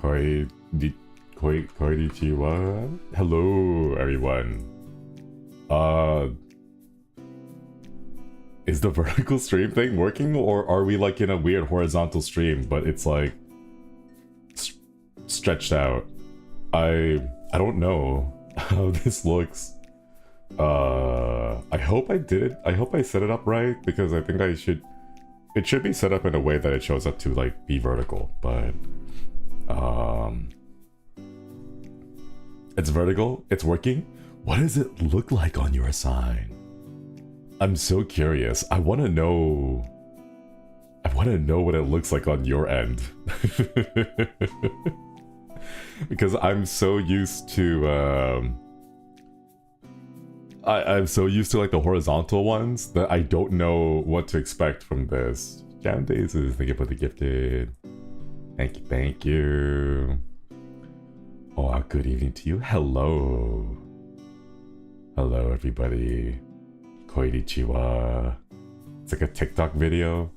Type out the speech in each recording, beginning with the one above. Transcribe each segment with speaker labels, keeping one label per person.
Speaker 1: Koi Konnichiwa. Hello, everyone. Is the vertical stream thing working, or are we like in a weird horizontal stream, but it's like stretched out? I don't know how this looks. I hope I did it. I hope I set it up right, because I think I should. It should be set up in a way that it shows up to like be vertical, but it's vertical. It's working. What does it look like on your side? I'm so curious. I want to know. I want to know what it looks like on your end. Because I'm so used to I'm so used to like the horizontal ones that I don't know what to expect from this. Jam Days is thank you for the gifted. Thank you, thank you. Oh, good evening to you. Hello. Hello, everybody. Konnichiwa. It's like a TikTok video.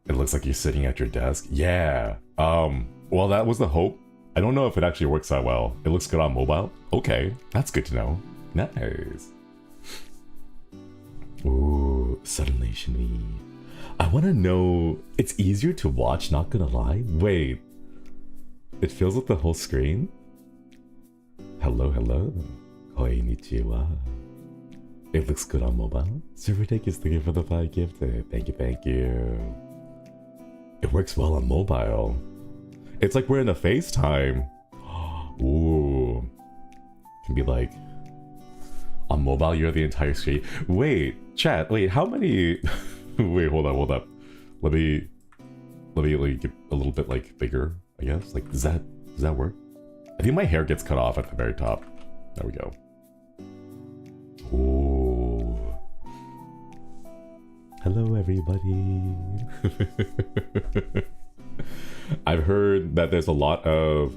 Speaker 1: It looks like you're sitting at your desk. Yeah. Well, that was the hope. I don't know if it actually works that well. It looks good on mobile. Okay, that's good to know. Nice. Ooh, suddenly Shinri. I want to know. It's easier to watch, not gonna lie. Wait. It feels like the whole screen? Hello, hello. Konnichiwa. It looks good on mobile. Super Take is thank you for the 5 gifted. Thank you, thank you. It works well on mobile. It's like we're in a FaceTime. Ooh. Can be like, on mobile, you're the entire screen. Wait, chat, wait, how many... Wait, hold up. Let me like get a little bit like bigger, I guess. Like, does that work? I think my hair gets cut off at the very top. There we go. Ooh. Hello, everybody. I've heard that there's a lot of...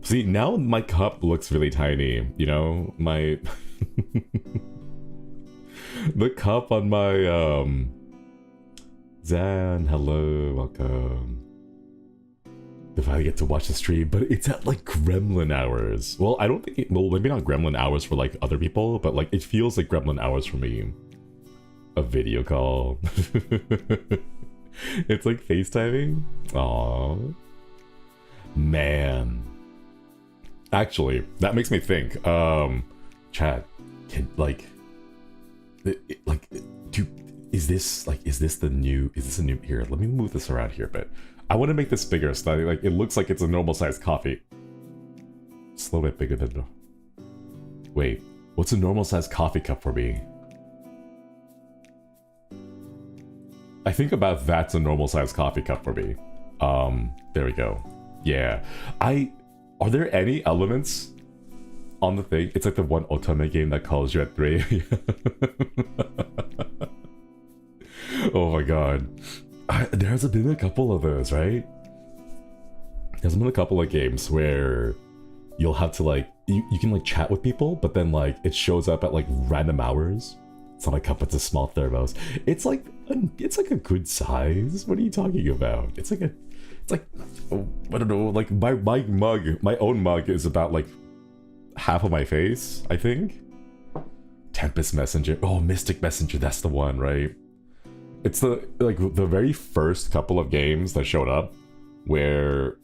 Speaker 1: See, now my cup looks really tiny, you know? My... the cup on my, Zan, hello, welcome. If I get to watch the stream, but it's at like gremlin hours. Well, I don't think... well, maybe not gremlin hours for like other people, but like it feels like gremlin hours for me. A video call. It's like FaceTiming. Aww. Man. Actually, that makes me think. Chat, can like, is this a new here? Let me move this around here a bit. I want to make this bigger so that like it looks like it's a normal sized coffee. Just a little bit bigger than. Wait, what's a normal sized coffee cup for me? I think about that's a normal sized coffee cup for me. There we go. Yeah. Are there any elements on the thing? It's like the one otome game that calls you at 3 a.m. Oh my god. There's been a couple of those, right? There's been a couple of games where you'll have to like, you can like chat with people, but then like it shows up at like random hours. It's not a cup, it's a small thermos. It's like a good size. What are you talking about? It's like I don't know, like my mug, my own mug is about like half of my face, I think. Tempest Messenger. Oh, Mystic Messenger, that's the one, right? It's the very first couple of games that showed up where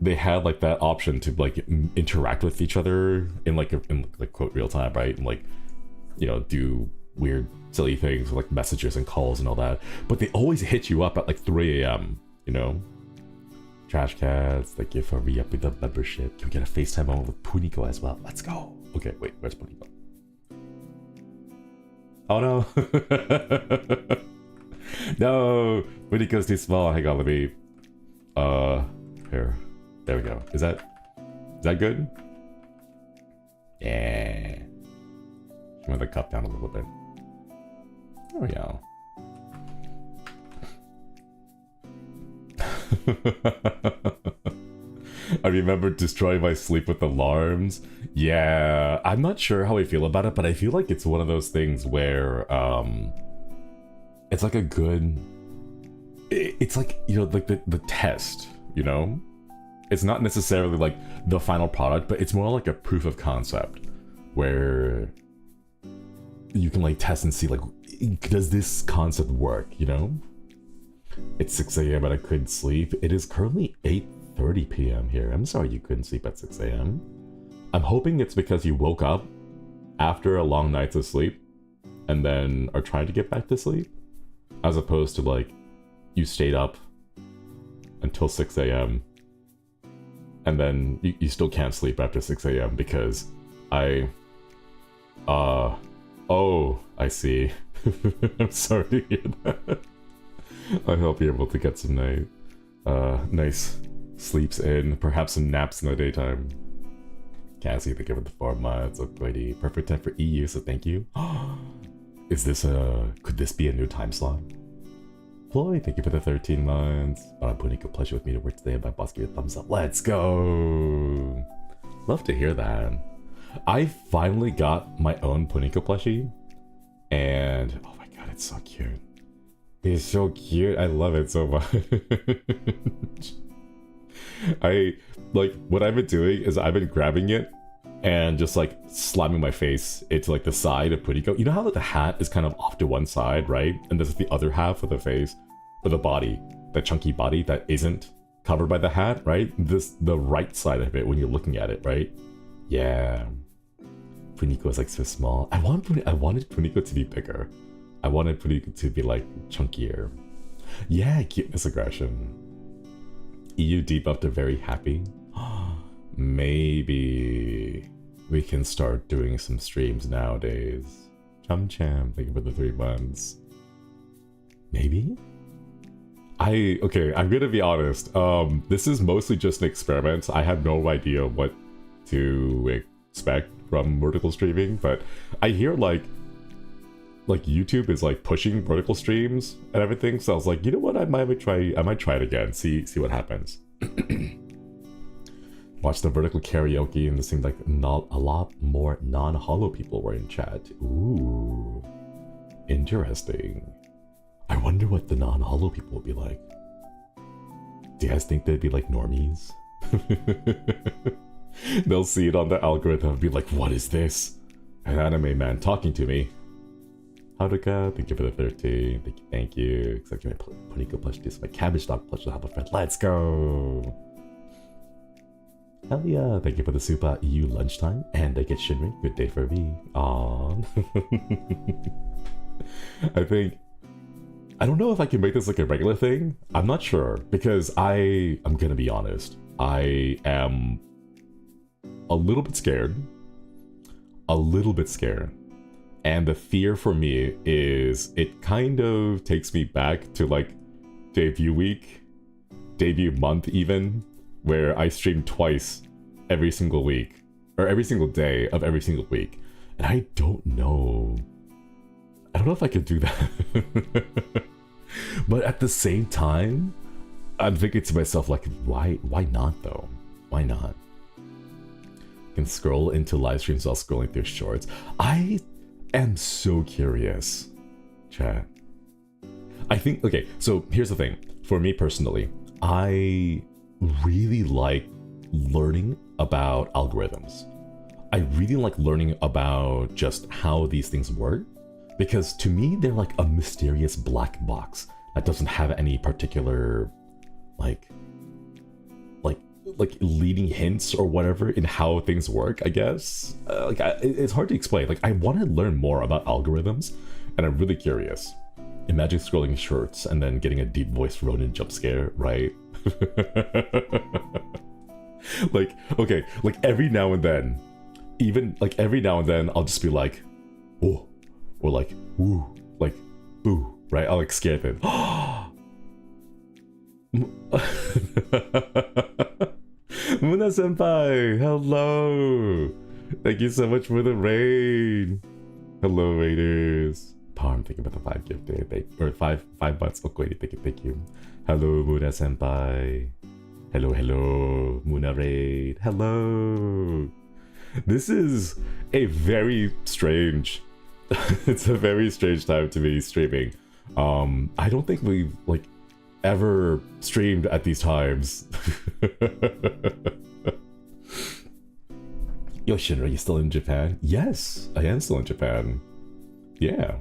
Speaker 1: they had like that option to like interact with each other in like quote real time, right? And like, you know, do weird silly things like messages and calls and all that, but they always hit you up at like 3 a.m. you know. Trash Cats, thank you for re-upping the membership. Can we get a FaceTime moment with Puniko as well? Let's go. Okay, wait, where's Puniko? Oh no. No, Puniko's too small. Hang on, let me here. There we go. Is that good? Yeah. Move the cup down a little bit. There we go. I remember destroying my sleep with alarms. Yeah, I'm not sure how I feel about it, but I feel like it's one of those things where it's like a good it's like, you know, like the test, you know? It's not necessarily like the final product, but it's more like a proof of concept where you can like test and see like, does this concept work, you know? It's 6 a.m. but I couldn't sleep. It is currently 8:30 p.m. here. I'm sorry you couldn't sleep at 6 a.m. I'm hoping it's because you woke up after a long night of sleep and then are trying to get back to sleep, as opposed to like you stayed up until 6 a.m. and then you still can't sleep after 6 a.m. because oh, I see. I'm sorry to hear that. I hope you're able to get some nice sleeps in, perhaps some naps in the daytime. Cassie, thank you for the 4 months. Alrighty, perfect time for EU, so thank you. Is this could this be a new time slot? Floyd, thank you for the 13 months. Putting a pleasure with me to work today. My boss, give you a thumbs up. Let's go. Love to hear that. I finally got my own Puniko plushie, and oh my god, it's so cute. It's so cute. I love it so much. What I've been doing is I've been grabbing it and just like slamming my face into like the side of Puniko. You know how like, the hat is kind of off to one side, right? And this is the other half of the face, or the body, the chunky body that isn't covered by the hat, right? The right side of it when you're looking at it, right? Yeah. Puniko is like so small. I wanted Puniko to be bigger. I wanted Puniko to be like chunkier. Yeah, cuteness aggression. EU debuffed are very happy. Maybe we can start doing some streams nowadays. Chum Cham, thank you for the 3 months. Maybe? Okay, I'm gonna be honest. This is mostly just an experiment. I have no idea what to expect from vertical streaming, but I hear like YouTube is like pushing vertical streams and everything, so I was like, you know what, I might try it again, see what happens. Watch the vertical karaoke, and it seemed like not a lot more non-holo people were in chat. Ooh, interesting. I wonder what the non-holo people would be like. Do you guys think they'd be like normies? They'll see it on the algorithm and be like, what is this? An anime man talking to me. Haruka, thank you for the 13. Thank you. Except my Puniko plush, this my cabbage dog plush to help a friend. Let's go. Hell yeah, thank you for the super EU lunchtime. And I get Shinri. Good day for me. Aww. I don't know if I can make this like a regular thing. I'm not sure, because I'm gonna be honest. I am a little bit scared. And the fear for me is it kind of takes me back to like debut week, debut month even, where I stream twice every single week, or every single day of every single week. And I don't know if I could do that. But at the same time, I'm thinking to myself like, why not though? Why not? I can scroll into live streams while scrolling through shorts. I am so curious, chat. I think, okay, so here's the thing. For me personally, I really like learning about algorithms. I really like learning about just how these things work, because to me, they're like a mysterious black box that doesn't have any particular, like leading hints or whatever in how things work, I guess. It's hard to explain. Like, I want to learn more about algorithms, and I'm really curious. Imagine scrolling shorts and then getting a deep voice Ronin jump scare, right? Okay, every now and then, I'll just be like, oh, or like, woo, like, boo, right? I'll like scare them. Muna senpai, hello. Thank you so much for the raid. Hello, raiders. Parm, thank you for the 5 gifted, or 5 months. Okay, thank you. Hello, Muna senpai. Hello, Muna raid. Hello. This is a very strange. It's a very strange time to be streaming. I don't think we've ever streamed at these times. Yo, Shinri, you still in Japan? Yes, I am still in Japan. Yeah.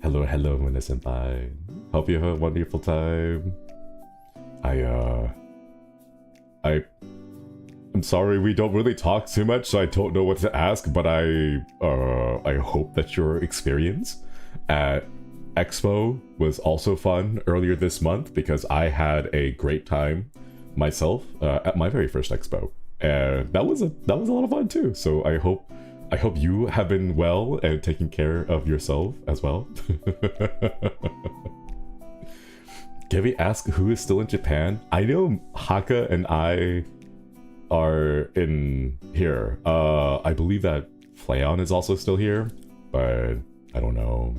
Speaker 1: Hello, hello, Muna-senpai. Hope you have a wonderful time. I'm sorry, we don't really talk too much, so I don't know what to ask, but I hope that your experience at Expo was also fun earlier this month, because I had a great time myself at my very first Expo, and that was a lot of fun too. So I hope you have been well and taking care of yourself as well. Gabby asked who is still in Japan. I know Haka and I are in here. I believe that Flayon is also still here, but I don't know.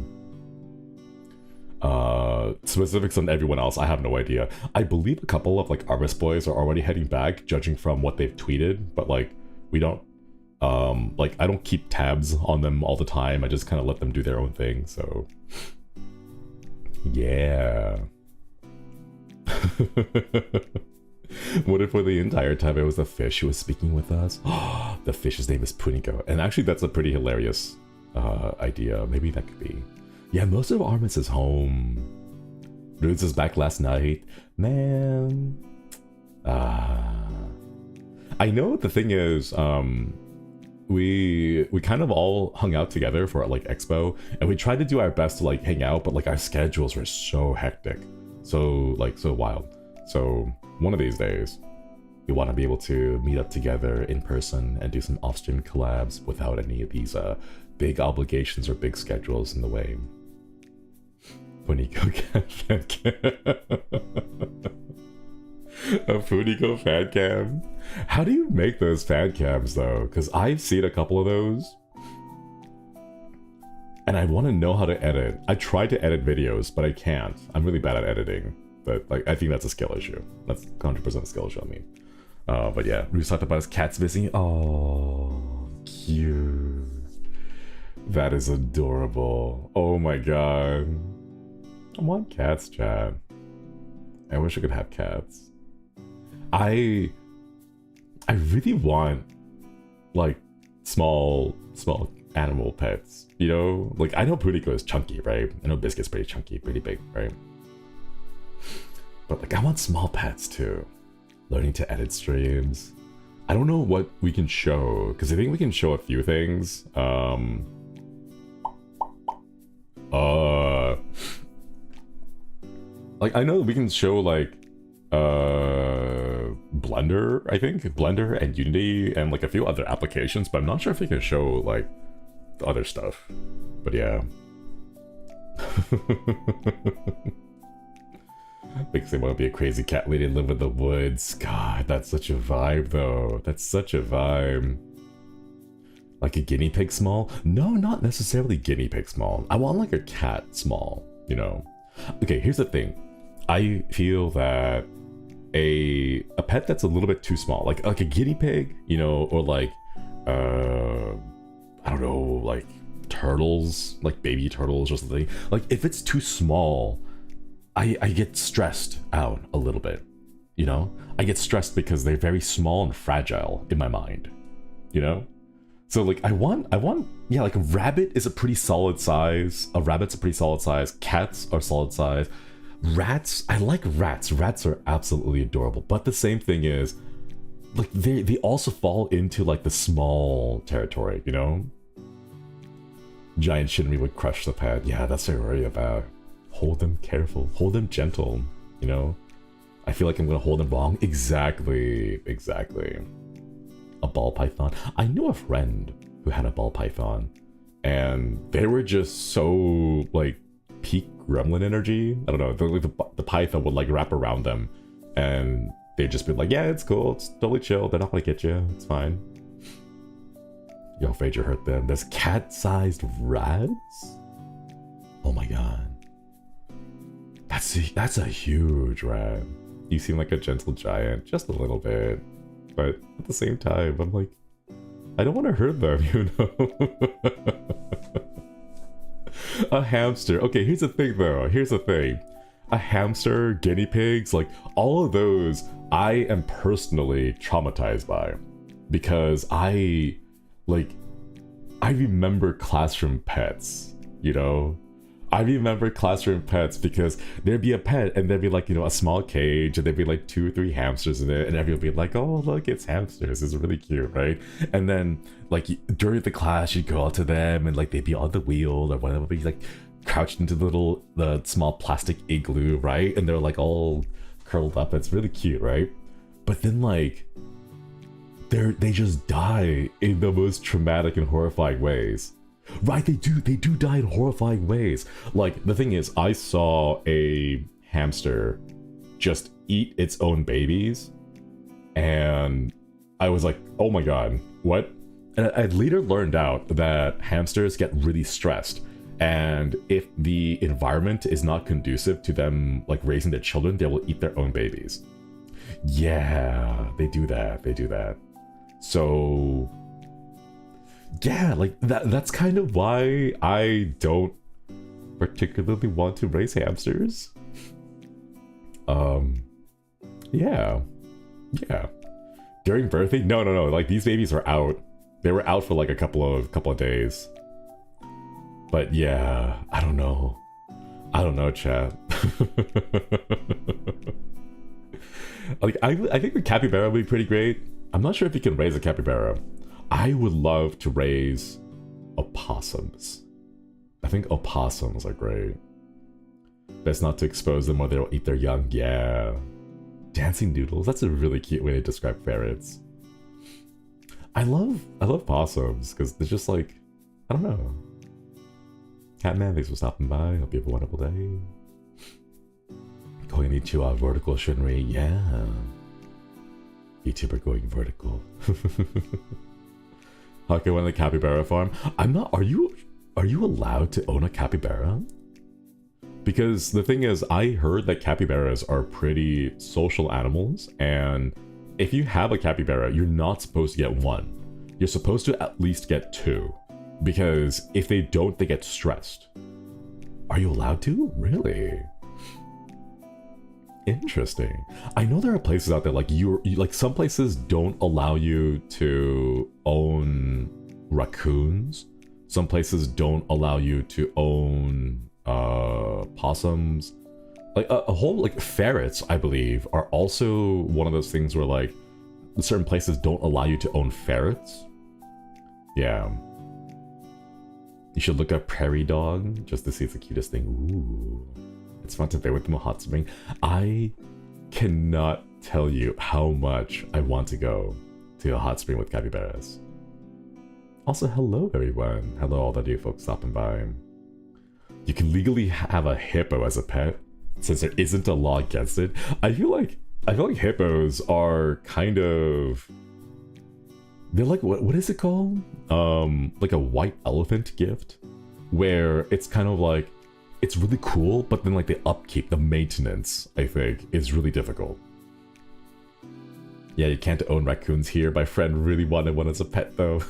Speaker 1: Specifics on everyone else, I have no idea. I believe a couple of like Arbus boys are already heading back, judging from what they've tweeted, but like we don't like I don't keep tabs on them all the time. I just kind of let them do their own thing, so yeah. What if for the entire time it was the fish who was speaking with us? The fish's name is Puniko, and actually that's a pretty hilarious idea. Maybe that could be. Yeah, most of Armis is home. Roots is back last night. Man. I know the thing is, we kind of all hung out together for like Expo, and we tried to do our best to like hang out, but like our schedules were so hectic. So wild. So one of these days, we want to be able to meet up together in person and do some off-stream collabs without any of these big obligations or big schedules in the way. Puniko fan cam. A Puniko fan cam? How do you make those fan cams though? Because I've seen a couple of those. And I want to know how to edit. I tried to edit videos, but I can't. I'm really bad at editing. But like, I think that's a skill issue. That's 100% a skill issue on me. But yeah, we talked about his cats missing. Oh, cute. That is adorable. Oh my god. I want cats, chat. I wish I could have cats. I really want like small animal pets, you know? Like I know Puniko is chunky, right? I know Biscuit's pretty chunky, pretty big, right? But like I want small pets too. Learning to edit streams. I don't know what we can show, because I think we can show a few things. Like I know we can show like Blender, I think Blender and Unity and like a few other applications, but I'm not sure if we can show like the other stuff. But yeah. Makes me want to be a crazy cat lady and live in the woods. God, that's such a vibe though. That's such a vibe. Like a guinea pig small? No, not necessarily guinea pig small. I want like a cat small, you know? Okay, here's the thing. I feel that a pet that's a little bit too small, like a guinea pig, you know, or like, I don't know, like turtles, like baby turtles or something. Like if it's too small, I get stressed out a little bit, you know? I get stressed because they're very small and fragile in my mind, you know? So like I want, yeah, like a rabbit is a pretty solid size. A rabbit's a pretty solid size. Cats are solid size. Rats, I like rats. Rats are absolutely adorable. But the same thing is, like they also fall into like the small territory, you know? Giant Shinri would crush the pet. Yeah, that's what I worry about. Hold them careful. Hold them gentle, you know? I feel like I'm gonna hold them wrong. Exactly. A ball python. I know a friend who had a ball python, and they were just so like peak gremlin energy. I don't know. The python would like wrap around them, and they'd just be like, "Yeah, it's cool. It's totally chill. They're not gonna get you. It's fine." Yo, afraid you hurt them. There's cat-sized rats. Oh my god. That's a huge rat. You seem like a gentle giant, just a little bit. But at the same time, I'm like, I don't want to hurt them, you know? A hamster. Okay, here's the thing though. Here's the thing. a hamster, guinea pigs, like all of those I am personally traumatized by, because I remember classroom pets, you know? I remember classroom pets because there'd be a pet and there'd be like, you know, a small cage and there'd be like 2 or 3 hamsters in it, and everyone would be like, oh, look, it's hamsters. It's really cute, right? And then like during the class, you'd go out to them and like they'd be on the wheel or whatever, be like crouched into the small plastic igloo, right? And they're like all curled up. It's really cute, right? But then like they just die in the most traumatic and horrifying ways. Right, they do die in horrifying ways. Like, the thing is, I saw a hamster just eat its own babies, and I was like, oh my god, what? And I later learned out that hamsters get really stressed, and if the environment is not conducive to them, like, raising their children, they will eat their own babies. Yeah, they do that. So yeah, like that's kind of why I don't particularly want to raise hamsters. Yeah. During birthing? No. Like these babies are out. They were out for like a couple of days. But yeah, I don't know, chat. Like I think the capybara would be pretty great. I'm not sure if you can raise a capybara. I would love to raise opossums. I think opossums are great. Best not to expose them or they'll eat their young. Yeah. Dancing noodles. That's a really cute way to describe ferrets. I love possums because they're just like, I don't know. Catman, thanks for stopping by. Hope you have a wonderful day. Going into our vertical Shinri. Yeah. YouTuber going vertical. Okay, when the capybara farm. I'm not. Are you allowed to own a capybara? Because the thing is, I heard that capybaras are pretty social animals, and if you have a capybara, you're not supposed to get one. You're supposed to at least get 2, because if they don't, they get stressed. Are you allowed to? Really? Interesting. I know there are places out there like like some places don't allow you to own raccoons. Some places don't allow you to own possums. Like a whole like ferrets, I believe, are also one of those things where like certain places don't allow you to own ferrets. Yeah. You should look up prairie dog just to see it's the cutest thing. Ooh. It's fun to play with them in a hot spring. I cannot tell you how much I want to go to a hot spring with capybaras. Also, hello everyone. Hello all the new folks stopping by. You can legally have a hippo as a pet, since there isn't a law against it. I feel like hippos are kind of... They're like, what is it called? Like a white elephant gift? Where it's kind of like, it's really cool, but then like the upkeep, the maintenance, I think, is really difficult. Yeah, you can't own raccoons here. My friend really wanted one as a pet though.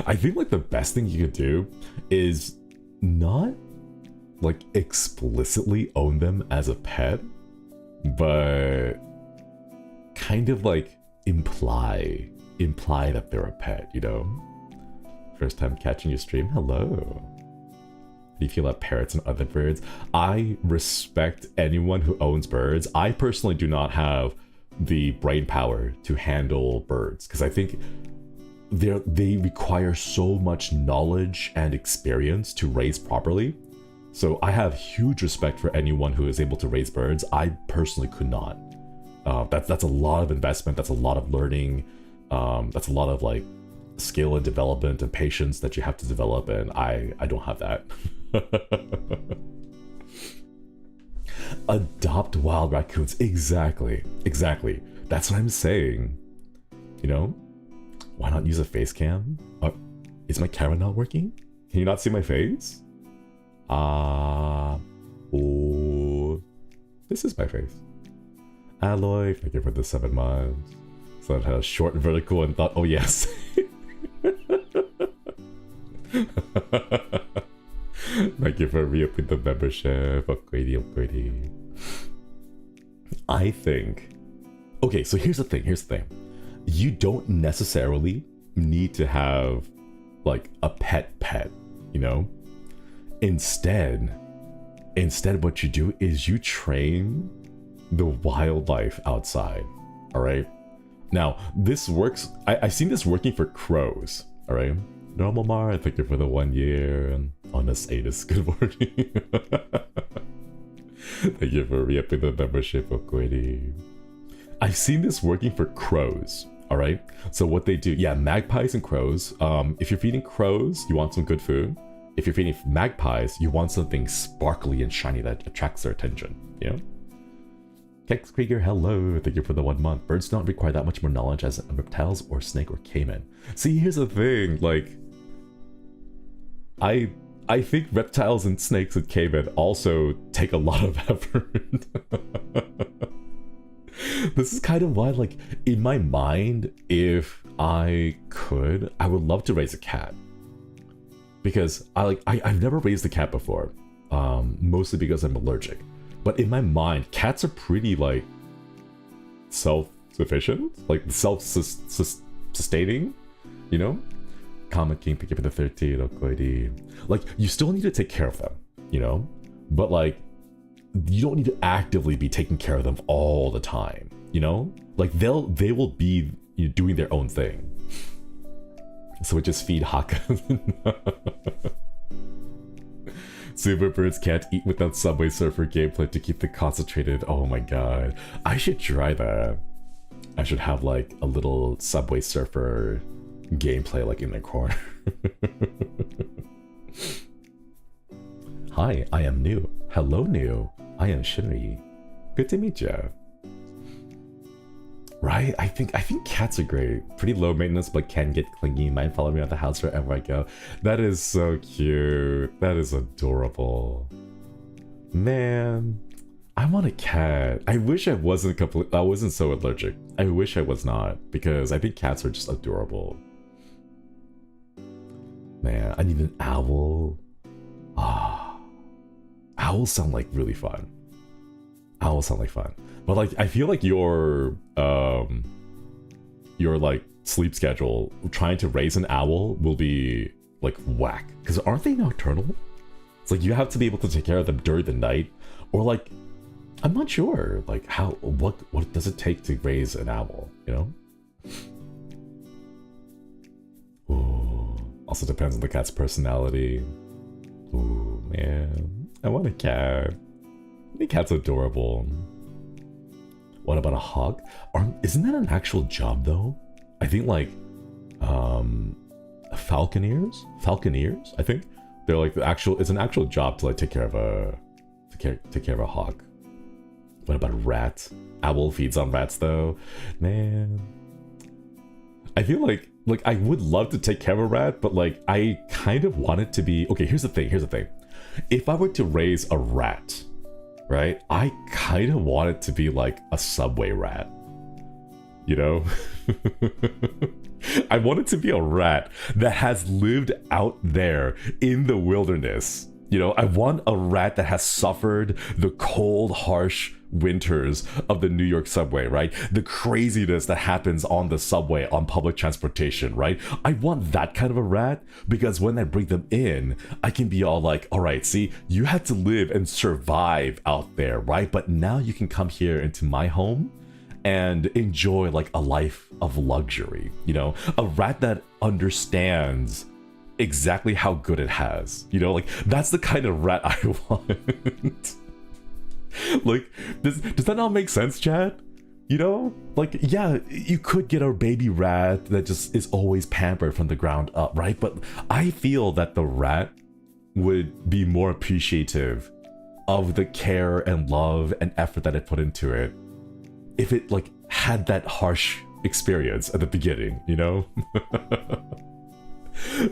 Speaker 1: I think like the best thing you could do is not like explicitly own them as a pet, but kind of like imply that they're a pet, you know? First time catching your stream, hello. How do you feel about parrots and other birds? I respect anyone who owns birds. I personally do not have the brain power to handle birds because I think they require so much knowledge and experience to raise properly. So I have huge respect for anyone who is able to raise birds. I personally could not. That's a lot of investment. That's a lot of learning. That's a lot of like skill and development and patience that you have to develop, and I don't have that. Adopt wild raccoons. Exactly. That's what I'm saying. You know, why not use a face cam? Is my camera not working? Can you not see my face? Oh, this is my face. Alloy, thank you for the 7 months. So it had a short vertical and thought, oh yes. Thank you for re-upping the membership. Upgradey, upgradey. I think... Okay, so here's the thing, You don't necessarily need to have, like, a pet, you know? Instead, what you do is you train the wildlife outside, alright? Now, this works... I've seen this working for crows, alright? Normal Mar, thank you for the 1 year, and Honest Atus, good morning. Thank you for re-upping the membership, Okwedi. I've seen this working for crows, alright? So what they do, yeah, magpies and crows. If you're feeding crows, you want some good food. If you're feeding magpies, you want something sparkly and shiny that attracts their attention, you know? Kex Krieger, hello, thank you for the 1 month. Birds don't require that much more knowledge as reptiles or snake or caiman. See, here's the thing, like... I think reptiles and snakes and caiman also take a lot of effort. This is kind of why, like, in my mind, if I could, I would love to raise a cat. Because I've never raised a cat before, mostly because I'm allergic. But in my mind, cats are pretty, like, self-sufficient, like self-sustaining, you know? Comet King, pick up the 13, Okoidi. Like, you still need to take care of them, you know? But, like, you don't need to actively be taking care of them all the time, you know? Like, they will be, you know, doing their own thing. So we just feed Haka. Superbirds can't eat without Subway Surfer gameplay to keep them concentrated. Oh my god. I should try that. I should have, like, a little Subway Surfer gameplay, like, in the corner. Hi, I am New. Hello, New. I am Shinri. Good to meet you. Right? I think cats are great. Pretty low maintenance, but can get clingy. Might follow me around the house wherever I go. That is so cute. That is adorable. Man, I want a cat. I wish I wasn't so allergic. I wish I was not, because I think cats are just adorable. Man, I need an owl. Ah, owls sound like really fun. Owls sound like fun. But, like, I feel like your like sleep schedule trying to raise an owl will be like whack, because aren't they nocturnal? It's like you have to be able to take care of them during the night, or like, I'm not sure, like, what does it take to raise an owl, you know? Ooh, also depends on the cat's personality. Ooh, man, I want a cat. I think cat's adorable. What about a hawk? Isn't that an actual job though? I think, like, falconeers, I think they're like it's an actual job to, like, take care of a hawk. What about a rat? Owl feeds on rats though. Man, I feel like I would love to take care of a rat, but, like, I kind of want it to be okay. Here's the thing. If I were to raise a rat, right, I kind of want it to be like a subway rat, you know? I want it to be a rat that has lived out there in the wilderness. You know, I want a rat that has suffered the cold, harsh winters of the New York subway, right? The craziness that happens on the subway, on public transportation, right? I want that kind of a rat, because when I bring them in, I can be all like, all right, see, you had to live and survive out there, right? But now you can come here into my home and enjoy, like, a life of luxury, you know? A rat that understands exactly how good it has, you know? Like, that's the kind of rat I want. Like, does that not make sense, Chad? You know, like, yeah, you could get a baby rat that just is always pampered from the ground up, right? But I feel that the rat would be more appreciative of the care and love and effort that I put into it if it, like, had that harsh experience at the beginning, you know?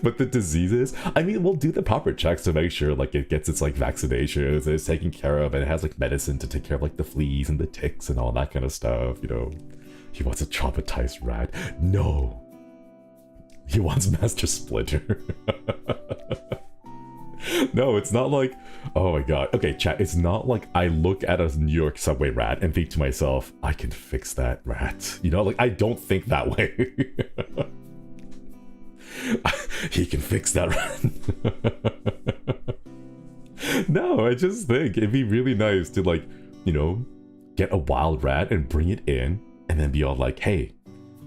Speaker 1: But the diseases, I mean, we'll do the proper checks to make sure, like, it gets its, like, vaccinations, and it's taken care of, and it has, like, medicine to take care of, like, the fleas and the ticks and all that kind of stuff, you know? He wants a traumatized rat. No. He wants Master Splinter. No, it's not like, oh my god. Okay, chat, it's not like I look at a New York subway rat and think to myself, I can fix that rat. You know, like, I don't think that way. He can fix that rat. No, I just think it'd be really nice to, like, you know, get a wild rat and bring it in and then be all like, hey,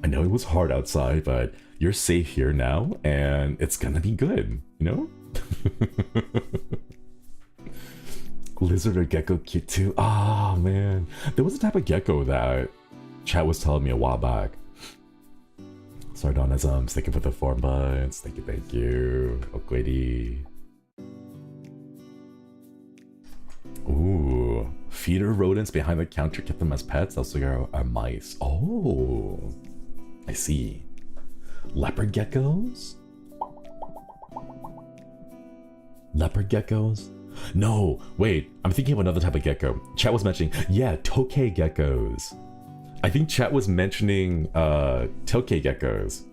Speaker 1: I know it was hard outside, but you're safe here now and it's gonna be good, you know? Lizard or gecko cute too. Ah, oh, man. There was a type of gecko that chat was telling me a while back. Sardonisms, thank you for the 4 months. Thank you, thank you. Okwedi. Ooh. Feeder rodents behind the counter, kept them as pets. Also are mice. Oh. I see. Leopard geckos? Leopard geckos? No, wait, I'm thinking of another type of gecko. Chat was mentioning, yeah, tokay geckos. I think chat was mentioning tokay geckos.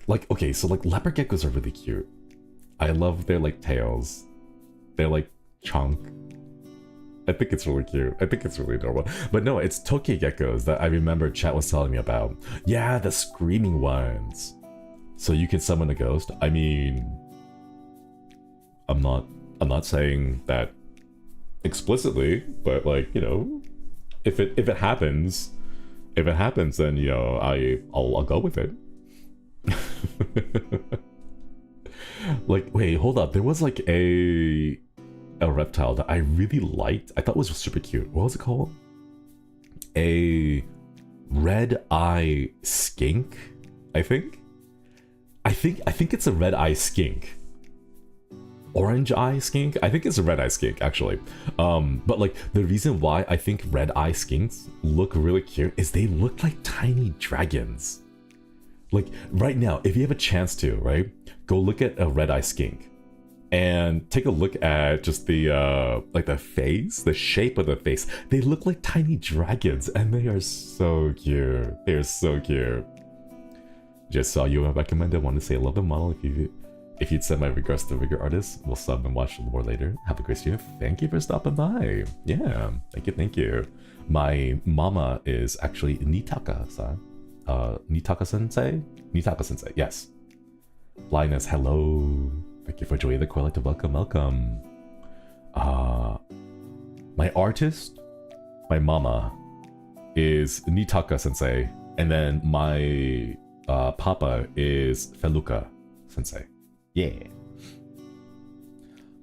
Speaker 1: Like, okay, so like leopard geckos are really cute. I love their like tails. They're like chunk. I think it's really cute. I think it's really adorable. But no, it's tokay geckos that I remember chat was telling me about. Yeah, the screaming ones. So you can summon a ghost. I mean, I'm not saying that explicitly, but like, you know, if it happens, then, you know, I'll go with it. Like, wait, hold up. There was like a reptile that I really liked. I thought was super cute. What was it called? A red eye skink, I think. I think it's a red eye skink. Orange eye skink? I think it's a red eye skink, actually. But like the reason why I think red eye skinks look really cute is they look like tiny dragons. Like right now, if you have a chance to, right, go look at a red eye skink and take a look at just the like the face, the shape of the face. They look like tiny dragons and they are so cute. They are so cute. Just saw you and recommended. Want to say I love the model. If you'd send my regards to the Rigger artist, we'll sub and watch more later. Have a great stream. Thank you for stopping by. Yeah, thank you. My mama is actually Nitaka-san. Nitaka-sensei, yes. Blindness, hello. Thank you for joining the collective. Welcome. My artist, my mama, is Nitaka-sensei, and then my papa is Feluca-sensei. Yeah.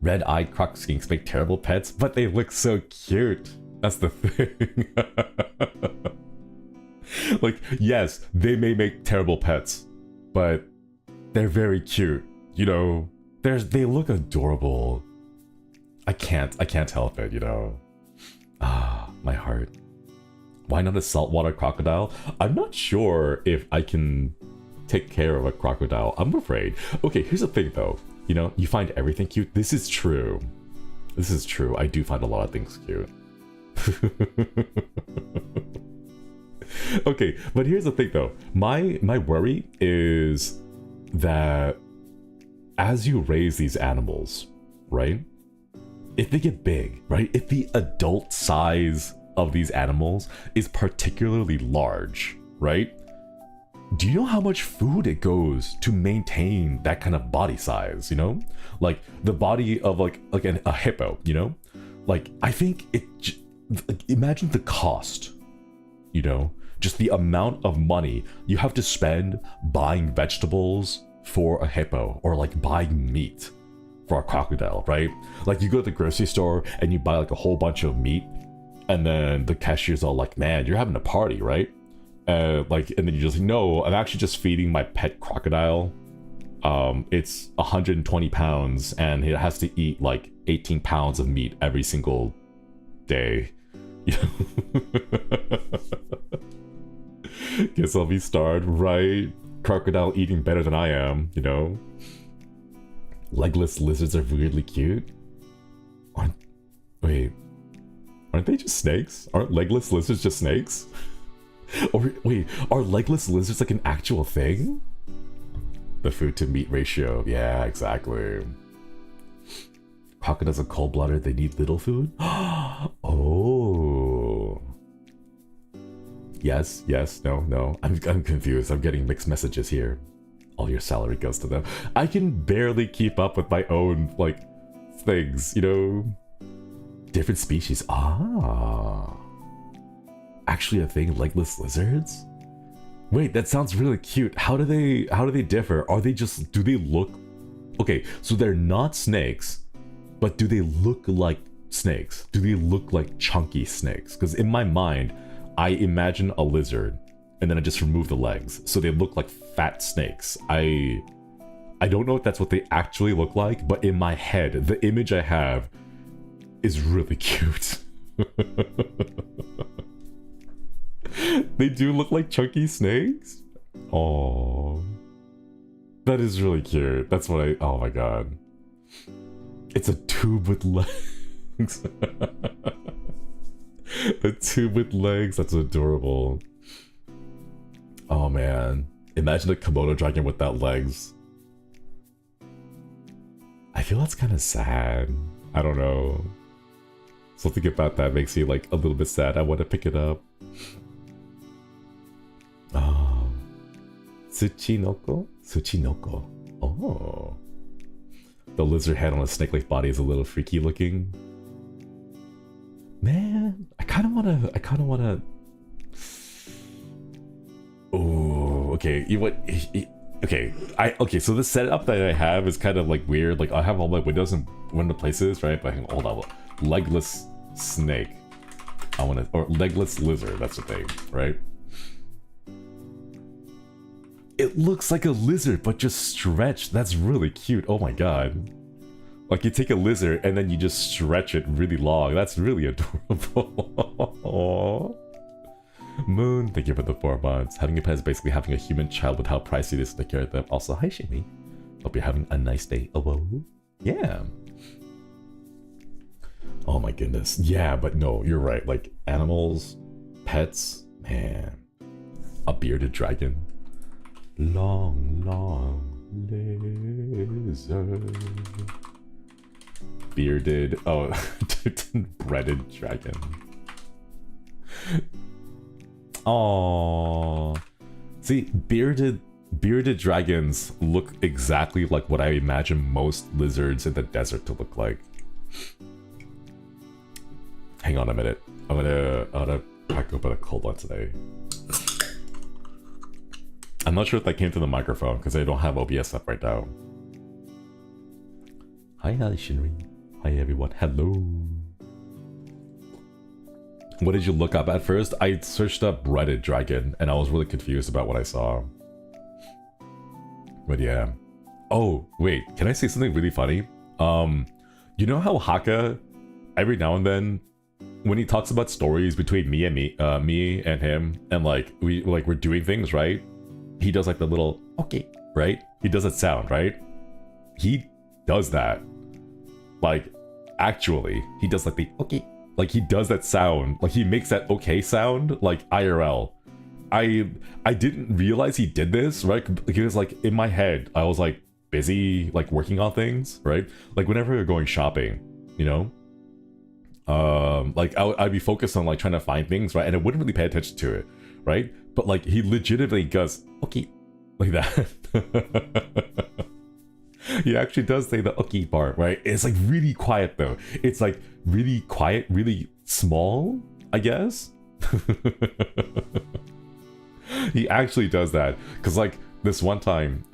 Speaker 1: Red-eyed croc skinks make terrible pets, but they look so cute. That's the thing. Like, yes, they may make terrible pets, but they're very cute. You know, they look adorable. I can't help it, you know. Ah, my heart. Why not a saltwater crocodile? I'm not sure if I can take care of a crocodile. I'm afraid. Okay, here's the thing though. You know, you find everything cute. This is true. I do find a lot of things cute. Okay, but here's the thing though. My worry is that as you raise these animals, right? If they get big, right? If the adult size of these animals is particularly large, right? Do you know how much food it goes to maintain that kind of body size, you know? Like the body of like a hippo, you know? Like I think imagine the cost, you know? Just the amount of money you have to spend buying vegetables for a hippo or like buying meat for a crocodile, right? Like you go to the grocery store and you buy like a whole bunch of meat and then the cashier's all like, man, you're having a party, right? And then you just like, no, I'm actually just feeding my pet crocodile. It's 120 pounds and it has to eat like 18 pounds of meat every single day. Guess I'll be starved, right? Crocodile eating better than I am, you know? Legless lizards are weirdly cute. Aren't they just snakes? Aren't legless lizards just snakes? Or wait, are legless lizards like an actual thing? The food to meat ratio, yeah, exactly. Crocodiles are cold-blooded, they need little food? Oh. Yes, no. I'm confused. I'm getting mixed messages here. All your salary goes to them. I can barely keep up with my own, like, things, you know? Different species. Ah. Actually a thing, legless lizards? Wait, that sounds really cute. How do they differ? Are they just, do they look... Okay, so they're not snakes, but do they look like snakes? Do they look like chunky snakes? Because in my mind, I imagine a lizard, and then I just remove the legs, so they look like fat snakes. I don't know if that's what they actually look like, but in my head, the image I have is really cute. They do look like chunky snakes? Oh, that is really cute. That's what I... Oh my god. It's a tube with legs. A tube with legs. That's adorable. Oh man. Imagine a Komodo dragon without legs. I feel that's kind of sad. I don't know. Something about that makes me like a little bit sad. I want to pick it up. Oh. Tsuchinoko? Tsuchinoko. Oh. The lizard head on a snake-like body is a little freaky looking. Man, I kind of wanna... Oh, okay. You what? Okay, so the setup that I have is kind of like weird. Like I have all my windows in window places, right? But hold on, legless snake. Or legless lizard. That's the thing, right? It looks like a lizard, but just stretched. That's really cute. Oh my god. Like you take a lizard and then you just stretch it really long. That's really adorable. Moon, thank you for the 4 months. Having a pet is basically having a human child with how pricey it is to take care of them. Also, hi Shinri. Hope you're having a nice day. Oh, whoa. Yeah. Oh my goodness. Yeah, but no, you're right. Like animals, pets, man. A bearded dragon. Long lizard. Bearded, oh, breaded dragon. Oh, see, bearded dragons look exactly like what I imagine most lizards in the desert to look like. Hang on a minute. I'm gonna crack open a cold one today. I'm not sure if that came through the microphone because I don't have OBS up right now. Hi, Shinri. Hi, everyone. Hello. What did you look up at first? I searched up breaded dragon and I was really confused about what I saw. But yeah. Oh, wait. Can I say something really funny? You know how Haka, every now and then, when he talks about stories between me and him, and like we're doing things, right? He does like the little okay, right? He does that sound, right? He does that. Like, actually, he does like the okay. Like he does that sound. Like he makes that okay sound, like IRL. I didn't realize he did this, right? Because like in my head, I was like busy like working on things, right? Like whenever we're going shopping, you know? Like I'd be focused on like trying to find things, right? And I wouldn't really pay attention to it, right? But like he legitimately goes okay, like that. He actually does say the okay part, right? It's like really quiet though. It's like really quiet, really small, I guess. He actually does that because like this one time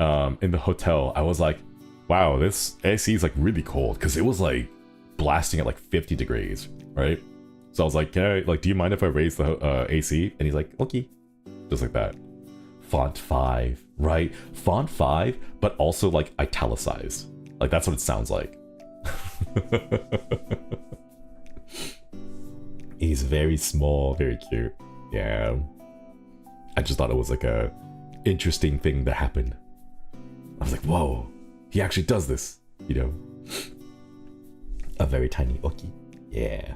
Speaker 1: in the hotel, I was like, wow, this AC is like really cold because it was like blasting at like 50 degrees, right? So I was like, can I, like, do you mind if I raise the AC? And he's like, okay, just like that. Font 5, right? Font 5, but also like italicized. Like that's what it sounds like. He's very small, very cute. Yeah. I just thought it was like a interesting thing that happened. I was like, whoa, he actually does this, you know? A very tiny Oki. Yeah.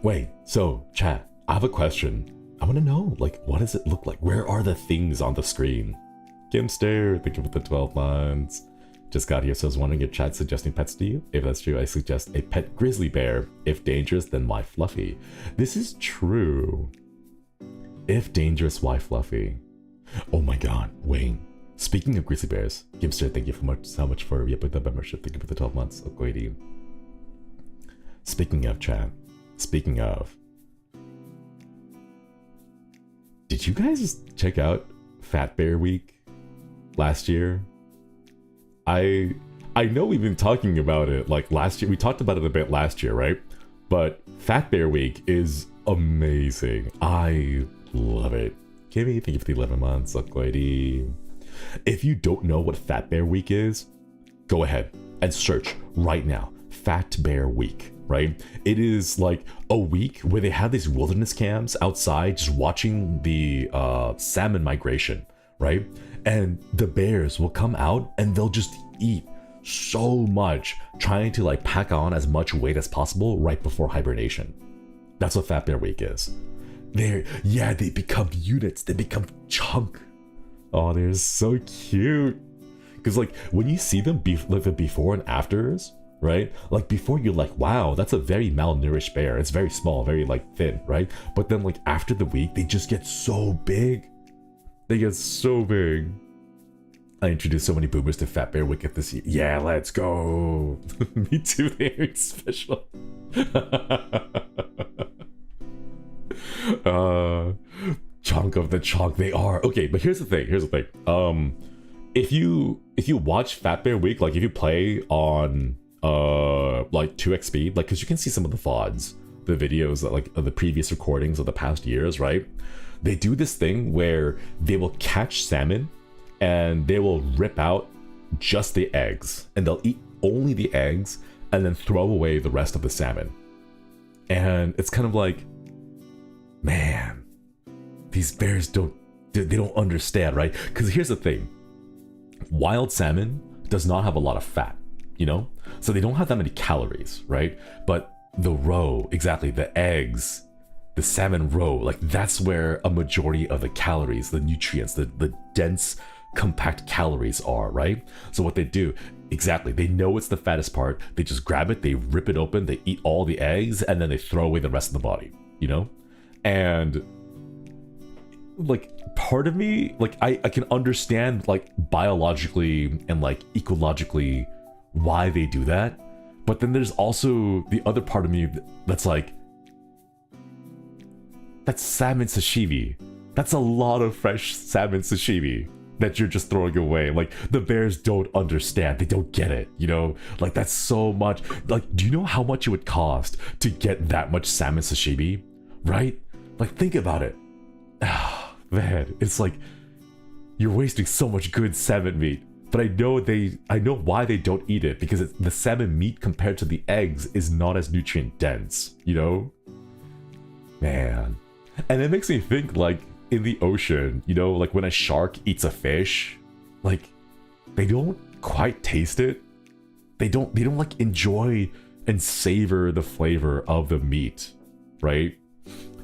Speaker 1: Wait, so chat, I have a question. I want to know, like, what does it look like? Where are the things on the screen? Gimster, thank you for the 12 months. Just got here, so I was wondering if chat's suggesting pets to you. If that's true, I suggest a pet grizzly bear. If dangerous, then why Fluffy? This is true. If dangerous, why Fluffy? Oh my god, Wayne. Speaking of grizzly bears, Gimster, thank you so much for the membership. Thank you for the 12 months. Okwadi. Speaking of chat, speaking of, did you guys check out Fat Bear Week last year? I know we've been talking about it like last year. We talked about it a bit last year, right? But Fat Bear Week is amazing. I love it. Kimmy, thank you for the 11 months. Okwadi. If you don't know what Fat Bear Week is, go ahead and search right now. Fat Bear Week, right? It is like a week where they have these wilderness camps outside just watching the salmon migration, right? And the bears will come out and they'll just eat so much, trying to like pack on as much weight as possible right before hibernation. That's what Fat Bear Week is. They become units, they become chunk. Oh, they're so cute. Because like when you see them like the before and afters, right? Like before you're like, wow, that's a very malnourished bear. It's very small, very like thin, right? But then like after the week, they just get so big. They get so big. I introduced so many boomers to Fat Bear Week this year. Yeah, let's go. Me too, they're special. Chunk of the chunk, they are. Okay, but here's the thing. If you watch Fat Bear Week, like if you play on like 2x speed, like because you can see some of the VODs, the videos that like of the previous recordings of the past years, right? They do this thing where they will catch salmon and they will rip out just the eggs and they'll eat only the eggs and then throw away the rest of the salmon. And it's kind of like, man, these bears don't understand, right? Because here's the thing, wild salmon does not have a lot of fat, you know, so they don't have that many calories, right? But the roe, exactly, the eggs, the salmon roe, like that's where a majority of the calories, the nutrients, the dense compact calories are, right? So what they do, exactly, they know it's the fattest part, they just grab it, they rip it open, they eat all the eggs, and then they throw away the rest of the body, you know? And like part of me, like I can understand like biologically and like ecologically why they do that, but then there's also the other part of me that's like, that's salmon sashimi. That's a lot of fresh salmon sashimi that you're just throwing away. Like the bears don't understand, they don't get it, you know? Like that's so much. Like, do you know how much it would cost to get that much salmon sashimi, right? Like think about it. Ah, man, it's like you're wasting so much good salmon meat. But I know why they don't eat it, because the salmon meat compared to the eggs is not as nutrient dense, you know? Man. And it makes me think, like, in the ocean, you know, like when a shark eats a fish, like, they don't quite taste it. They don't like enjoy and savor the flavor of the meat, right?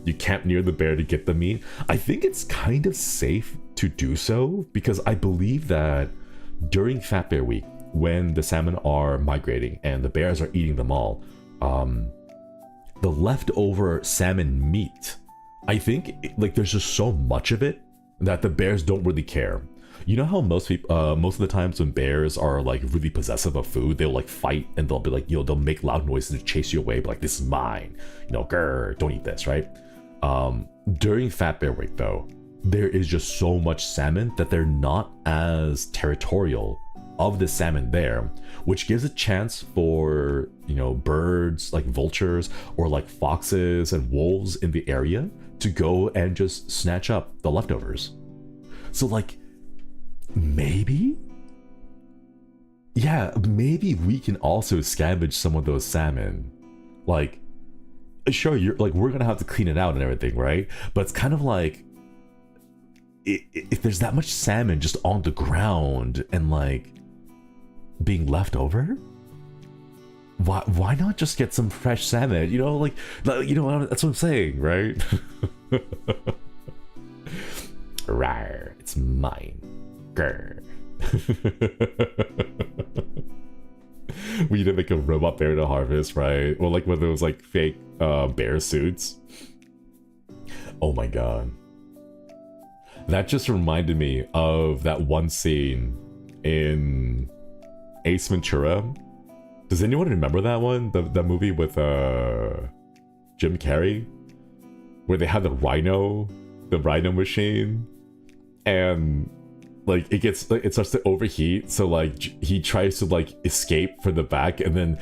Speaker 1: You camp near the bear to get the meat. I think it's kind of safe to do so, because I believe that during Fat Bear Week, when the salmon are migrating and the bears are eating them all, the leftover salmon meat, I think like there's just so much of it that the bears don't really care. You know how most of the times when bears are like really possessive of food, they'll like fight and they'll be like, you know, they'll make loud noises to chase you away, but like, this is mine, you know, grr, don't eat this, right? During Fat Bear Week though, there is just so much salmon that they're not as territorial of the salmon there, which gives a chance for, you know, birds like vultures or like foxes and wolves in the area to go and just snatch up the leftovers. So like, maybe we can also scavenge some of those salmon. Like, sure, you're like, we're gonna have to clean it out and everything, right? But it's kind of like, if there's that much salmon just on the ground and like being left over, why not just get some fresh salmon? You know, like, you know, that's what I'm saying, right? Rawr, it's mine. Grr. We need to make a robot bear to harvest, right? Or like one of those like fake bear suits. Oh my god. That just reminded me of that one scene in Ace Ventura. Does anyone remember that one? The movie with Jim Carrey? Where they had the rhino machine, and like it starts to overheat, so like he tries to like escape from the back, and then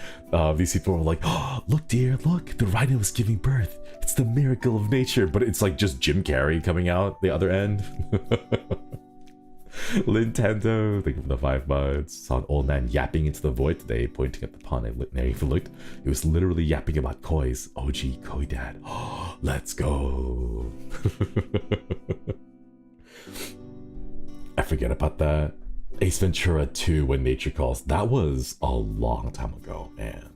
Speaker 1: these people are like, oh, look dear, look, the rhino is giving birth, it's the miracle of nature, but it's like just Jim Carrey coming out the other end. Nintendo, think of the 5 buds. Saw an old man yapping into the void today, pointing at the pond. If you looked, he was literally yapping about kois. OG koi dad. Oh, let's go. I forget about that. Ace Ventura 2 When Nature Calls. That was a long time ago, man.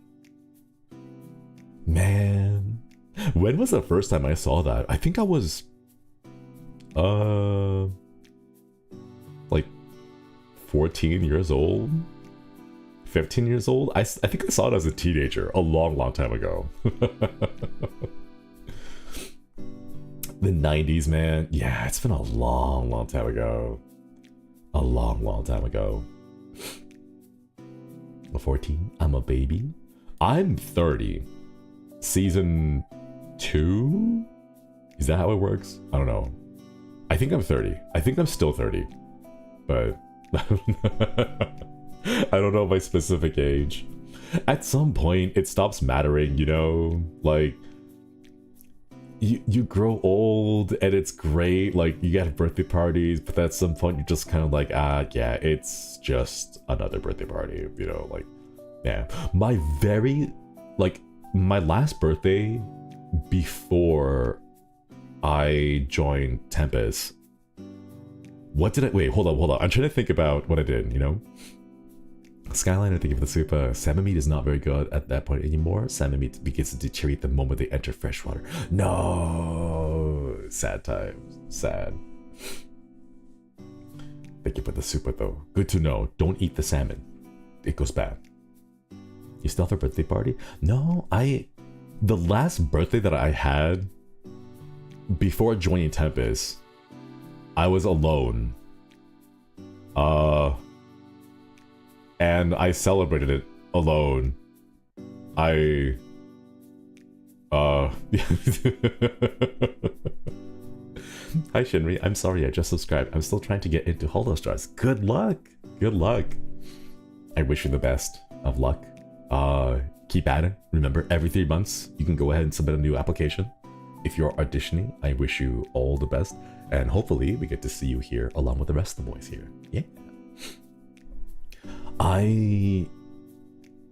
Speaker 1: Man. When was the first time I saw that? I think I was... like 14 years old? 15 years old? I think I saw it as a teenager a long time ago. The 90s, man. Yeah, it's been a long time ago. A long time ago. 14? I'm a baby? I'm 30. Season 2? Is that how it works? I don't know. I think I'm 30. I think I'm still 30. But I don't know my specific age. At some point, it stops mattering, you know? Like, you grow old and it's great, like you get birthday parties, but at some point you're just kind of like, yeah, it's just another birthday party, you know? Like, yeah. My last birthday before I joined Tempest, what did I... Wait, hold on. I'm trying to think about what I did, you know? Skyliner, thank you for the super. Salmon meat is not very good at that point anymore. Salmon meat begins to deteriorate the moment they enter freshwater. No! Sad times. Sad. Thank you for the super, though. Good to know. Don't eat the salmon. It goes bad. You still have a birthday party? No, the last birthday that I had before joining Tempest, I was alone. And I celebrated it alone. Hi Shinri, I'm sorry, I just subscribed. I'm still trying to get into HOLOSTARS. Good luck. Good luck. I wish you the best of luck. Keep at it. Remember, every 3 months, you can go ahead and submit a new application. If you're auditioning, I wish you all the best. And hopefully, we get to see you here along with the rest of the boys here. Yeah.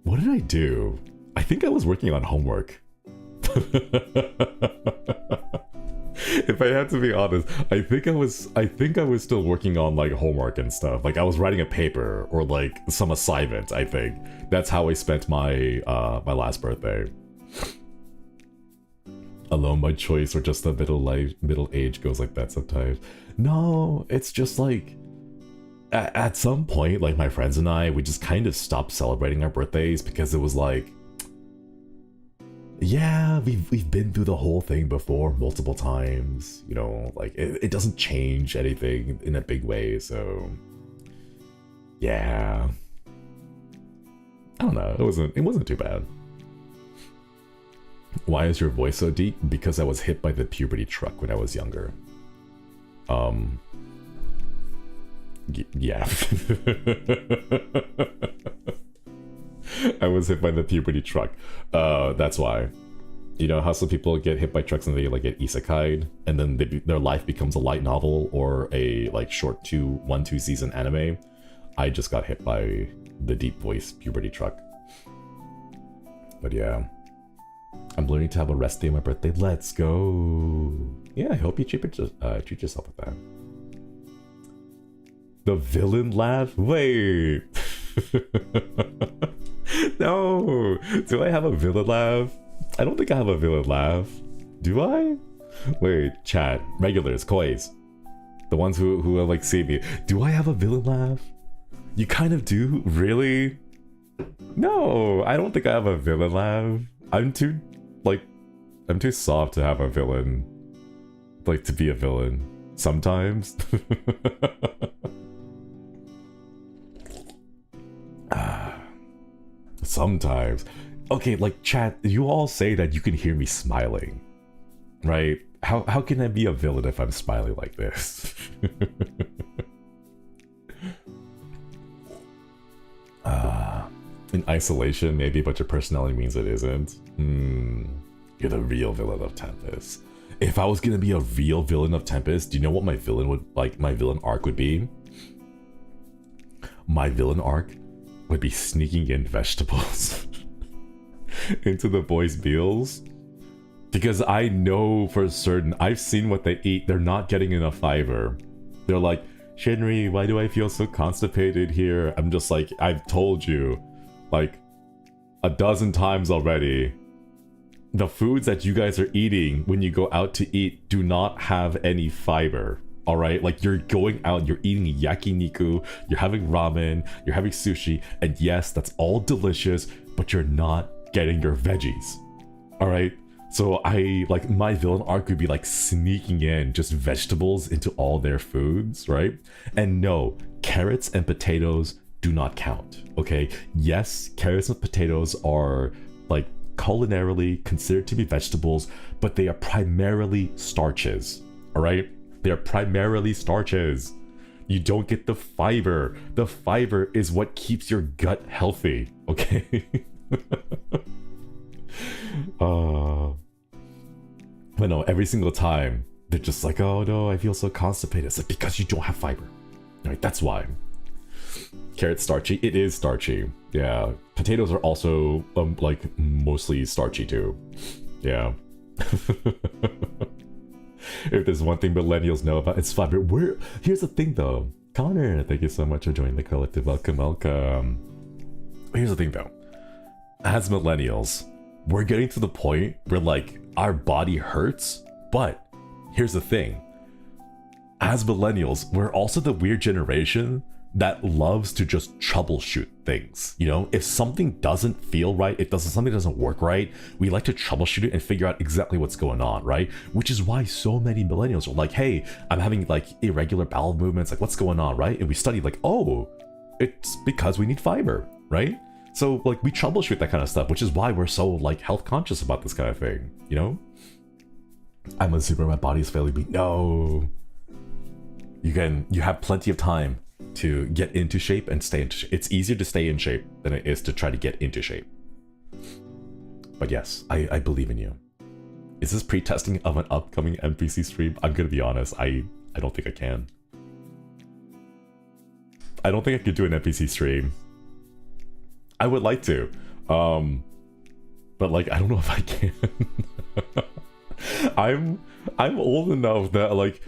Speaker 1: What did I do? I think I was working on homework. If I had to be honest, I think I was still working on like homework and stuff. Like I was writing a paper or like some assignment, I think. That's how I spent my my last birthday. Alone by choice or just the middle age goes like that sometimes. No, it's just like at some point, like my friends and I, we just kind of stopped celebrating our birthdays because it was like, yeah, we've been through the whole thing before multiple times, you know, like it doesn't change anything in a big way, so yeah. I don't know, it wasn't too bad. Why is your voice so deep? Because I was hit by the puberty truck when I was younger. Yeah. I was hit by the puberty truck. That's why. You know how some people get hit by trucks and they like get isekai'd, and then their life becomes a light novel or a like short 1-2 season anime? I just got hit by the deep voice puberty truck. But yeah. I'm learning to have a rest day on my birthday. Let's go. Yeah, I hope you treat yourself with that. The villain laugh? Wait. No. Do I have a villain laugh? I don't think I have a villain laugh. Do I? Wait, chat. Regulars, kois. The ones who like see me. Do I have a villain laugh? You kind of do? Really? No, I don't think I have a villain laugh. I'm too soft to have a villain. Like, to be a villain. Sometimes. Sometimes. Okay, like, chat, you all say that you can hear me smiling. Right? How can I be a villain if I'm smiling like this? In isolation, maybe, but your personality means it isn't. You're the real villain of Tempest. If I was gonna be a real villain of Tempest, do you know what my villain arc would be? My villain arc would be sneaking in vegetables into the boys' meals. Because I know for certain, I've seen what they eat, they're not getting enough fiber. They're like, Shinri, why do I feel so constipated here? I'm just like, I've told you, like, a dozen times already. The foods that you guys are eating when you go out to eat do not have any fiber. Alright? Like, you're going out, you're eating yakiniku, you're having ramen, you're having sushi, and yes, that's all delicious, but you're not getting your veggies. Alright? So my villain arc would be like sneaking in just vegetables into all their foods, right? And no, carrots and potatoes do not count, okay? Yes, carrots and potatoes are like culinarily considered to be vegetables, but they are primarily starches, all right? They are primarily starches. You don't get the fiber. The fiber is what keeps your gut healthy, okay? But no, every single time they're just like, oh no, I feel so constipated. It's like, because you don't have fiber. Right, that's why. Carrot starchy, it is starchy. Yeah, potatoes are also like mostly starchy too. Yeah. If there's one thing millennials know about, it's fiber. Here's the thing though, Connor, thank you so much for joining the collective. Welcome. Here's the thing though, as millennials, we're getting to the point where like our body hurts, but here's the thing. As millennials, we're also the weird generation that loves to just troubleshoot things. You know, if something doesn't feel right, something doesn't work right, we like to troubleshoot it and figure out exactly what's going on, right? Which is why so many millennials are like, hey, I'm having like irregular bowel movements, like what's going on, right? And we study like, oh, it's because we need fiber, right? So like we troubleshoot that kind of stuff, which is why we're so like health conscious about this kind of thing, you know? I'm a super, my body's failing me. No. You have plenty of time to get into shape and stay into shape. It's easier to stay in shape than it is to try to get into shape. But yes, I believe in you. Is this pre-testing of an upcoming NPC stream? I'm gonna be honest, I don't think I can. I don't think I could do an NPC stream. I would like to, but like I don't know if I can. I'm old enough that like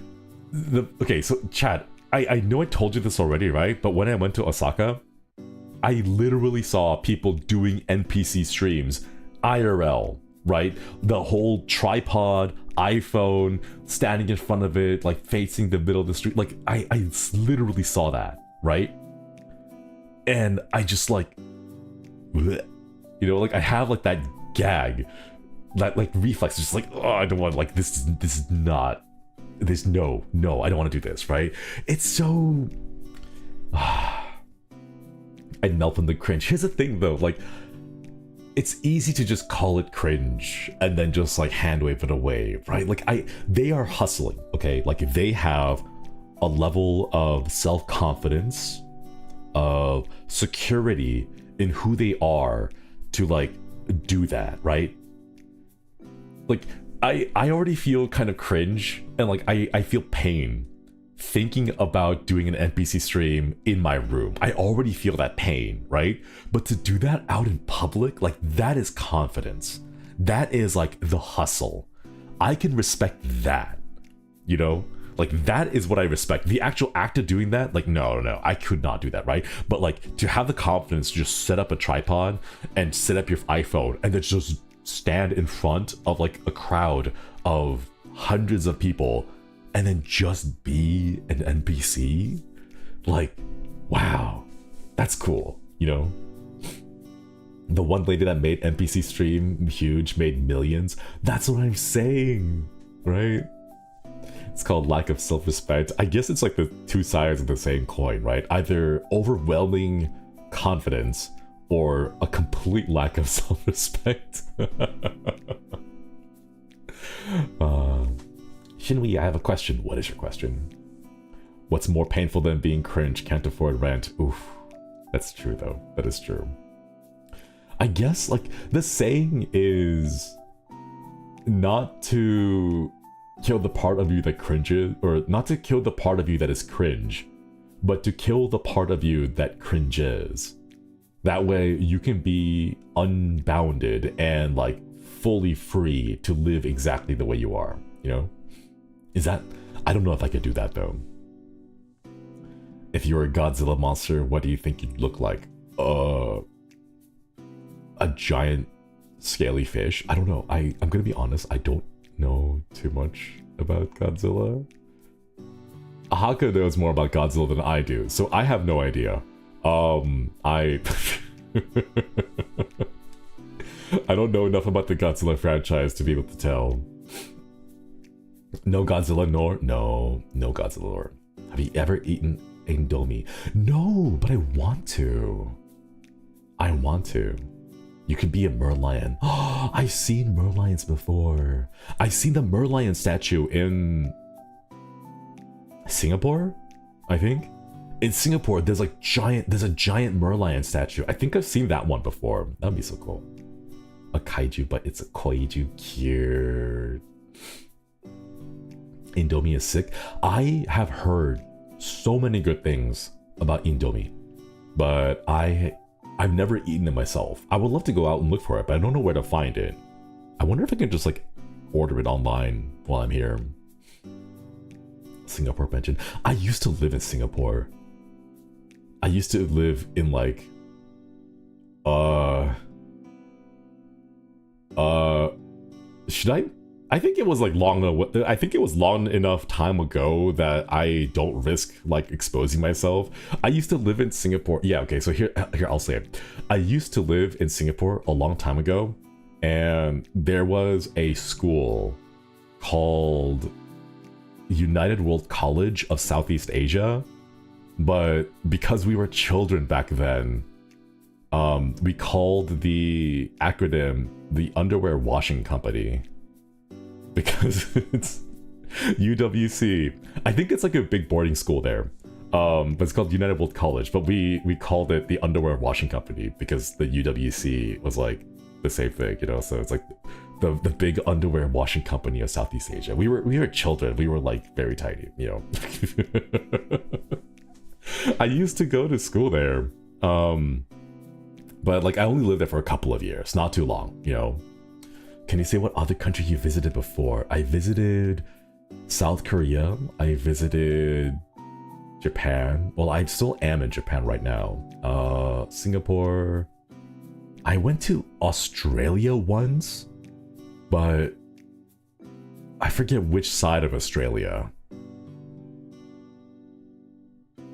Speaker 1: okay, so chat, I know I told you this already, right? But when I went to Osaka, I literally saw people doing NPC streams IRL, right? The whole tripod, iPhone, standing in front of it, like facing the middle of the street. Like I literally saw that, right? And I just like, you know, like I have like that gag, that like reflex, just like, oh, I don't want, like this is not, this, no, I don't want to do this, right? It's so, I melt in the cringe. Here's the thing though, like, it's easy to just call it cringe and then just like hand wave it away, right? Like they are hustling, okay? Like they have a level of self-confidence, of security in who they are to like do that, right? Like I already feel kind of cringe and like I feel pain thinking about doing an NPC stream in my room. I already feel that pain, right? But to do that out in public, like that is confidence. That is like the hustle. I can respect that, you know? Like that is what I respect. The actual act of doing that, like no, I could not do that, right? But like to have the confidence to just set up a tripod and set up your iPhone and then just stand in front of like a crowd of hundreds of people and then just be an NPC? Like, wow, that's cool, you know? The one lady that made NPC stream huge, made millions. That's what I'm saying, right? It's called lack of self-respect. I guess it's like the two sides of the same coin, right? Either overwhelming confidence or a complete lack of self-respect. Shinri, I have a question. What is your question? What's more painful than being cringe? Can't afford rent. Oof. That's true though. That is true. I guess like the saying is not to kill the part of you that cringes, or not to kill the part of you that is cringe, but to kill the part of you that cringes. That way you can be unbounded and like fully free to live exactly the way you are, you know? Is that, I don't know if I could do that though. If you were a Godzilla monster, what do you think you'd look like? A giant scaly fish? I don't know. I'm gonna be honest, I don't know too much about Godzilla. Ahaka knows more about Godzilla than I do, so I have no idea. I don't know enough about the Godzilla franchise to be able to tell. No Godzilla lore? No Godzilla lore. Have you ever eaten Indomie? No, but I want to. I want to. You could be a merlion. Oh, I've seen merlions before. I've seen the merlion statue in Singapore, I think. In Singapore, there's a giant merlion statue. I think I've seen that one before. That'd be so cool. A kaiju, but it's a koiju. Cute. Indomie is sick. I have heard so many good things about Indomie, but I've never eaten it myself. I would love to go out and look for it, but I don't know where to find it. I wonder if I can just like order it online while I'm here. Singapore mentioned. I used to live in Singapore. I used to live in like should I think it was like I think it was long enough time ago that I don't risk like exposing myself. I used to live in Singapore. Yeah, okay, so here I'll say it. I used to live in Singapore a long time ago, and there was a school called United World College of Southeast Asia, but because we were children back then, we called the acronym the Underwear Washing Company. Because it's UWC. I think it's like a big boarding school there. But it's called United World College. But we called it the Underwear Washing Company because the UWC was like the same thing, you know? So it's like the big underwear washing company of Southeast Asia. We were children. We were like very tiny, you know? I used to go to school there. But like I only lived there for a couple of years. Not too long, you know? Can you say what other country you visited before? I visited South Korea. I visited Japan. Well, I still am in Japan right now. Singapore. I went to Australia once, but I forget which side of Australia.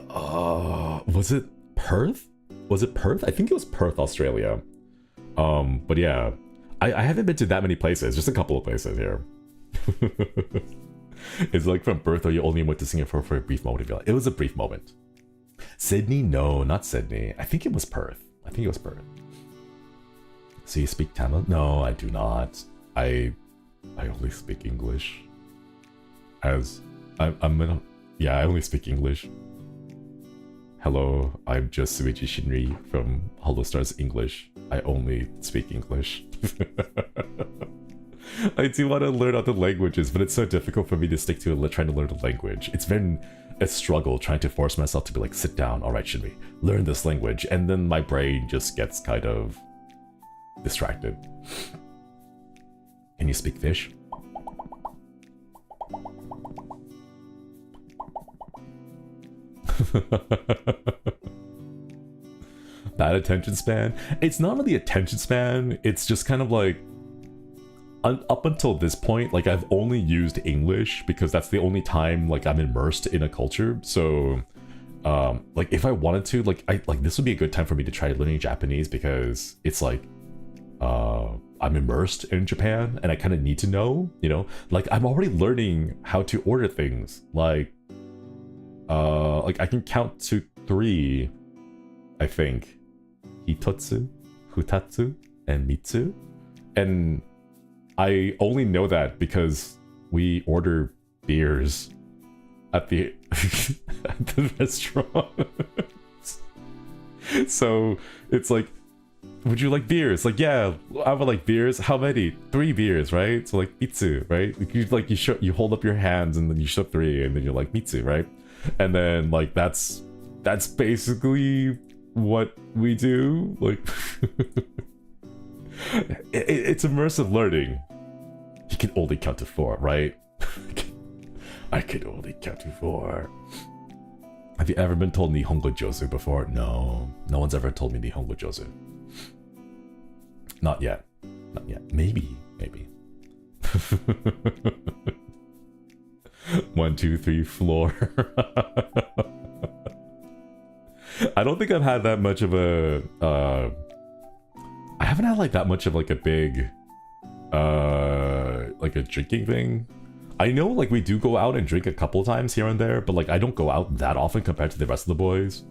Speaker 1: Was it Perth? Was it Perth? I think it was Perth, Australia. But yeah. I haven't been to that many places, just a couple of places here. It's like from Perth, or you only went to Singapore for a brief moment. It was a brief moment. Sydney? No, not Sydney. I think it was Perth. So you speak Tamil? No, I do not. I only speak English. I only speak English. Hello, I'm just Suichi Shinri from HOLOSTARS English. I only speak English. I do want to learn other languages, but it's so difficult for me to stick to trying to learn a language. It's been a struggle trying to force myself to be like, sit down, alright Shinri, learn this language, and then my brain just gets kind of distracted. Can you speak fish? Bad attention span? It's not really attention span, it's just kind of like up until this point, like I've only used English because that's the only time like I'm immersed in a culture. So like if I wanted to, like this would be a good time for me to try learning Japanese, because it's like I'm immersed in Japan and I kind of need to know, you know, like I'm already learning how to order things. Like I can count to 3, I think. Hitotsu, Futatsu, and Mitsu. And I only know that because we order beers at the at the restaurant. So it's like, would you like beers? Like, yeah, I would like beers. How many? 3 beers, right? So like Mitsu, right? You hold up your hands and then you show 3 and then you're like Mitsu, right? And then like that's basically what we do. Like it's immersive learning. You can only count to 4, right? I can only count to 4. Have you ever been told Nihongo Josu before? No. No one's ever told me Nihongo Josu. Not yet. Not yet. Maybe. 1, 2, 3, floor. I don't think I've had that much of a I haven't had like that much of like a big like a drinking thing. I know like we do go out and drink a couple times here and there, but like I don't go out that often compared to the rest of the boys.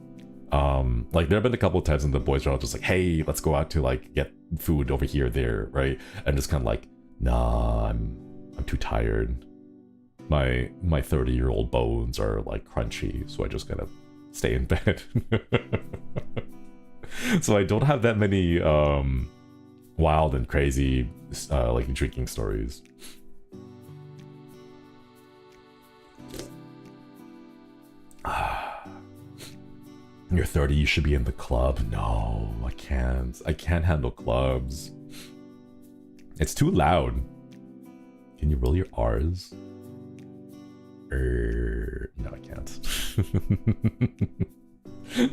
Speaker 1: Like there have been a couple of times when the boys are all just like, hey, let's go out to like get food over here, there, right? And just kind of like, nah, I'm too tired. My 30-year-old bones are like crunchy, so I just gotta stay in bed. So I don't have that many wild and crazy like drinking stories. You're 30, you should be in the club. No, I can't. I can't handle clubs. It's too loud. Can you roll your R's? No, I can't.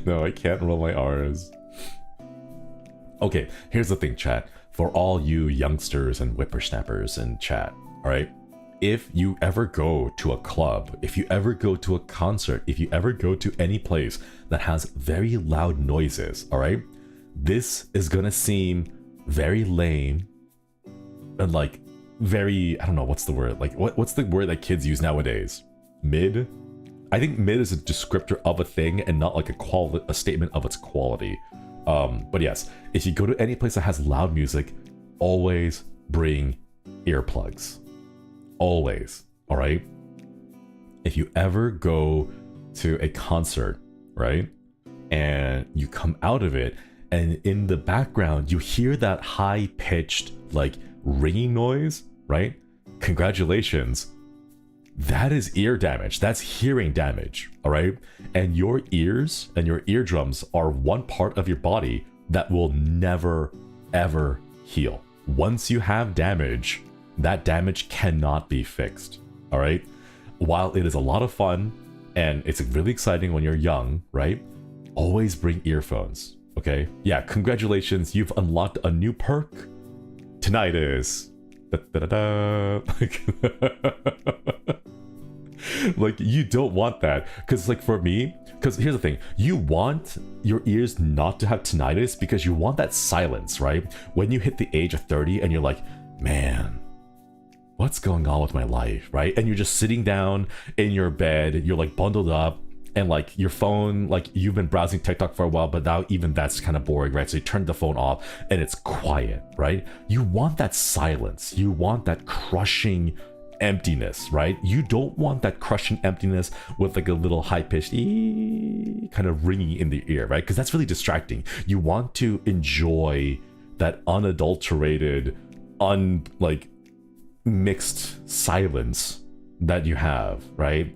Speaker 1: No, I can't roll my R's. Okay, here's the thing, chat. For all you youngsters and whippersnappers in chat, alright? If you ever go to a club, if you ever go to a concert, if you ever go to any place that has very loud noises, alright? This is gonna seem very lame and like very, I don't know, what's the word? Like what's the word that kids use nowadays? Mid? I think mid is a descriptor of a thing and not like a statement of its quality. But yes, if you go to any place that has loud music, always bring earplugs. Always, all right? If you ever go to a concert, right, and you come out of it, and in the background, you hear that high-pitched, like, ringing noise, right? Congratulations. That is ear damage. That's hearing damage, all right? And your ears and your eardrums are one part of your body that will never, ever heal. Once you have damage, that damage cannot be fixed, all right? While it is a lot of fun and it's really exciting when you're young, right? Always bring earphones, okay? Yeah, congratulations, you've unlocked a new perk. Tinnitus. Like, you don't want that. Because, like, for me, because here's the thing, you want your ears not to have tinnitus because you want that silence, right? When you hit the age of 30 and you're like, man, what's going on with my life, right? And you're just sitting down in your bed, you're like bundled up, and like your phone, like you've been browsing TikTok for a while, but now even that's kind of boring, right? So you turn the phone off and it's quiet, right? You want that silence. You want that crushing emptiness, right? You don't want that crushing emptiness with like a little high-pitched kind of ringing in the ear, right? Because that's really distracting. You want to enjoy that unadulterated, mixed silence that you have, right?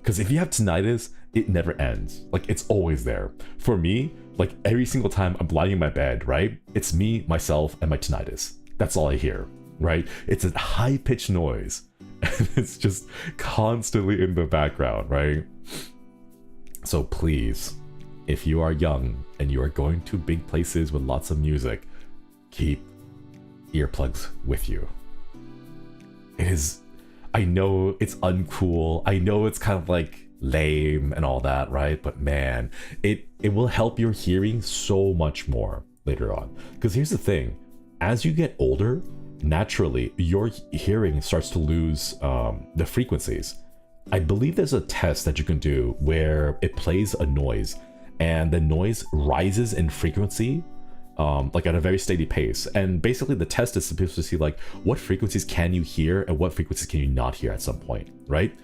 Speaker 1: Because if you have tinnitus, it never ends. Like, it's always there. For me, like every single time I'm lying in my bed, right? It's me, myself, and my tinnitus. That's all I hear, right? It's a high-pitched noise. And it's just constantly in the background, right? So please, if you are young and you are going to big places with lots of music, keep earplugs with you. it is, I know it's uncool, I know it's kind of like lame and all that, right? But man, it will help your hearing so much more later on. Because here's the thing, as you get older, naturally your hearing starts to lose the frequencies. I believe there's a test that you can do where it plays a noise and the noise rises in frequency like at a very steady pace, and basically the test is supposed to see like what frequencies can you hear and what frequencies can you not hear at some point, right?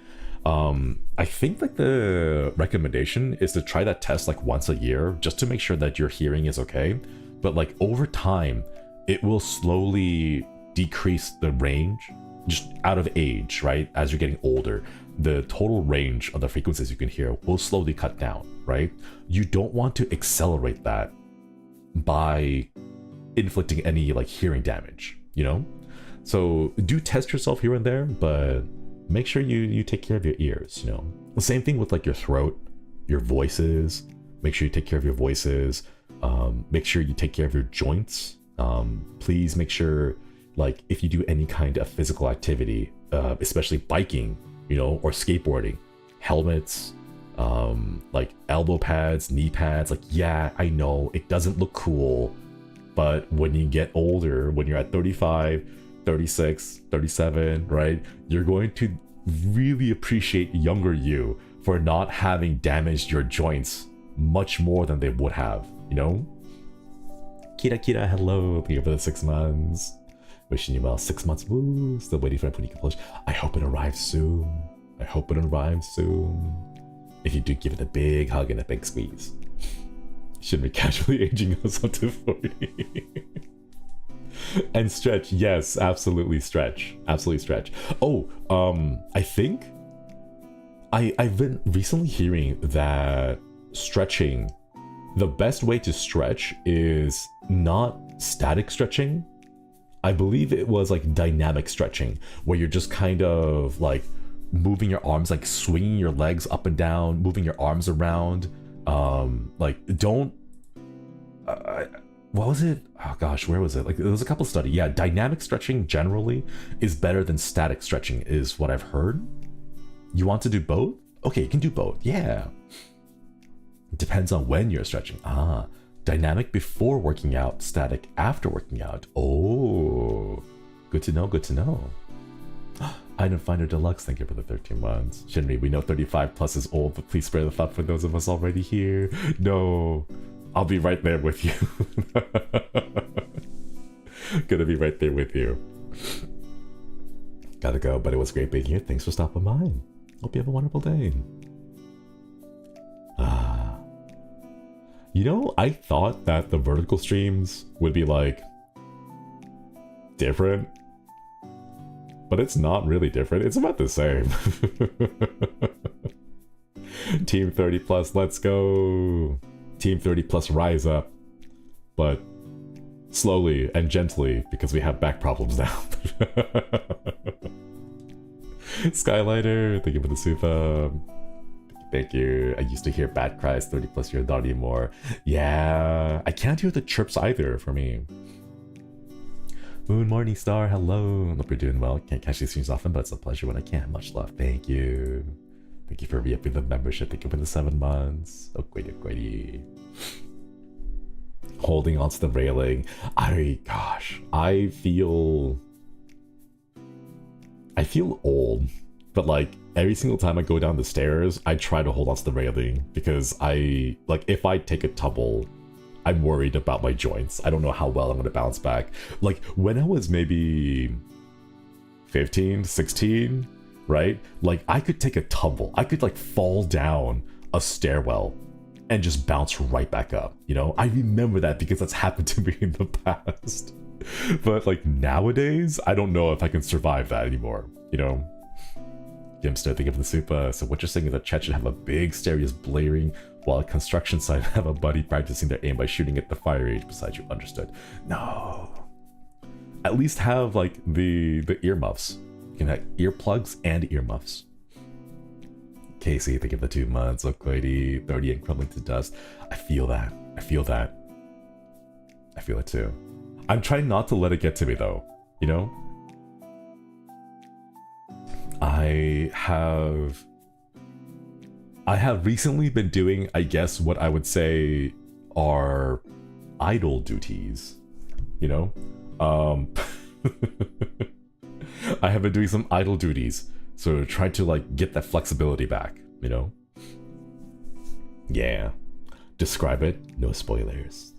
Speaker 1: I think like the recommendation is to try that test like once a year just to make sure that your hearing is okay. But like over time, it will slowly decrease the range just out of age, right? As you're getting older, the total range of the frequencies you can hear will slowly cut down, right? You don't want to accelerate that by inflicting any like hearing damage, you know? So do test yourself here and there, but make sure you take care of your ears, you know? The same thing with like your throat, your voices. Make sure you take care of your voices. Make sure you take care of your joints. Please make sure, like, if you do any kind of physical activity, especially biking, you know, or skateboarding, helmets, like elbow pads, knee pads, like, yeah, I know it doesn't look cool, but when you get older, when you're at 35, 36, 37, right, you're going to really appreciate younger you for not having damaged your joints much more than they would have, you know? Kira, hello, thank you for the 6 months. Wishing you well, 6 months, woo, still waiting for a pretty publish. I hope it arrives soon. I hope it arrives soon. If you do, give it a big hug and a big squeeze. Shouldn't be casually aging us up to 40. And stretch, yes, absolutely stretch. Absolutely stretch. Oh, I think I've been recently hearing that stretching, the best way to stretch is not static stretching. I believe it was like dynamic stretching, where you're just kind of like moving your arms, like swinging your legs up and down, moving your arms around. Like don't, what was it? Oh gosh, where was it? Like there was a couple studies. Yeah, dynamic stretching generally is better than static stretching is what I've heard. You want to do both? Okay, you can do both. Yeah. It depends on when you're stretching. Dynamic before working out, static after working out. Oh, good to know, good to know. Item Finder Deluxe, thank you for the 13 months. Shinri, we know 35 plus is old, but please spare the thought for those of us already here. No, I'll be right there with you. Gonna be right there with you. Gotta go, but it was great being here. Thanks for stopping by. Hope you have a wonderful day. You know, I thought that the vertical streams would be like different, but it's not really different. It's about the same. Team 30 plus, let's go. Team 30 plus, rise up, but slowly and gently because we have back problems now. Skylighter, thank you for the super. Thank you. I used to hear bat cries 30 plus years, not anymore. Yeah, I can't hear the chirps either for me. Moon Morning Star, hello. Hope you're doing well. Can't catch these streams often, but it's a pleasure when I can. Much love. Thank you. Thank you for re-upping the membership. Thank you for the 7 months. Oh, great. Holding onto the railing. I feel old, but like every single time I go down the stairs, I try to hold onto the railing because if I take a tumble, I'm worried about my joints. I don't know how well I'm gonna bounce back. Like when I was maybe 15, 16, right? Like I could take a tumble. I could like fall down a stairwell and just bounce right back up, you know? I remember that because that's happened to me in the past. But like nowadays, I don't know if I can survive that anymore, you know? Gimster, think of the super. So what you're saying is that chat should have a big stereos blaring while a construction site have a buddy practicing their aim by shooting at the fire age beside you. Understood. No. At least have like the earmuffs. You can have earplugs and earmuffs. Casey, think of the 2 months. Look, Quady, 30 and crumbling to dust. I feel that. I feel it too. I'm trying not to let it get to me though, you know? I have recently been doing, I guess, what I would say are idle duties, you know? I have been doing some idle duties, so try to like get that flexibility back, you know? Yeah. Describe it, no spoilers.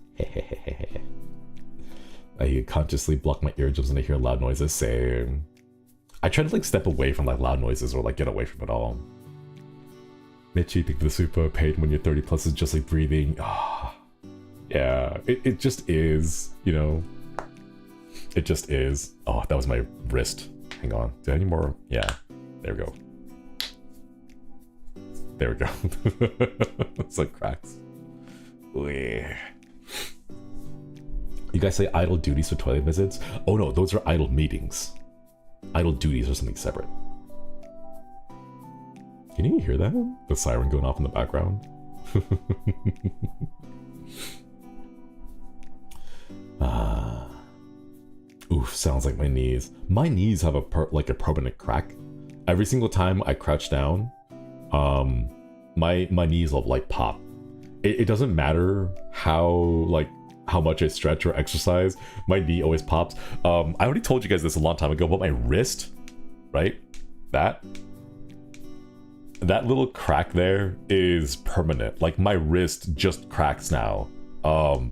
Speaker 1: I consciously block my eardrums when I hear loud noises. Same. I try to like step away from like loud noises or like get away from it all. Mitch, you think the super pain when you're 30 plus is just like breathing? Ah, yeah, it just is, you know? It just is. Oh, that was my wrist. Hang on. Do I have any more? Yeah. There we go. There we go. It's like cracks. You guys say idle duties for toilet visits? Oh no, those are idle meetings. Idle duties are something separate. Can you hear that? The siren going off in the background? Oof, sounds like my knees. My knees have a permanent crack. Every single time I crouch down, my knees will like pop. It doesn't matter how much I stretch or exercise, my knee always pops. I already told you guys this a long time ago, but my wrist, right? That little crack there is permanent. Like my wrist just cracks now.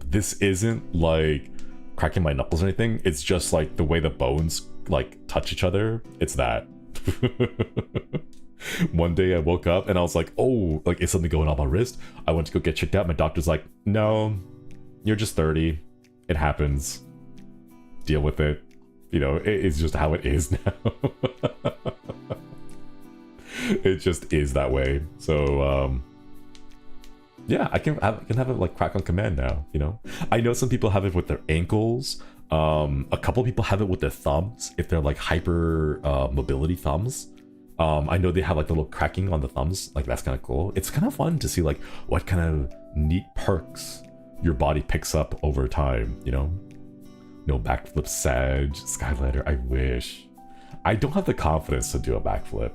Speaker 1: This isn't like cracking my knuckles or anything. It's just like the way the bones like touch each other. It's that. One day I woke up and I was like, oh, like is something going on my wrist? I went to go get checked out. My doctor's like, no, you're just 30. It happens. Deal with it. You know, it's just how it is now. It just is that way. So, yeah, I can have it like crack on command now, you know? I know some people have it with their ankles. A couple people have it with their thumbs, if they're like hyper mobility thumbs. I know they have like the little cracking on the thumbs. Like that's kind of cool. It's kind of fun to see like what kind of neat perks your body picks up over time, you know? No backflip sag, skylighter, I wish. I don't have the confidence to do a backflip.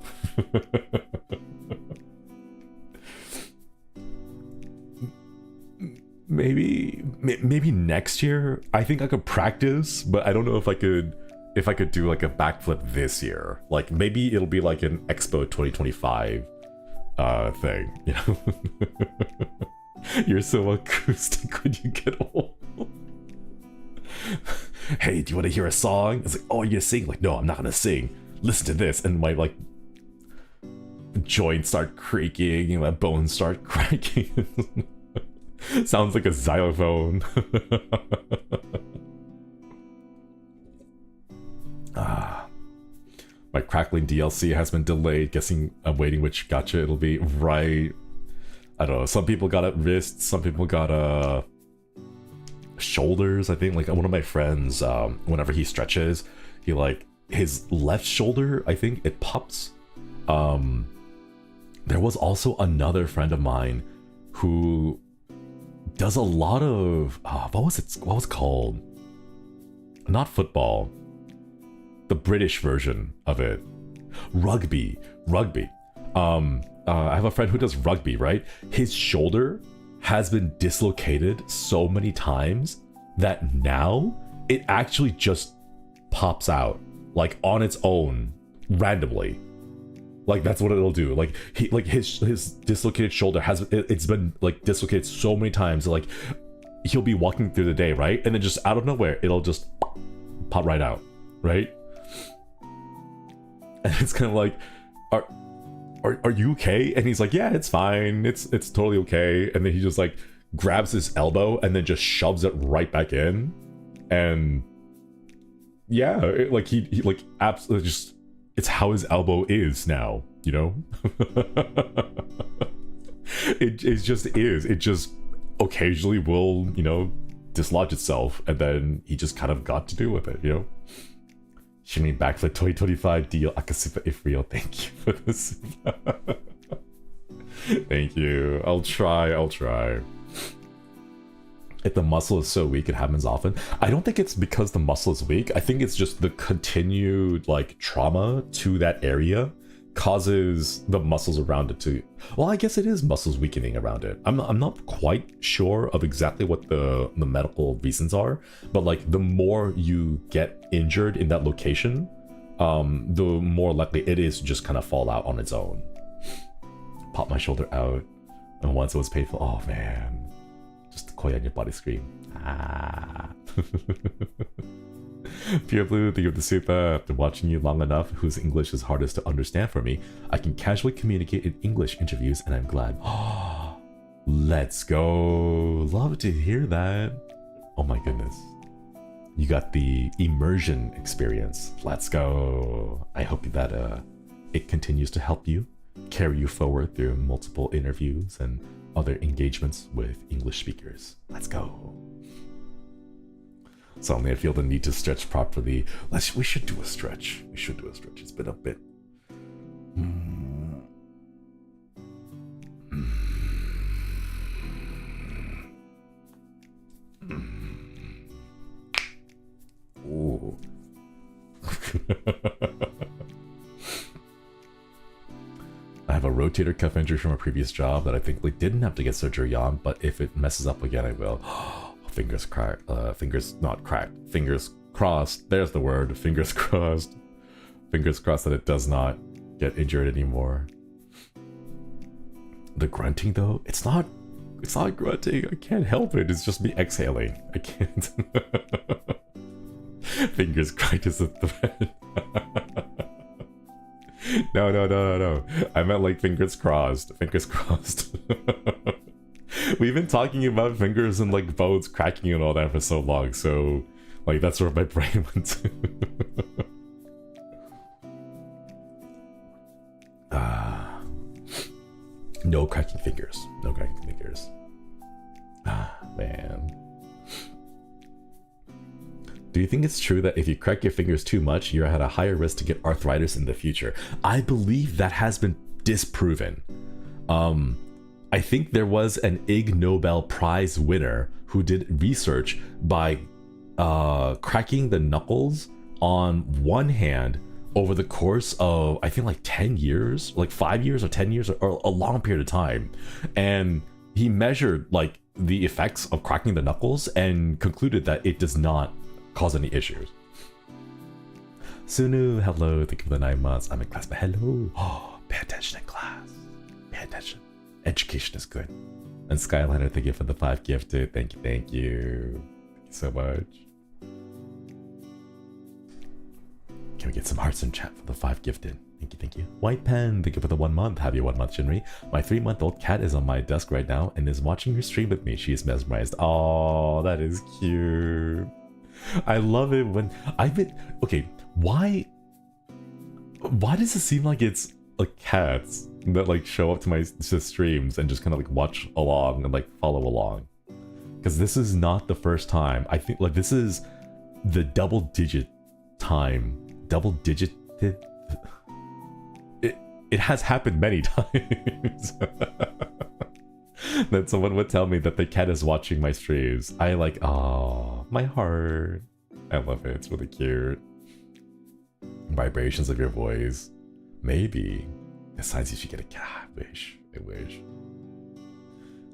Speaker 1: Maybe next year. I think I could practice, but I don't know if I could do like a backflip this year. Like maybe it'll be like an Expo 2025 thing, you know? You're so acoustic when you get old. Hey, do you want to hear a song? It's like, oh, you're gonna sing? Like, no, I'm not gonna sing. Listen to this. And my like joints start creaking and my bones start cracking. Sounds like a xylophone. My crackling DLC has been delayed. Guessing I'm waiting which gacha it'll be. Right. I don't know. Some people got it wrists. Some people got shoulders. I think like one of my friends, whenever he stretches, he like his left shoulder, I think it pops. There was also another friend of mine who does a lot of what was it called? Not football. The British version of it. Rugby. I have a friend who does rugby, right? His shoulder has been dislocated so many times that now it actually just pops out like on its own randomly. Like that's what it'll do. Like his dislocated shoulder it's been like dislocated so many times. Like he'll be walking through the day, right? And then just out of nowhere, it'll just pop right out, right? And it's kind of like, are you okay? And he's like, yeah, it's fine. It's totally okay. And then he just like grabs his elbow and then just shoves it right back in. And yeah, he like absolutely just, it's how his elbow is now, you know? it just is. It just occasionally will, you know, dislodge itself. And then he just kind of got to do with it, you know? Shinri backflip 2025 deal Akasipa if real. Thank you for this. Thank you. I'll try. If the muscle is so weak, it happens often. I don't think it's because the muscle is weak. I think it's just the continued like trauma to that area causes the muscles around it to, well, I guess it is muscles weakening around it. I'm not quite sure of exactly what the medical reasons are, but like the more you get injured in that location, the more likely it is to just kind of fall out on its own. Pop my shoulder out, and once it was painful, oh man, just the koi on your body scream. Ah. Pure Blue, thank you for the super. After watching you long enough, whose English is hardest to understand for me, I can casually communicate in English interviews, and I'm glad. Oh, let's go. Love to hear that. Oh my goodness. You got the immersion experience. Let's go. I hope that it continues to help you, carry you forward through multiple interviews and other engagements with English speakers. Let's go. Suddenly I feel the need to stretch properly. We should do a stretch. We should do a stretch. It's been a bit. Ooh. I have a rotator cuff injury from a previous job that I thankfully didn't have to get surgery on, but if it messes up again, I will. Fingers cracked. Fingers not cracked. Fingers crossed. There's the word. Fingers crossed. Fingers crossed that it does not get injured anymore. The grunting though, it's not grunting. I can't help it. It's just me exhaling. I can't. Fingers cracked is a threat. No. I meant like fingers crossed. Fingers crossed. We've been talking about fingers and like bones cracking and all that for so long, so like that's where my brain went to. No cracking fingers. No cracking fingers. Man. Do you think it's true that if you crack your fingers too much, you're at a higher risk to get arthritis in the future? I believe that has been disproven. I think there was an Ig Nobel Prize winner who did research by cracking the knuckles on one hand over the course of, I think like 10 years, like 5 years or 10 years or a long period of time. And he measured like the effects of cracking the knuckles and concluded that it does not cause any issues. Sunu, hello, thank you for the 9 months. I'm in class, but hello. Oh, pay attention in class. Pay attention. Education is good. And Skyliner, thank you for the 5 gifted. Thank you. Thank you so much. Can we get some hearts in chat for the 5 gifted? Thank you. White Pen, thank you for the 1 month. Have you 1 month, Shinri. My 3-month-old cat is on my desk right now and is watching your stream with me. She is mesmerized. Oh, that is cute. I love it when I've been okay. Why does it seem like it's like cats that like show up to my streams and just kind of like watch along and like follow along? Because this is not the first time. I think like this is the double digit it has happened many times that someone would tell me that the cat is watching my streams. I like, oh, my heart. I love it. It's really cute. Vibrations of your voice. Maybe. Besides, you should get a cat. I wish.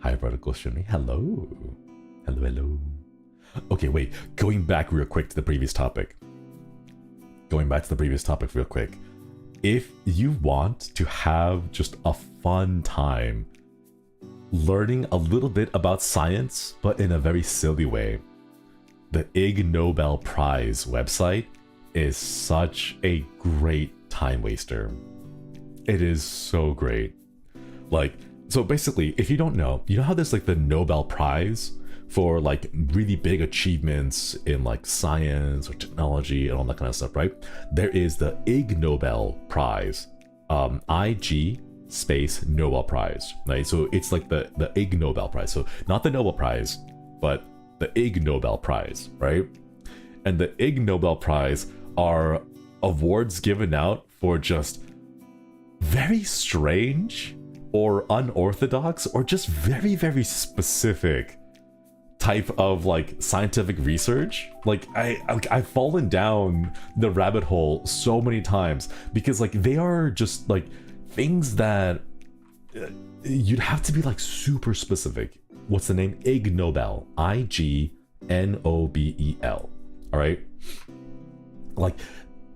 Speaker 1: Hi, Vertical Shimmy. Hello. Hello. Okay, wait. Going back real quick to the previous topic. Real quick. If you want to have just a fun time learning a little bit about science, but in a very silly way, the Ig Nobel Prize website is such a great time waster. It is so great. Like, so basically, if you don't know, you know how there's like the Nobel Prize for like really big achievements in like science or technology and all that kind of stuff, right? There is the Ig Nobel Prize, IG space Nobel Prize, right? So it's like the Ig Nobel Prize. So not the Nobel Prize, but the Ig Nobel Prize, right? And the Ig Nobel Prize are awards given out for just very strange or unorthodox or just very, very specific type of like scientific research. Like I've fallen down the rabbit hole so many times because like they are just like things that you'd have to be like super specific. What's the name? Ig Nobel. IGNOBEL. All right. Like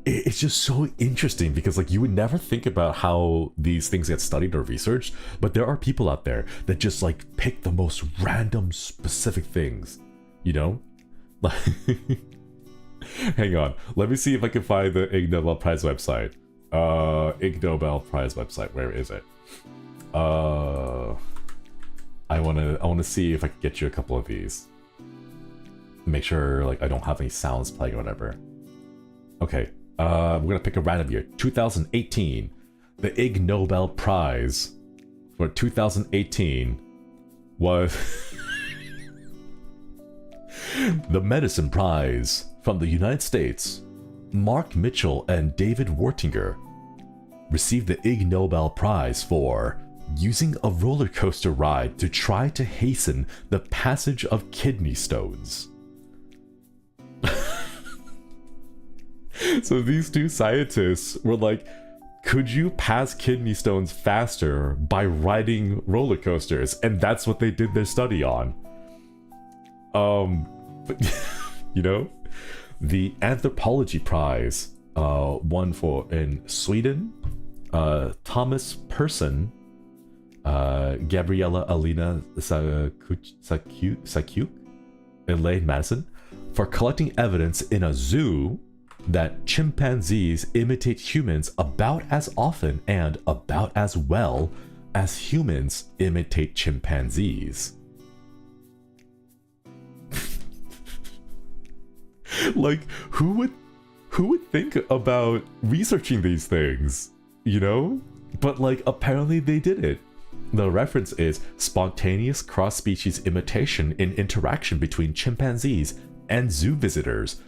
Speaker 1: it's just so interesting because like you would never think about how these things get studied or researched, but there are people out there that just like pick the most random specific things, you know? Like hang on, let me see if I can find the Ig Nobel Prize website. Ig Nobel Prize website, where is it? I wanna see if I can get you a couple of these. Make sure like I don't have any sounds playing or whatever. Okay. We're gonna pick a random year. 2018. The Ig Nobel Prize for 2018 was the Medicine Prize from the United States. Mark Mitchell and David Wertinger received the Ig Nobel Prize for using a roller coaster ride to try to hasten the passage of kidney stones. So these two scientists were like, could you pass kidney stones faster by riding roller coasters? And that's what they did their study on. But you know, the Anthropology Prize won for in Sweden, Thomas Persson, Gabriella Alina Sakyuk, Elaine Madison, for collecting evidence in a zoo that chimpanzees imitate humans about as often and about as well as humans imitate chimpanzees. Like, who would think about researching these things, you know? But like, apparently they did it. The reference is spontaneous cross-species imitation in interaction between chimpanzees and zoo visitors,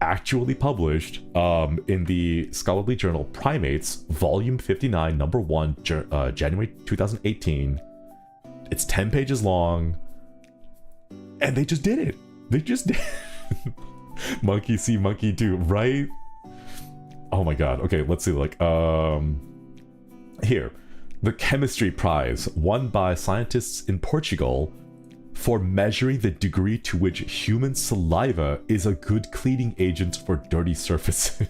Speaker 1: actually published in the scholarly journal Primates, volume 59, number 1, January 2018. It's 10 pages long, and they just did it. They just did monkey see, monkey do, right? Oh my god. Okay, let's see. Like, here, the Chemistry Prize, won by scientists in Portugal for measuring the degree to which human saliva is a good cleaning agent for dirty surfaces.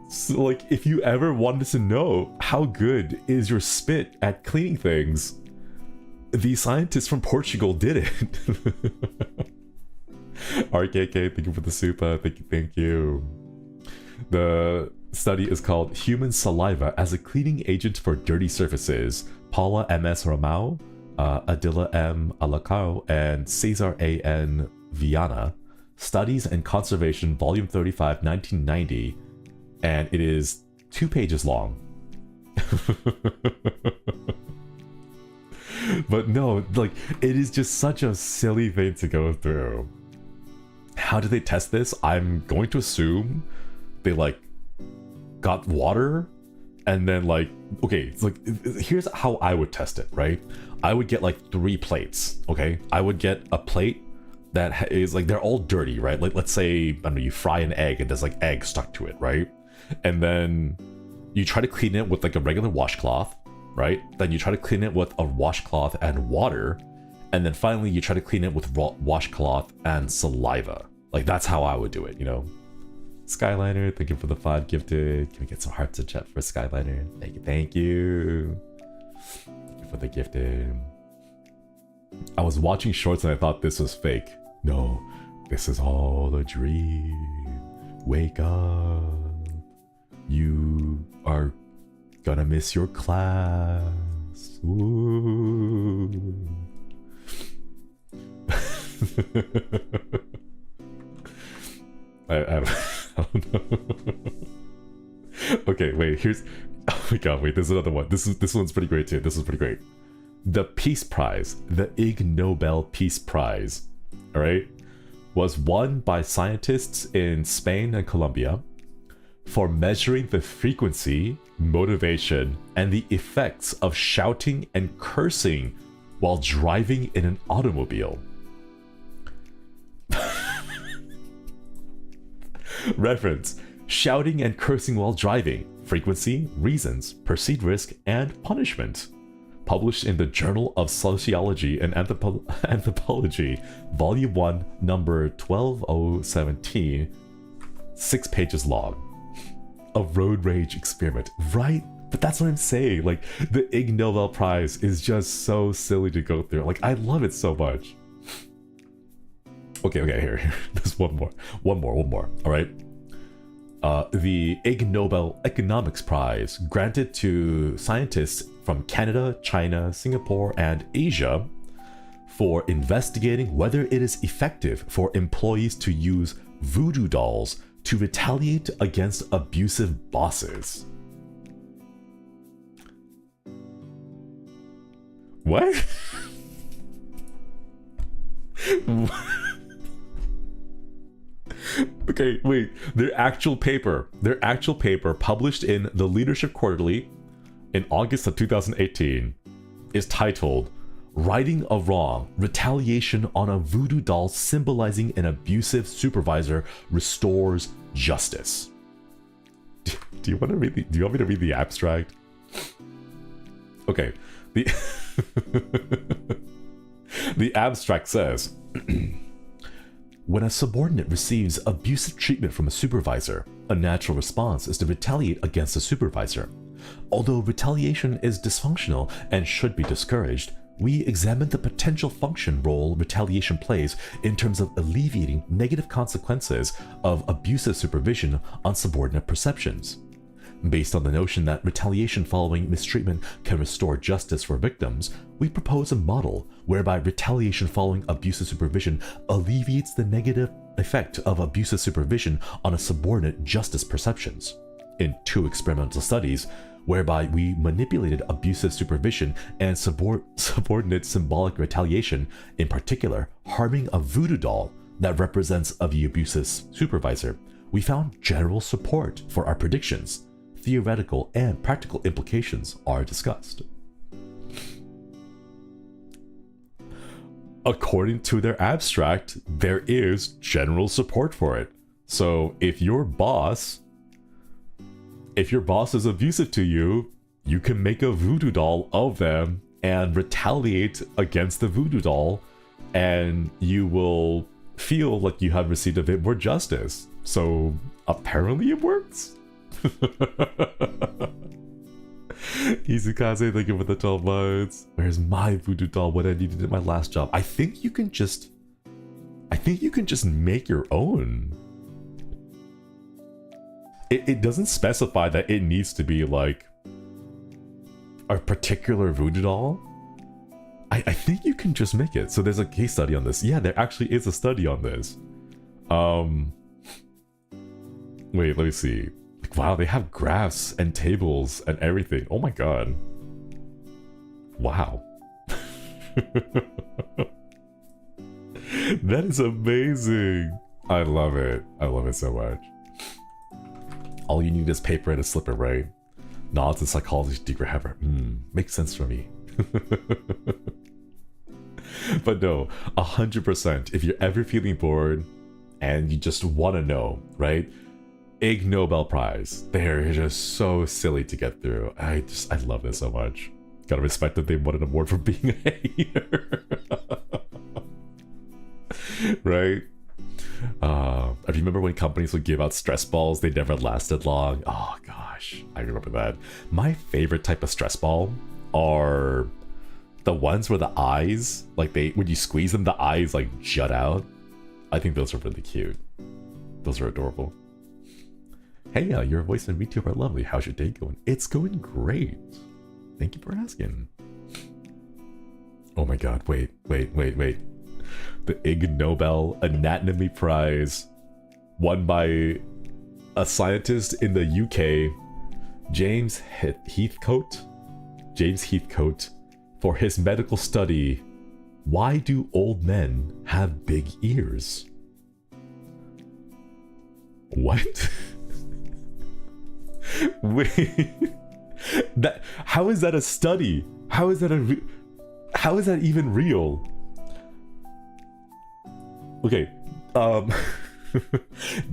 Speaker 1: So, like, if you ever wanted to know how good is your spit at cleaning things, the scientists from Portugal did it. RKK, thank you for the super. Thank you. The study is called Human Saliva as a Cleaning Agent for Dirty Surfaces. Paula M.S. Romao, Adila M. Alacao, and Cesar A.N. Viana. Studies and Conservation, Volume 35, 1990. And it is 2 pages long. But no, like, it is just such a silly thing to go through. How do they test this? I'm going to assume they, like, got water, and then, like, okay, it's like, here's how I would test it, right? I would get, like, 3 plates, okay? I would get a plate that is, like, they're all dirty, right? Like, let's say, I don't know, you fry an egg and there's, like, egg stuck to it, right? And then you try to clean it with, like, a regular washcloth, right? Then you try to clean it with a washcloth and water, and then finally you try to clean it with washcloth and saliva. Like, that's how I would do it, you know? Skyliner, thank you for the 5 gifted. Can we get some hearts in chat for Skyliner? Thank you, thank you. Thank you for the gifted. I was watching shorts and I thought this was fake. No, this is all a dream. Wake up. You are gonna miss your class. Ooh. I don't know. Okay, wait, here's, oh my god, wait, there's another one. This one's pretty great too. This is pretty great. The Peace Prize, the Ig Nobel Peace Prize, all right, was won by scientists in Spain and Colombia for measuring the frequency, motivation, and the effects of shouting and cursing while driving in an automobile. Reference: shouting and cursing while driving. Frequency, reasons, perceived risk, and punishment. Published in the Journal of Sociology and Anthropology, Volume 1, number 12017, 6 pages long. A road rage experiment, right? But that's what I'm saying. Like, the Ig Nobel Prize is just so silly to go through. Like, I love it so much. Okay, here. There's one more. All right. The Ig Nobel Economics Prize, granted to scientists from Canada, China, Singapore, and Asia, for investigating whether it is effective for employees to use voodoo dolls to retaliate against abusive bosses. What? Okay, wait. Their actual paper published in the Leadership Quarterly in August of 2018 is titled "Righting a Wrong: Retaliation on a Voodoo Doll Symbolizing an Abusive Supervisor Restores Justice." Do you want me to read the abstract? Okay. The abstract says, when a subordinate receives abusive treatment from a supervisor, a natural response is to retaliate against the supervisor. Although retaliation is dysfunctional and should be discouraged, we examine the potential function role retaliation plays in terms of alleviating negative consequences of abusive supervision on subordinate perceptions. Based on the notion that retaliation following mistreatment can restore justice for victims, we propose a model whereby retaliation following abusive supervision alleviates the negative effect of abusive supervision on a subordinate justice perceptions. In 2 experimental studies, whereby we manipulated abusive supervision and subordinate symbolic retaliation, in particular harming a voodoo doll that represents the abusive supervisor, we found general support for our predictions. Theoretical and practical implications are discussed. According to their abstract, there is general support for it. So if your boss is abusive to you, you can make a voodoo doll of them and retaliate against the voodoo doll, and you will feel like you have received a bit more justice. So apparently it works. Izukaze, thank you for the 12 months. Where's my voodoo doll? What I needed at my last job. I think you can just make your own. It doesn't specify that it needs to be like a particular voodoo doll. I think you can just make it. So there's a case study on this. Yeah, there actually is a study on this. Wait, let me see. Wow, they have graphs and tables and everything. Oh my god. Wow. That is amazing. I love it. I love it so much. All you need is paper and a slipper, right? Nods and psychology deeper ever. Makes sense for me. But no, 100%. If you're ever feeling bored and you just want to know, right? Ig Nobel Prize. They're just so silly to get through. I love this so much. Gotta respect that they won an award for being a hater. Right? I remember when companies would give out stress balls, they never lasted long. Oh gosh, I remember that. My favorite type of stress ball are the ones where the eyes, like when you squeeze them, the eyes like jut out. I think those are really cute. Those are adorable. Hey, your voice and VTube are lovely. How's your day going? It's going great. Thank you for asking. Oh my god, wait. The Ig Nobel Anatomy Prize, won by a scientist in the UK, James Heathcote, for his medical study, Why Do Old Men Have Big Ears? What? Wait, how is that a study? How How is that even real? Okay,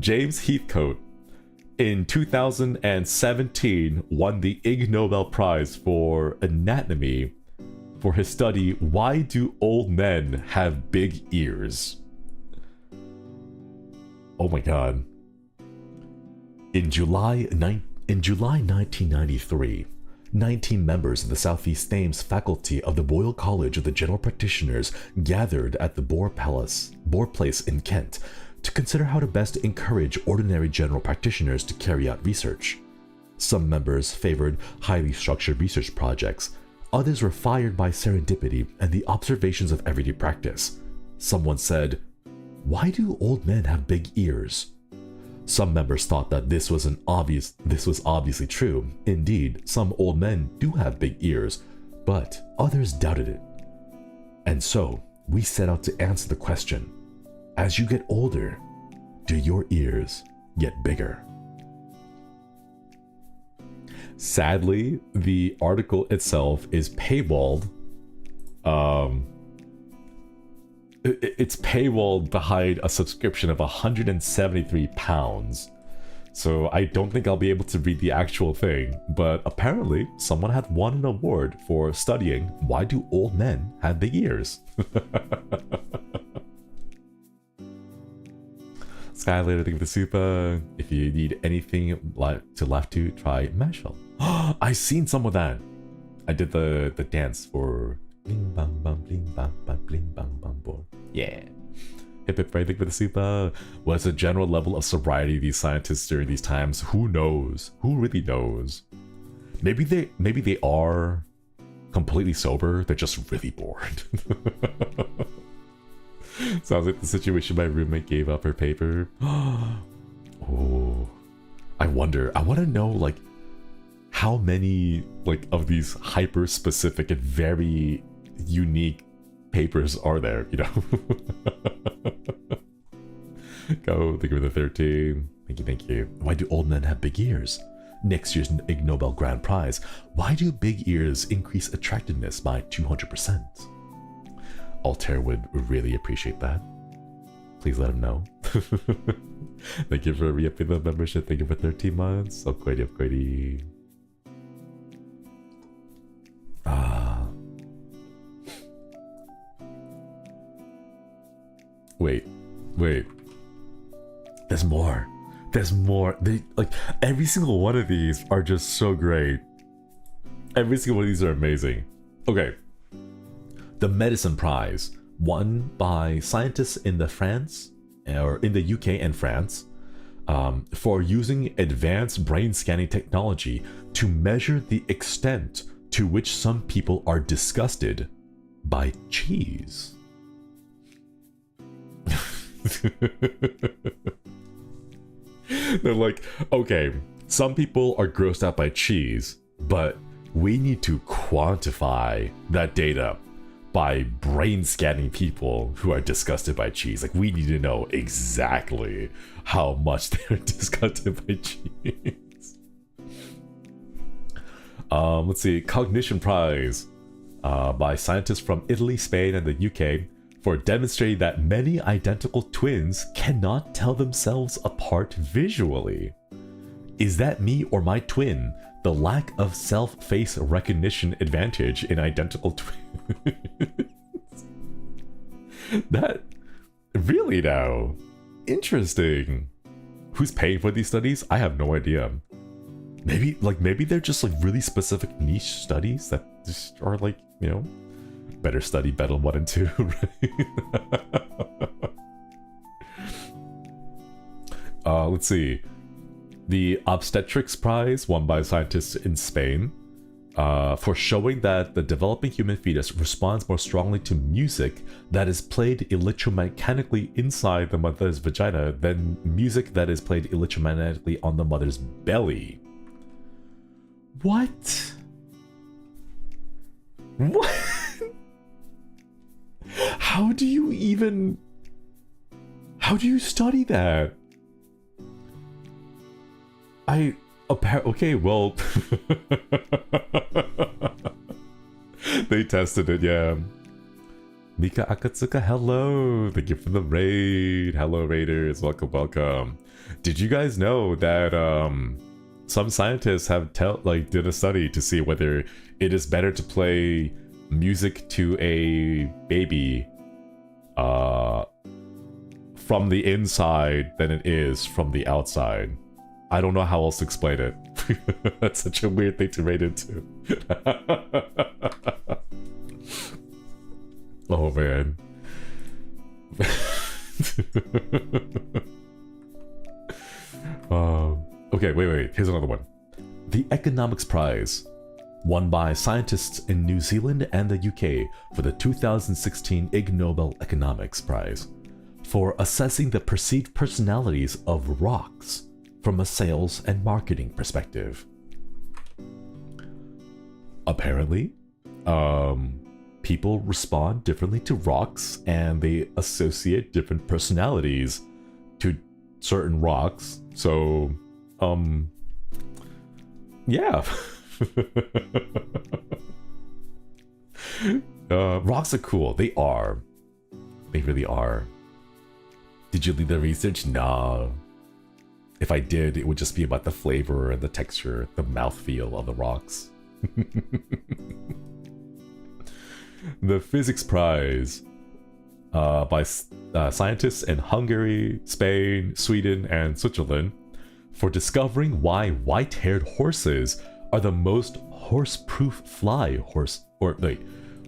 Speaker 1: James Heathcote in 2017 won the Ig Nobel Prize for Anatomy for his study, Why Do Old Men Have Big Ears? Oh my god. In July 1993, 19 members of the Southeast Thames faculty of the Royal College of the General Practitioners gathered at the Boar Place in Kent to consider how to best encourage ordinary general practitioners to carry out research. Some members favored highly structured research projects. Others were fired by serendipity and the observations of everyday practice. Someone said, "Why do old men have big ears?" Some members thought that this was obviously true. Indeed, some old men do have big ears, but others doubted it. And so, we set out to answer the question, as you get older, do your ears get bigger? Sadly, the article itself is paywalled. It's paywalled behind a subscription of £173. So I don't think I'll be able to read the actual thing, but apparently someone had won an award for studying why do old men have big ears. Skylater, thank you for the super. If you need anything to laugh to, try Mashal. I seen some of that. I did the dance for bling bang bang bling bang bang bling bang bang boy. Yeah. Hip hip, thank you for the super. What's the general level of sobriety of these scientists during these times? Who knows? Who really knows? Maybe they are completely sober. They're just really bored. Sounds like the situation my roommate gave up her paper. Oh, I want to know like how many like of these hyper specific and very unique papers are there, you know? Go, thank you for the 13. Thank you. Why do old men have big ears? Next year's Ig Nobel Grand Prize. Why do big ears increase attractiveness by 200%? Altair would really appreciate that. Please let him know. Thank you for re-upping the membership. Thank you for 13 months. Upgrade. Wait. There's more. They like every single one of these are just so great. Every single one of these are amazing. Okay. The Medicine Prize, won by scientists in the UK and France, for using advanced brain scanning technology to measure the extent to which some people are disgusted by cheese. They're like, okay, some people are grossed out by cheese, but we need to quantify that data by brain scanning people who are disgusted by cheese. Like, we need to know exactly how much they're disgusted by cheese. Let's see, Cognition Prize, by scientists from Italy, Spain, and the UK for demonstrating that many identical twins cannot tell themselves apart visually. Is that me or my twin? The lack of self-face recognition advantage in identical twins. That really now interesting. Who's paying for these studies? I have no idea. Maybe they're just like really specific niche studies that just are like, you know, better study Battle 1 and 2, right? Let's see. The Obstetrics Prize, won by scientists in Spain, for showing that the developing human fetus responds more strongly to music that is played electromechanically inside the mother's vagina than music that is played electromagnetically on the mother's belly. What? What? How do you study that? Okay, well, they tested it, yeah. Mika Akatsuka, hello. Thank you for the raid. Hello, raiders. Welcome, welcome. Did you guys know that some scientists have did a study to see whether it is better to play music to a baby from the inside than it is from the outside? I don't know how else to explain it. That's such a weird thing to rate into. Oh man. Okay, wait. Here's another one. The Economics Prize, won by scientists in New Zealand and the UK for the 2016 Ig Nobel Economics Prize, for assessing the perceived personalities of rocks from a sales and marketing perspective. Apparently, people respond differently to rocks, and they associate different personalities to certain rocks. So, yeah. Rocks are cool. They are. They really are. Did you lead the research? Nah. If I did, it would just be about the flavor and the texture, the mouthfeel of the rocks. The Physics Prize, by scientists in Hungary, Spain, Sweden, and Switzerland, for discovering why white-haired horses are the most horse-proof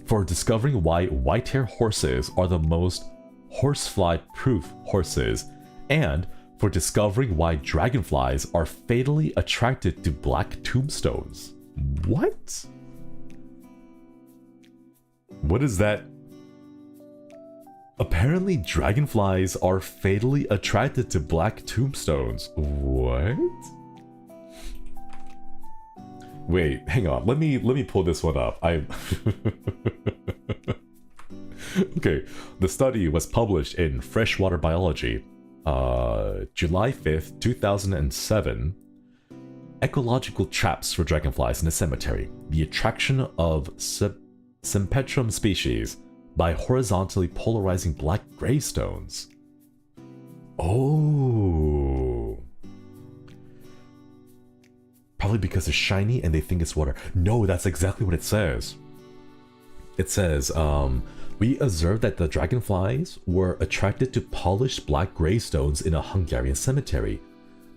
Speaker 1: for discovering why white-haired horses are the most horsefly-proof horses, and for discovering why dragonflies are fatally attracted to black tombstones. What? What is that? Apparently dragonflies are fatally attracted to black tombstones. What? Wait, hang on. Let me pull this one up. Okay, the study was published in Freshwater Biology, July 5th, 2007. Ecological traps for dragonflies in a cemetery. The attraction of Sympetrum species by horizontally polarizing black gravestones. Oh. Probably because it's shiny and they think it's water. No, that's exactly what it says. It says, we observed that the dragonflies were attracted to polished black gravestones in a Hungarian cemetery.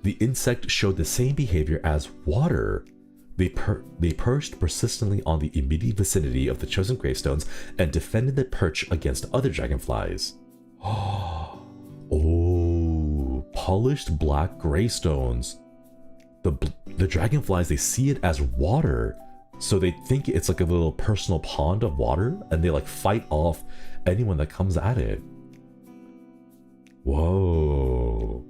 Speaker 1: The insect showed the same behavior as water. They perched persistently on the immediate vicinity of the chosen gravestones and defended the perch against other dragonflies. Oh, polished black gravestones. The dragonflies, they see it as water, so they think it's like a little personal pond of water, and they like fight off anyone that comes at it. Whoa.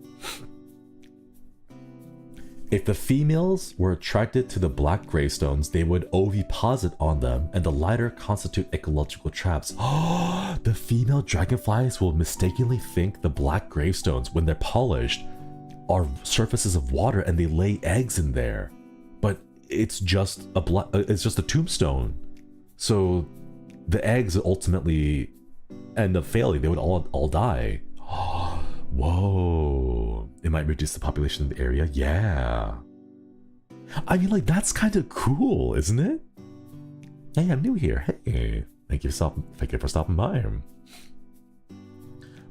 Speaker 1: If the females were attracted to the black gravestones, they would oviposit on them, and the latter constitute ecological traps. Oh, the female dragonflies will mistakenly think the black gravestones, when they're polished, are surfaces of water, and they lay eggs in there. But it's just a tombstone. So the eggs ultimately end up failing. They would all die. Whoa. It might reduce the population in the area. Yeah. I mean, like, that's kind of cool, isn't it? Hey, I'm new here. Hey, thank you for stopping by.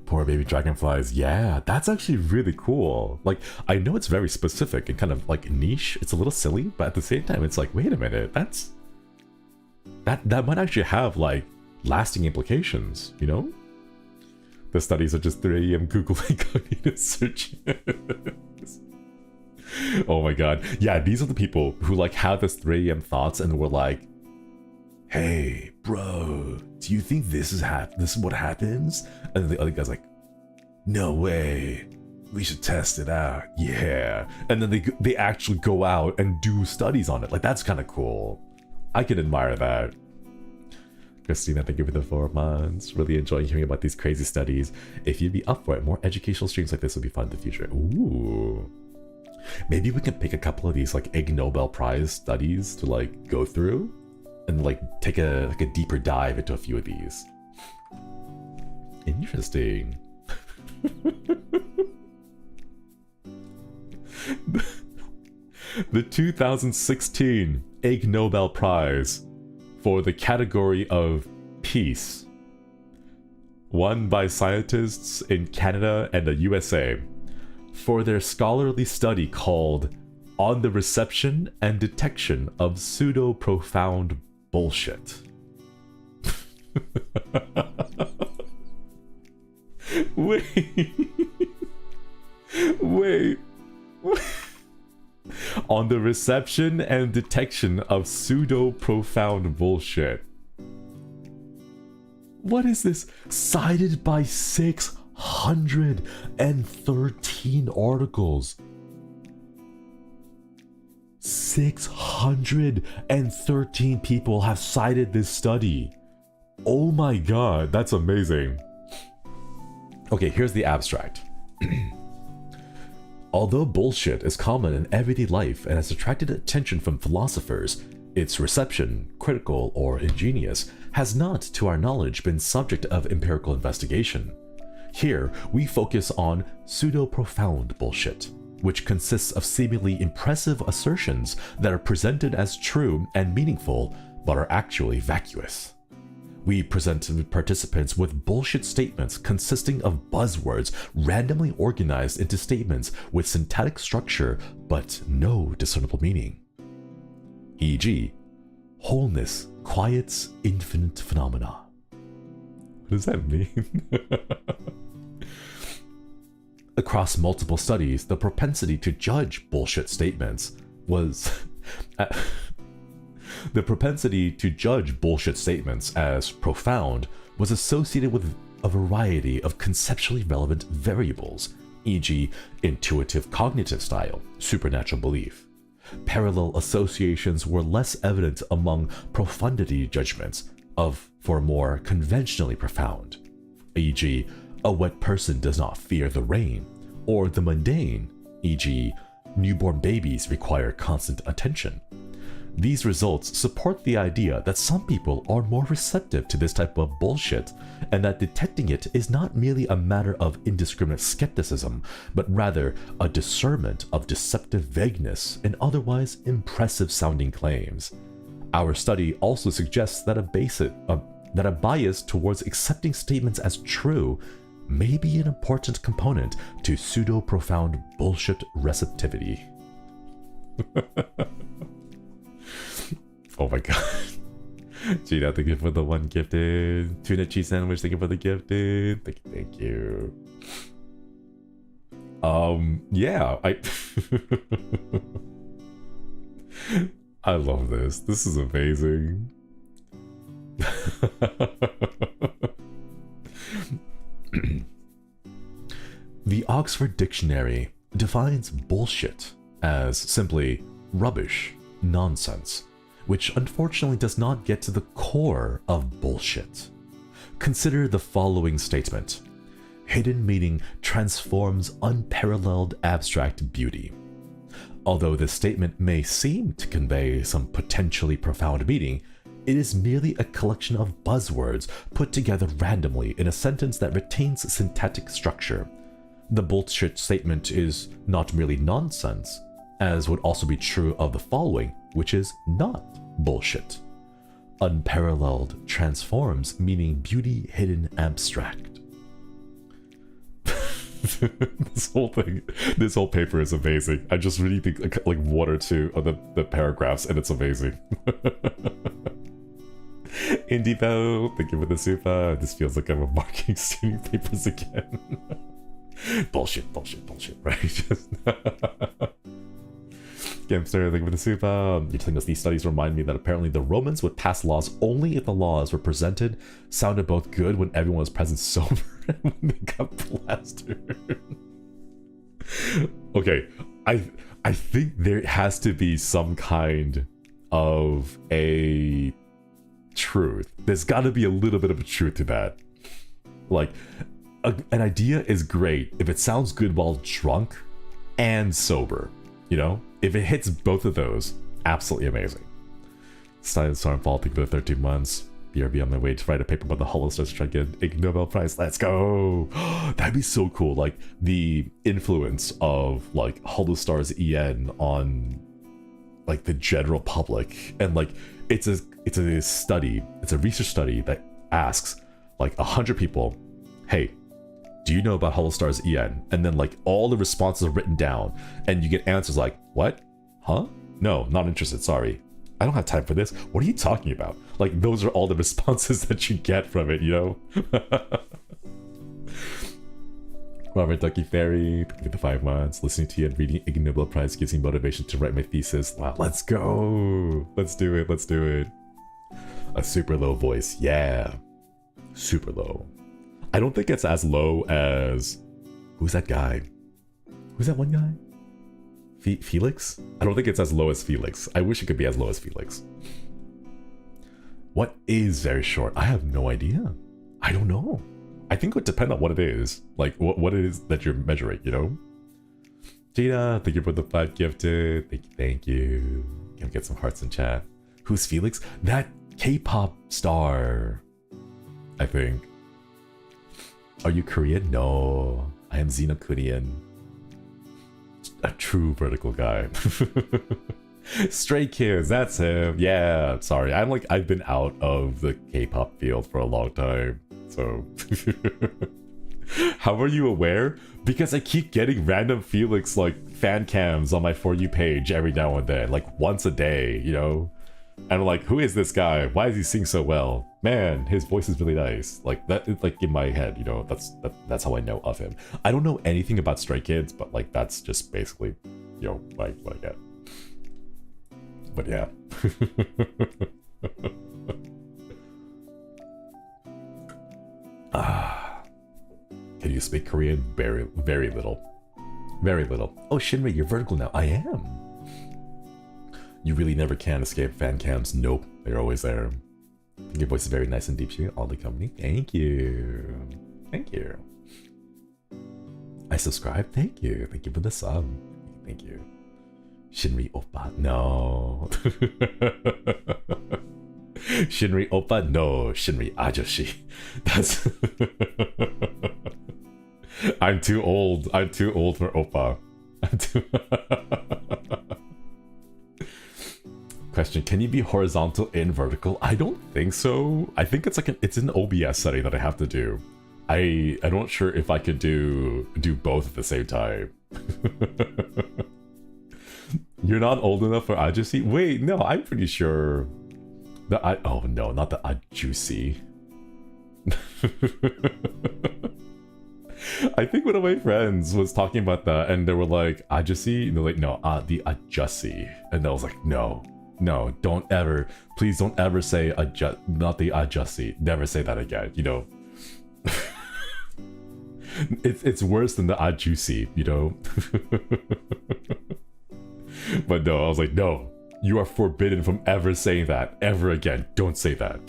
Speaker 1: Poor baby dragonflies. Yeah, that's actually really cool. Like, I know it's very specific and kind of like niche. It's a little silly, but at the same time, it's like, wait a minute, that might actually have like lasting implications, you know? The studies are just 3 AM Google incognito search. Oh my god. Yeah, these are the people who like had this 3 AM thoughts and were like, hey, bro, do you think this is what happens? And the other guy's like, no way. We should test it out. Yeah. And then they actually go out and do studies on it. Like, that's kind of cool. I can admire that. Christina, thank you for the 4 months. Really enjoying hearing about these crazy studies. If you'd be up for it, more educational streams like this would be fun in the future. Ooh. Maybe we can pick a couple of these like Ig Nobel Prize studies to like go through and like take a deeper dive into a few of these. Interesting. The 2016 Ig Nobel Prize for the category of peace, won by scientists in Canada and the USA for their scholarly study called On the Reception and Detection of Pseudo-Profound Bullshit. Wait. On the reception and detection of pseudo-profound bullshit. What is this? Cited by 613 articles. 613 people have cited this study. Oh my god, that's amazing. Okay, here's the abstract. Although bullshit is common in everyday life and has attracted attention from philosophers, its reception, critical or ingenious, has not, to our knowledge, been subject of empirical investigation. Here, we focus on pseudo-profound bullshit, which consists of seemingly impressive assertions that are presented as true and meaningful, but are actually vacuous. We presented participants with bullshit statements consisting of buzzwords randomly organized into statements with syntactic structure but no discernible meaning. E.g., wholeness quiets infinite phenomena. What does that mean? Across multiple studies, the propensity to judge bullshit statements was... The propensity to judge bullshit statements as profound was associated with a variety of conceptually relevant variables, e.g., intuitive cognitive style, supernatural belief. Parallel associations were less evident among profundity judgments for more conventionally profound, e.g., a wet person does not fear the rain, or the mundane, e.g., newborn babies require constant attention. These results support the idea that some people are more receptive to this type of bullshit, and that detecting it is not merely a matter of indiscriminate skepticism, but rather a discernment of deceptive vagueness in otherwise impressive sounding claims. Our study also suggests that a bias towards accepting statements as true may be an important component to pseudo-profound bullshit receptivity. Oh my god. Gina, thank you for the one gifted. Tuna cheese sandwich, thank you for the gifted. Thank you. Yeah, I love this. This is amazing. The Oxford Dictionary defines bullshit as simply rubbish, nonsense, which unfortunately does not get to the core of bullshit. Consider the following statement. Hidden meaning transforms unparalleled abstract beauty. Although this statement may seem to convey some potentially profound meaning, it is merely a collection of buzzwords put together randomly in a sentence that retains syntactic structure. The bullshit statement is not merely nonsense, as would also be true of the following, which is not bullshit. Unparalleled transforms meaning beauty hidden abstract. This whole paper is amazing. I just really think like one or two of the paragraphs and it's amazing. Indiebo, thank you for the super. This feels like I'm marking student papers again. bullshit, right? Gamster, thank you for the super. You're telling us these studies remind me that apparently the Romans would pass laws only if the laws were presented, sounded both good when everyone was present sober and when they got plastered. Okay, I think there has to be some kind of a truth. There's got to be a little bit of a truth to that. Like, an idea is great if it sounds good while drunk and sober, you know? If it hits both of those, absolutely amazing. Silent Stormfall, thank you for the 13 months. BRB on my way to write a paper about the HOLOSTARS to try to get a Nobel Prize. Let's go! That'd be so cool. Like the influence of like HOLOSTARS-EN on like the general public, and like it's a study, it's a research study that asks like 100 people, hey, do you know about HOLOSTARS-EN? And then like all the responses are written down, and you get answers like, what? Huh? No, not interested, sorry. I don't have time for this. What are you talking about? Like, those are all the responses that you get from it, you know? Robert Ducky Fairy, with the 5 months. Listening to you and reading Ig Nobel Prize gives me motivation to write my thesis. Wow, let's go! Let's do it, let's do it. A super low voice, yeah. Super low. I don't think it's as low as... Who's that guy? Who's that one guy? Felix? I don't think it's as low as Felix. I wish it could be as low as Felix. What is very short? I have no idea. I don't know. I think it would depend on what it is. Like, what it is that you're measuring, you know? Gina, thank you for the 5 gifted. Thank you. Can we get some hearts in chat? Who's Felix? That K-pop star. I think. Are you Korean? No. I am Xeno-Korean. A true vertical guy. Stray Kids, that's him. Yeah, sorry. I've been out of the K-pop field for a long time. So how are you aware? Because I keep getting random Felix like fan cams on my For You page every now and then, like once a day, you know? And I'm like, who is this guy? Why does he sing so well? Man, his voice is really nice. Like that, like in my head, you know, that's how I know of him. I don't know anything about Stray Kids, but like that's just basically, you know, like what I get. But yeah. Can you speak Korean? Very, very little. Very little. Oh, Shinri, you're vertical now. I am. You really never can escape fan cams. Nope, they're always there. Your voice is very nice and deep. All the company. Thank you. Thank you. I subscribe. Thank you. Thank you for the sub. Thank you. Shinri Oppa. No. Shinri Oppa. No. Shinri Ajoshi. That's... I'm too old. I'm too old for Oppa. I'm too... Question, can you be horizontal and vertical? I don't think so. I think it's like it's an OBS setting that I have to do. I'm not sure if I could do both at the same time. You're not old enough for Ajusi? Wait, no, I'm pretty sure that oh no, not the Ajusi. I think one of my friends was talking about that and they were like, Ajusi? And they're like, no, the Ajusi. And I was like, no. No, don't ever, please don't ever say not the Ajusi. Never say that again, you know. it's worse than the Ajusi, you know. But no, I was like, no, you are forbidden from ever saying that ever again. Don't say that.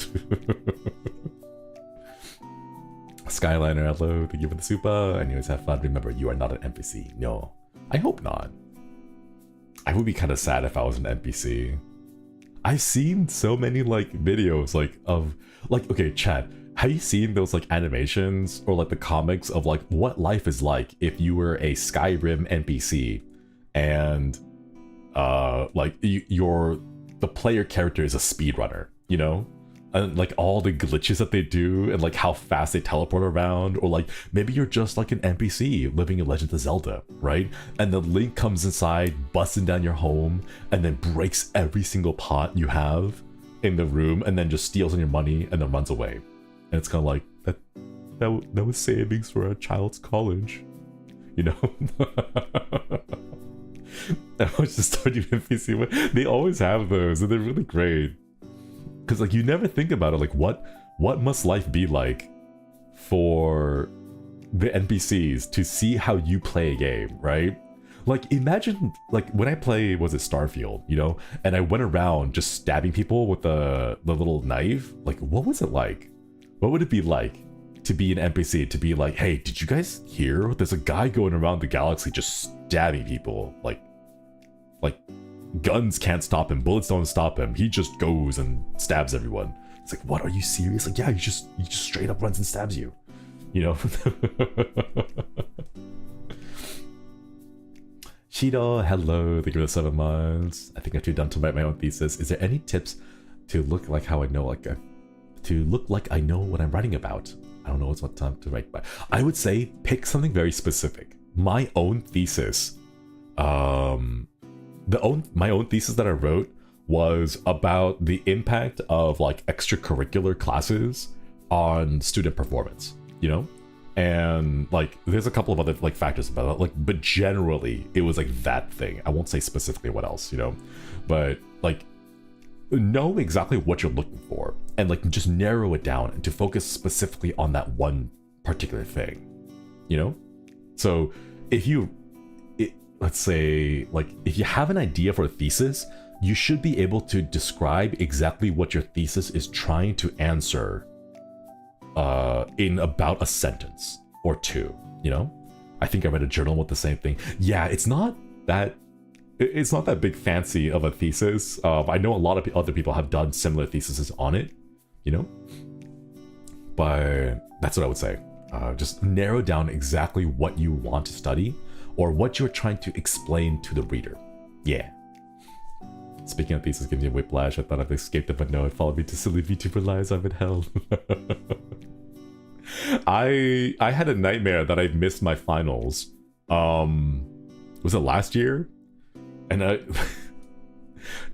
Speaker 1: Skyliner, hello, thank you for the super. Anyways, have fun. Remember, you are not an NPC. No, I hope not. I would be kind of sad if I was an NPC. I've seen so many like videos like of like, okay, chat, have you seen those like animations or like the comics of like what life is like if you were a Skyrim NPC and like the player character is a speedrunner, you know? And like all the glitches that they do and like how fast they teleport around, or like maybe you're just like an NPC living in Legend of Zelda, right? And the Link comes inside, busting down your home, and then breaks every single pot you have in the room, and then just steals all your money and then runs away. And it's kind of like that was savings for a child's college, you know? I was just starting NPC, but they always have those, and they're really great. Because like you never think about it, like what must life be like for the NPCs to see how you play a game, right? Like imagine like when I play, was it Starfield, you know, and I went around just stabbing people with the little knife. Like what was it like? What would it be like to be an NPC, to be like, hey, did you guys hear? There's a guy going around the galaxy just stabbing people. Like guns can't stop him, bullets don't stop him, he just goes and stabs everyone. It's like, what, are you serious? Like, yeah, he just straight up runs and stabs you, you know? Shido, hello, thank you for the 7 months. I think I'm too dumb to write my own thesis. Is there any tips to look like how I know, like, to look like I know what I'm writing about? I don't know what time to write by. I would say pick something very specific. My own thesis, my own thesis that I wrote was about the impact of like extracurricular classes on student performance, you know? And like there's a couple of other like factors about it, like, but generally it was like that thing. I won't say specifically what else, you know, but like know exactly what you're looking for and like just narrow it down and to focus specifically on that one particular thing, you know? So if you, let's say like if you have an idea for a thesis, you should be able to describe exactly what your thesis is trying to answer in about a sentence or two, you know? I think I read a journal with the same thing. Yeah, it's not that big fancy of a thesis. I know a lot of other people have done similar theses on it, you know? But that's what I would say. Just narrow down exactly what you want to study or what you're trying to explain to the reader. Yeah. Speaking of thesis giving me whiplash, I thought I'd escaped it, but no, it followed me to silly VTuber lies. I'm in hell. I had a nightmare that I missed my finals. Was it last year? And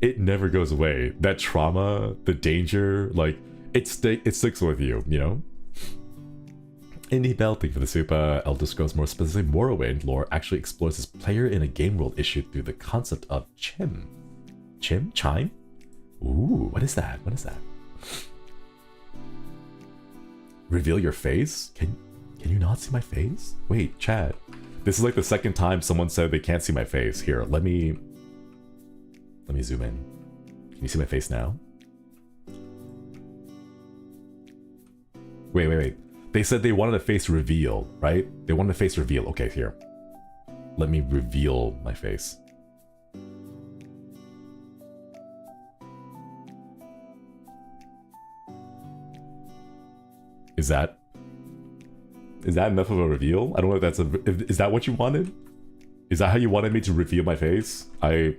Speaker 1: it never goes away. That trauma, the danger, like it sticks with you, you know? Indie Bell, thank you for the super. Elder Scrolls, more specifically Morrowind lore, actually explores this player in a game world issued through the concept of Chime? Ooh, what is that? What is that? Reveal your face? Can you not see my face? Wait, chat. This is like the second time someone said they can't see my face. Here, let me zoom in. Can you see my face now? Wait. They said they wanted a face reveal, right? They wanted a face reveal. Okay, here. Let me reveal my face. Is that enough of a reveal? I don't know if that's is that what you wanted? Is that how you wanted me to reveal my face? I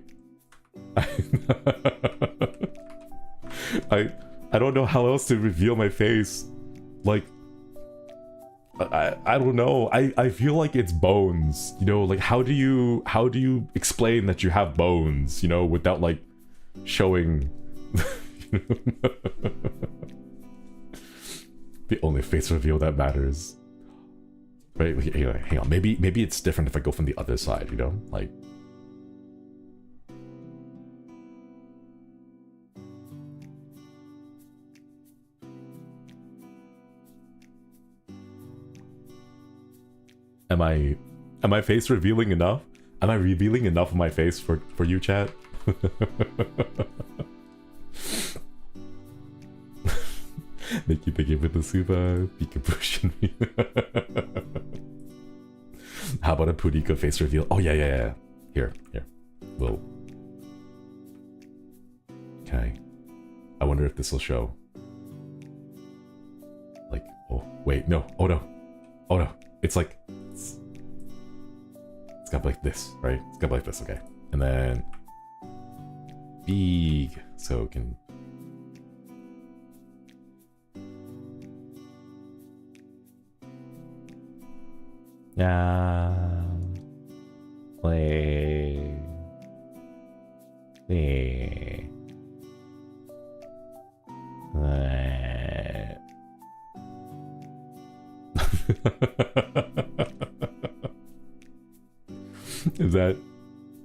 Speaker 1: don't know how else to reveal my face. Like, I don't know. I feel like it's bones, you know? Like, how do you explain that you have bones, you know, without like showing the only face reveal that matters. Right, hang on. Maybe it's different if I go from the other side, you know? Like, am I face revealing enough? Am I revealing enough of my face for you, chat? Thank you for the super Peekaboo. How about a Pudika face reveal? Oh yeah. Here. Whoa. Okay. I wonder if this will show. Like, oh wait, no. Oh no. It's like it's gotta be like this, right? It's gotta be like this, okay. And then big, so it can. Play.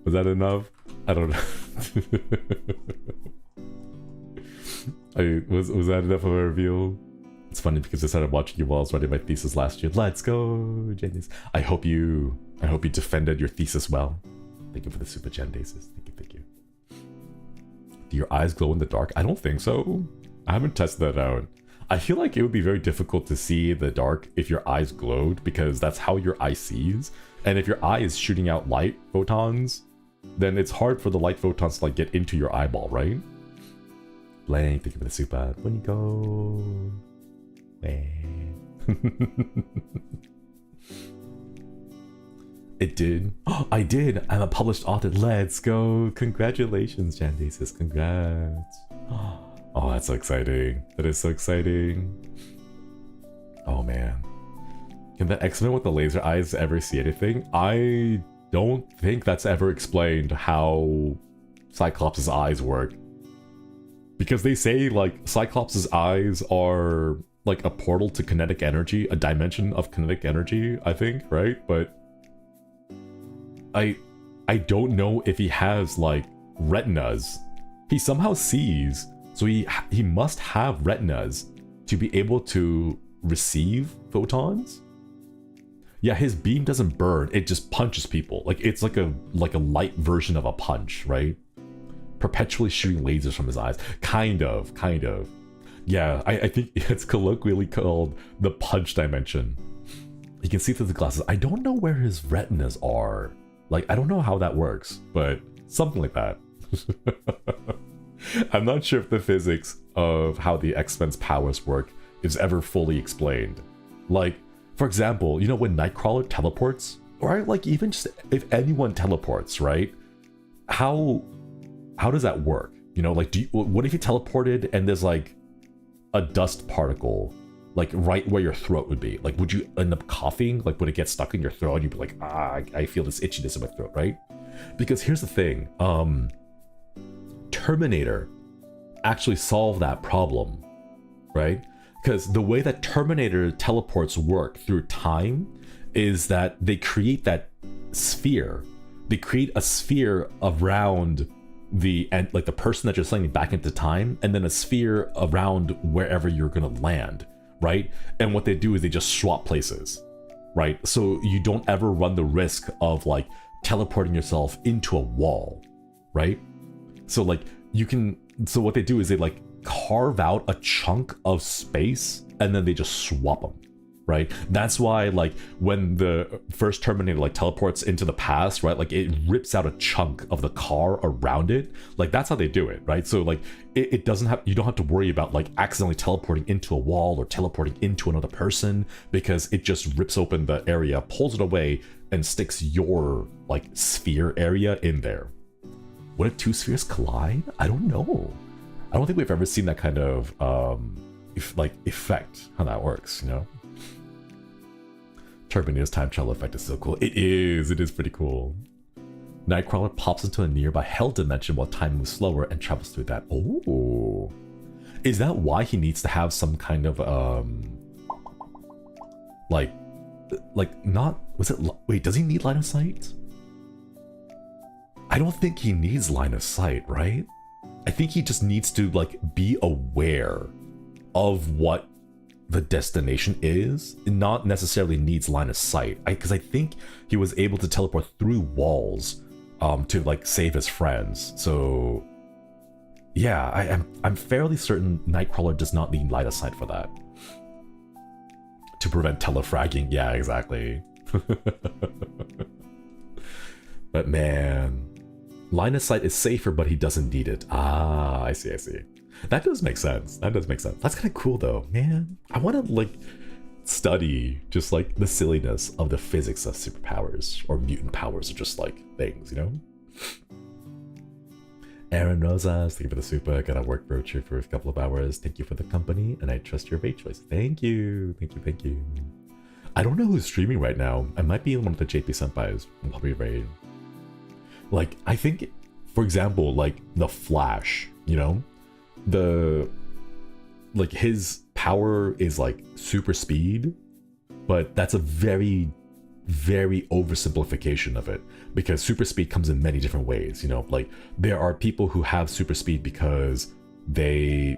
Speaker 1: Was that enough? I don't know. Was that enough of a reveal? It's funny because I started watching you while I was writing my thesis last year. Let's go, Genius. I hope you defended your thesis well. Thank you for the super Gendaces. Thank you. Do your eyes glow in the dark? I don't think so. I haven't tested that out. I feel like it would be very difficult to see the dark if your eyes glowed because that's how your eye sees. And if your eye is shooting out light photons, then it's hard for the light photons to like get into your eyeball, right? Blank, thank you for the super. When you go. It did. Oh, I did. I'm a published author. Let's go. Congratulations, Jandasis. Congrats. Oh, that's so exciting. That is so exciting. Oh, man. Can the X-Men with the laser eyes ever see anything? I don't think that's ever explained how Cyclops' eyes work. Because they say, like, Cyclops' eyes are, like, a portal to kinetic energy, a dimension of kinetic energy, I think, right? But I don't know if he has, like, retinas. He somehow sees, so he must have retinas to be able to receive photons. Yeah, his beam doesn't burn, it just punches people. Like, it's like a light version of a punch, right? Perpetually shooting lasers from his eyes. Kind of. Yeah, I think it's colloquially called the punch dimension. He can see through the glasses. I don't know where his retinas are. Like, I don't know how that works, but something like that. I'm not sure if the physics of how the X-Men's powers work is ever fully explained. Like, for example, you know when Nightcrawler teleports? Or like even just if anyone teleports, right? How does that work? You know, like what if you teleported and there's like a dust particle like right where your throat would be? Like, would you end up coughing? Like, would it get stuck in your throat and you'd be like, I feel this itchiness in my throat, right? Because here's the thing, Terminator actually solved that problem, right? Because the way that Terminator teleports work through time is that they create that sphere. They create a sphere around the person that you're sending back into time, and then a sphere around wherever you're gonna land, right? And what they do is they just swap places, right? So you don't ever run the risk of like teleporting yourself into a wall, right? So like so what they do is they like carve out a chunk of space and then they just swap them, right? That's why like when the first Terminator like teleports into the past, right, like it rips out a chunk of the car around it. Like that's how they do it, right? So like it doesn't have, you don't have to worry about like accidentally teleporting into a wall or teleporting into another person, because it just rips open the area, pulls it away, and sticks your like sphere area in there. What if two spheres collide? I don't know. I don't think we've ever seen that kind of effect, how that works, you know? Terminator's time travel effect is so cool. It is pretty cool. Nightcrawler pops into a nearby hell dimension while time moves slower and travels through that. Oh, is that why he needs to have some kind of wait, does he need line of sight? I don't think he needs line of sight, right? I think he just needs to like be aware of what the destination is, and not necessarily needs line of sight. Because I think he was able to teleport through walls to like save his friends. So yeah, I'm fairly certain Nightcrawler does not need line of sight for that. To prevent telefragging, yeah, exactly. But man, line of sight is safer, but he doesn't need it. Ah, I see. That does make sense. That's kind of cool though, man. I want to like study just like the silliness of the physics of superpowers or mutant powers, or just like things, you know? Aaron Rosas, thank you for the super. Gotta work broocher for a couple of hours. Thank you for the company, and I trust your vape choice. Thank you. I don't know who's streaming right now. I might be in one of the JP Senpais. I'm probably raid. Like, I think, for example, like the Flash, you know? His power is like super speed, but that's a very, very oversimplification of it, because super speed comes in many different ways, you know? Like, there are people who have super speed because they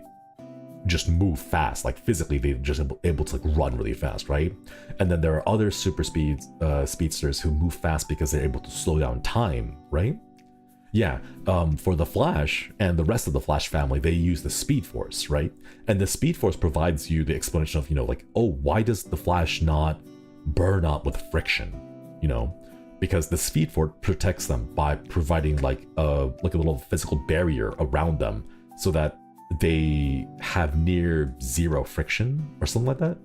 Speaker 1: just move fast, like physically they're just able to like run really fast, right? And then there are other super speedsters who move fast because they're able to slow down time, right? Yeah, for the Flash and the rest of the Flash family, they use the Speed Force, right? And the Speed Force provides you the explanation of, you know, like, oh, why does the Flash not burn up with friction, you know? Because the Speed Force protects them by providing like a little physical barrier around them, so that they have near zero friction or something like that.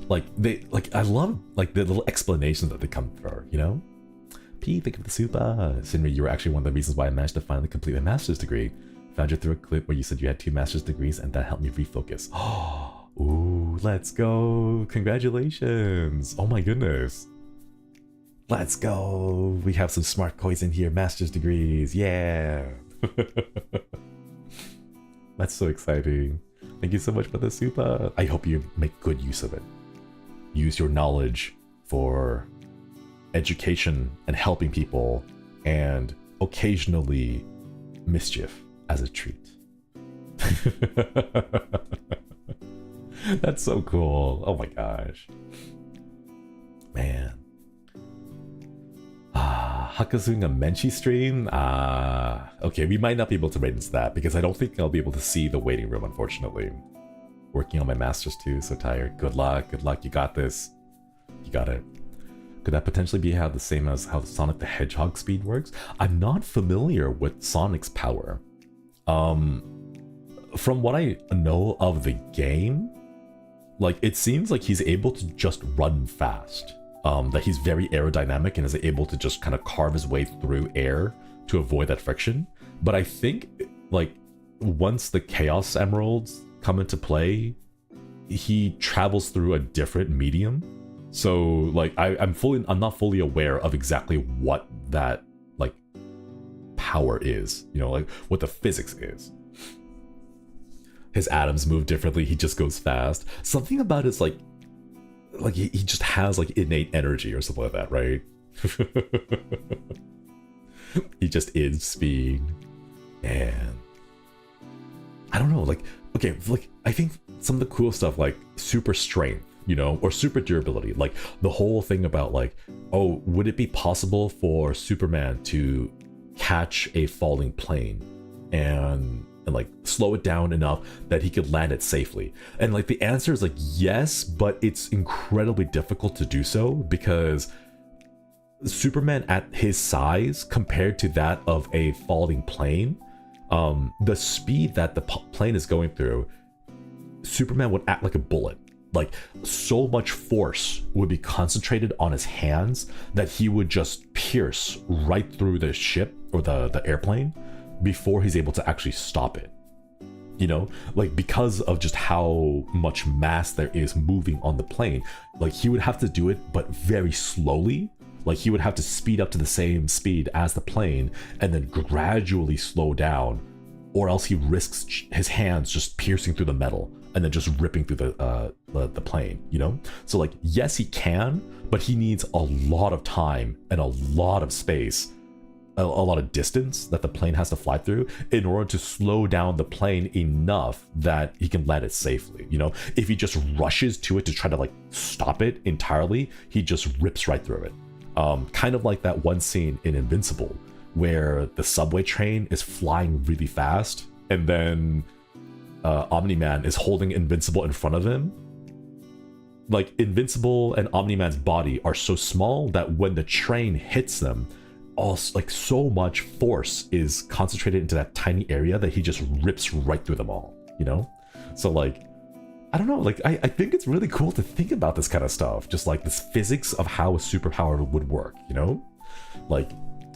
Speaker 1: Like I love like the little explanations that they come through, you know? P, think of the super. Shinri, you were actually one of the reasons why I managed to finally complete my master's degree. Found you through a clip where you said you had 2 master's degrees and that helped me refocus. Oh, ooh, let's go. Congratulations. Oh my goodness. Let's go. We have some smart coins in here, master's degrees. Yeah. That's so exciting. Thank you so much for the super. I hope you make good use of it. Use your knowledge for education and helping people, and occasionally mischief as a treat. That's so cool. Oh my gosh. Man. Hakazunga Menchi stream? Okay, we might not be able to rate into that because I don't think I'll be able to see the waiting room, unfortunately. Working on my masters too, so tired. Good luck, you got this. You got it. Could that potentially be how the same as how Sonic the Hedgehog speed works? I'm not familiar with Sonic's power. From what I know of the game, like it seems like he's able to just run fast. That he's very aerodynamic and is able to just kind of carve his way through air to avoid that friction. But I think like once the Chaos Emeralds come into play, he travels through a different medium. So like I'm not fully aware of exactly what that like power is, you know, like what the physics is. His atoms move differently, he just goes fast. Something about his like he just has like innate energy or something like that, right? He just is speed. And I don't know, like, okay, like I think some of the cool stuff like super strength, you know, or super durability, like the whole thing about like, oh, would it be possible for Superman to catch a falling plane and like slow it down enough that he could land it safely? And like the answer is like yes, but it's incredibly difficult to do so because Superman at his size compared to that of a falling plane, the speed that the plane is going through, Superman would act like a bullet. Like so much force would be concentrated on his hands that he would just pierce right through the ship or the airplane before he's able to actually stop it. You know, like because of just how much mass there is moving on the plane, like he would have to do it but very slowly. Like he would have to speed up to the same speed as the plane and then gradually slow down, or else he risks his hands just piercing through the metal and then just ripping through the plane, you know? So like, yes, he can, but he needs a lot of time and a lot of space, a lot of distance that the plane has to fly through in order to slow down the plane enough that he can land it safely, you know? If he just rushes to it to try to like stop it entirely, he just rips right through it. Kind of like that one scene in Invincible where the subway train is flying really fast and then Omni-Man is holding Invincible in front of him. Like Invincible and Omni-Man's body are so small that when the train hits them, like so much force is concentrated into that tiny area that he just rips right through them all, you know? So like, I don't know, like I think it's really cool to think about this kind of stuff, just like this physics of how a superpower would work, you know? Like,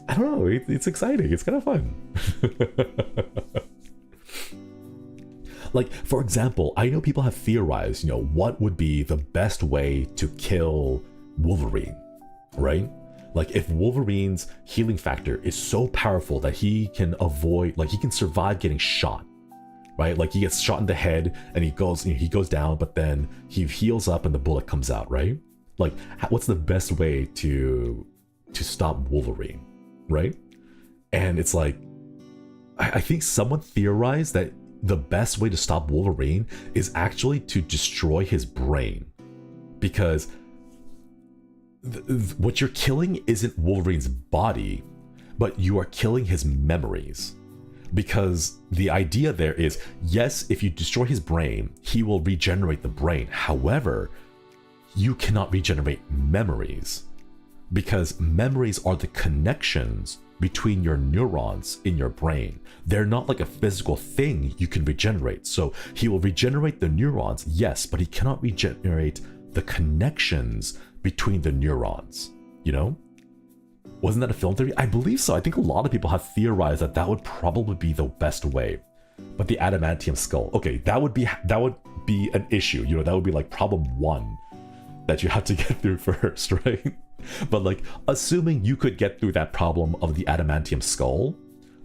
Speaker 1: I don't know, it's exciting, it's kind of fun. Like, for example, I know people have theorized, you know, what would be the best way to kill Wolverine, right? Like if Wolverine's healing factor is so powerful that he can avoid, like he can survive getting shot, right? Like he gets shot in the head and he goes down, but then he heals up and the bullet comes out, right? Like what's the best way to stop Wolverine, right? And it's like, I think someone theorized that the best way to stop Wolverine is actually to destroy his brain, because what you're killing isn't Wolverine's body, but you are killing his memories. Because the idea there is, yes, if you destroy his brain, he will regenerate the brain. However, you cannot regenerate memories, because memories are the connections between your neurons in your brain. They're not like a physical thing you can regenerate. So he will regenerate the neurons, yes, but he cannot regenerate the connections between the neurons, you know? Wasn't that a film theory? I believe so. I think a lot of people have theorized that that would probably be the best way. But the adamantium skull, okay, that would be an issue, you know, that would be like problem 1 that you have to get through first, right? But like, assuming you could get through that problem of the adamantium skull,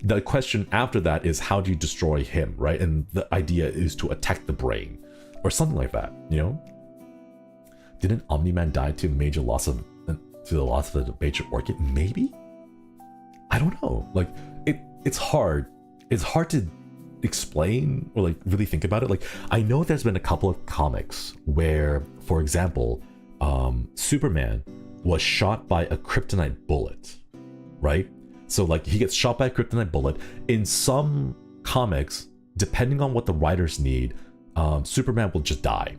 Speaker 1: the question after that is how do you destroy him, right? And the idea is to attack the brain or something like that, you know? Didn't Omni-Man die to the loss of the major orchid? Maybe? I don't know. Like, it's hard. It's hard to explain or like really think about it. Like, I know there's been a couple of comics where, for example, Superman was shot by a kryptonite bullet, right? So like he gets shot by a kryptonite bullet. In some comics, depending on what the writers need, Superman will just die.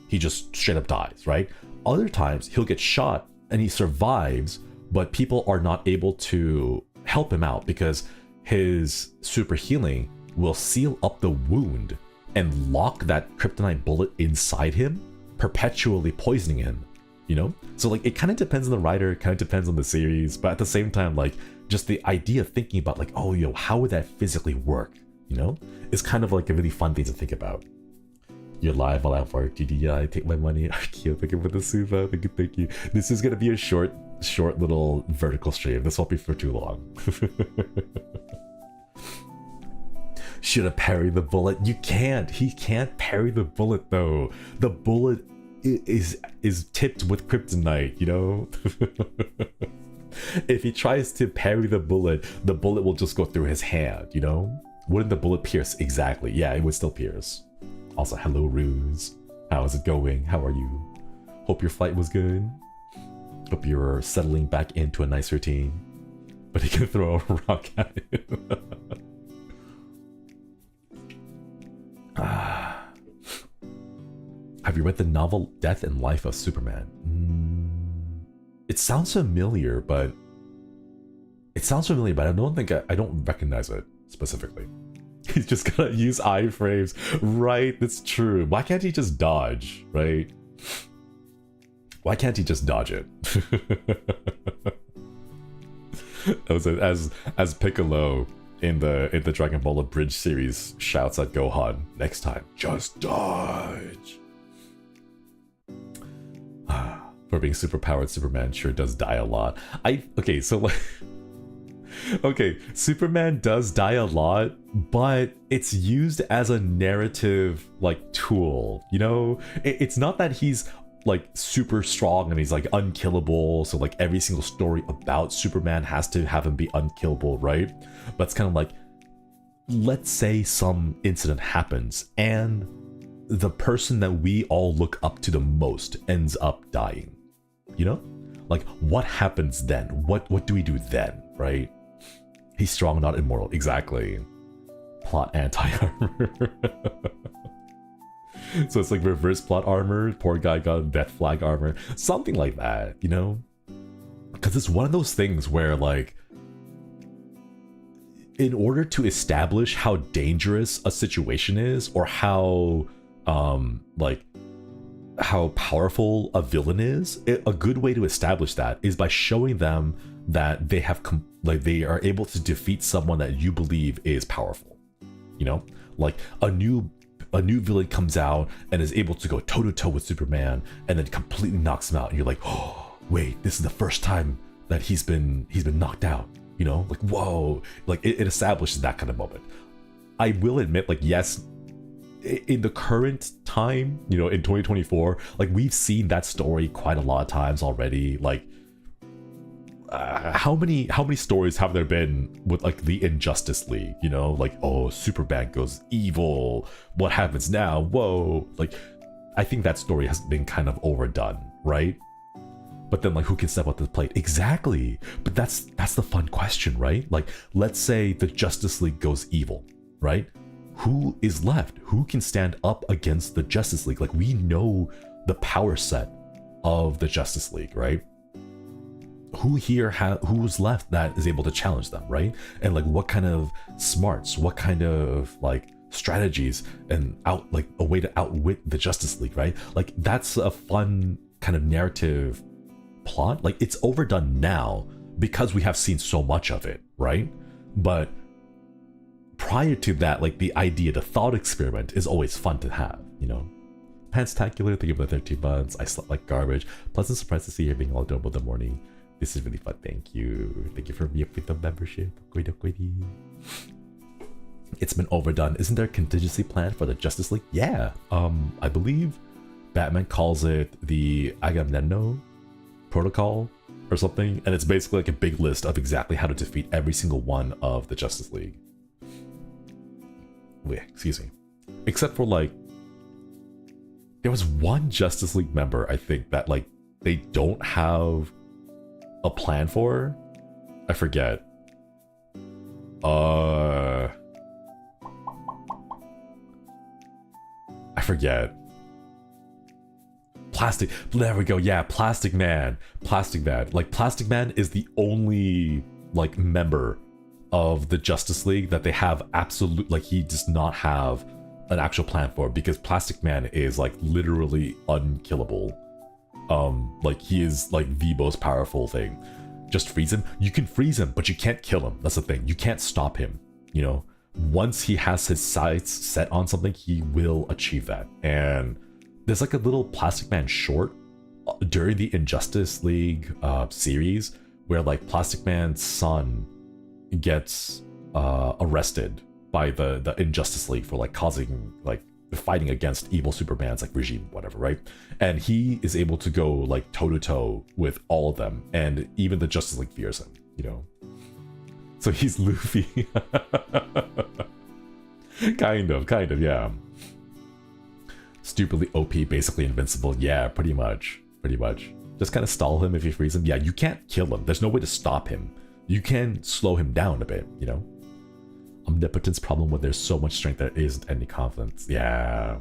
Speaker 1: He just straight up dies, right? Other times he'll get shot and he survives, but people are not able to help him out because his super healing will seal up the wound and lock that kryptonite bullet inside him, perpetually poisoning him, you know? So like, it kind of depends on the writer, it kind of depends on the series, but at the same time, like, just the idea of thinking about like, oh, yo, how would that physically work, you know? It's kind of like a really fun thing to think about. You're live, I'll out for it. Yeah, I take my money. Thank you for the super. Thank you. This is gonna be a short little vertical stream. This won't be for too long. Should have parried the bullet. You can't. He can't parry the bullet though. The bullet is tipped with kryptonite, you know? If he tries to parry the bullet will just go through his hand, you know? Wouldn't the bullet pierce? Exactly. Yeah, it would still pierce. Also, hello Ruse. How is it going? How are you? Hope your flight was good. Hope you're settling back into a nice routine. But he can throw a rock at it. Have you read the novel Death and Life of Superman? It sounds familiar, but I don't recognize it specifically. He's just gonna use iframes, right? That's true. Why can't he just dodge, right? Why can't he just dodge it? as Piccolo in the Dragon Ball Abridged series shouts at Gohan, next time, just dodge. For being superpowered, Superman sure does die a lot. Okay, Superman does die a lot, but it's used as a narrative like tool, you know? It's not that he's like super strong and he's like unkillable, so like every single story about Superman has to have him be unkillable, right? But it's kind of like, let's say some incident happens and the person that we all look up to the most ends up dying, you know? Like, what happens then? What do we do then, right? He's strong, not immortal. Exactly. Plot anti-armor. So it's like reverse plot armor. Poor guy got death flag armor. Something like that, you know? Because it's one of those things where, like, in order to establish how dangerous a situation is, or how, how powerful a villain is, a good way to establish that is by showing them that they have they are able to defeat someone that you believe is powerful, you know? Like a new villain comes out and is able to go toe to toe with Superman and then completely knocks him out, and you're like, oh wait, this is the first time that he's been knocked out, you know? Like, whoa, like it establishes that kind of moment. I will admit, like, yes, in the current time, you know, in 2024, like we've seen that story quite a lot of times already. Like, how many stories have there been with like the Injustice League, you know? Like, oh, Superman goes evil, what happens now? Whoa. Like, I think that story has been kind of overdone, right? But then, like, who can step up to the plate? Exactly. But that's the fun question, right? Like, let's say the Justice League goes evil, right? Who is left? Who can stand up against the Justice League? Like, we know the power set of the Justice League, right? who's left that is able to challenge them, right? And like what kind of smarts, what kind of like strategies and a way to outwit the Justice League, right? Like that's a fun kind of narrative plot. Like it's overdone now because we have seen so much of it, right? But prior to that, like the idea, the thought experiment is always fun to have, you know? Panstacular, thank you for the 13 months. I slept like garbage. Pleasant surprise to see you being all adorable in the morning. This is really fun. Thank you. Thank you for me with the membership. It's been overdone. Isn't there a contingency plan for the Justice League? Yeah. I believe Batman calls it the aaadennnt protocol or something, and it's basically like a big list of exactly how to defeat every single one of the Justice League. Wait, excuse me. Except for like, there was one Justice League member, I think, that like they don't have a plan for. I forget. I forget. Plastic. There we go. Yeah, Plastic Man. Plastic Man. Like Plastic Man is the only like member of the Justice League that they have absolute, like he does not have an actual plan for, because Plastic Man is like literally unkillable. Like he is like the most powerful thing. Just freeze him. You can freeze him, but you can't kill him. That's the thing. You can't stop him, you know? Once he has his sights set on something, he will achieve that. And there's like a little Plastic Man short during the Injustice League series where like Plastic Man's son gets arrested by the Injustice League for like causing like fighting against evil Superman's like regime, whatever, right? And he is able to go like toe to toe with all of them, and even the Justice League fears him, you know? So he's Luffy. kind of, yeah. Stupidly OP, basically invincible. Yeah, pretty much. Just kind of stall him if you freeze him. Yeah, you can't kill him. There's no way to stop him. You can slow him down a bit, you know? Omnipotence problem when there's so much strength there isn't any confidence. Yeah.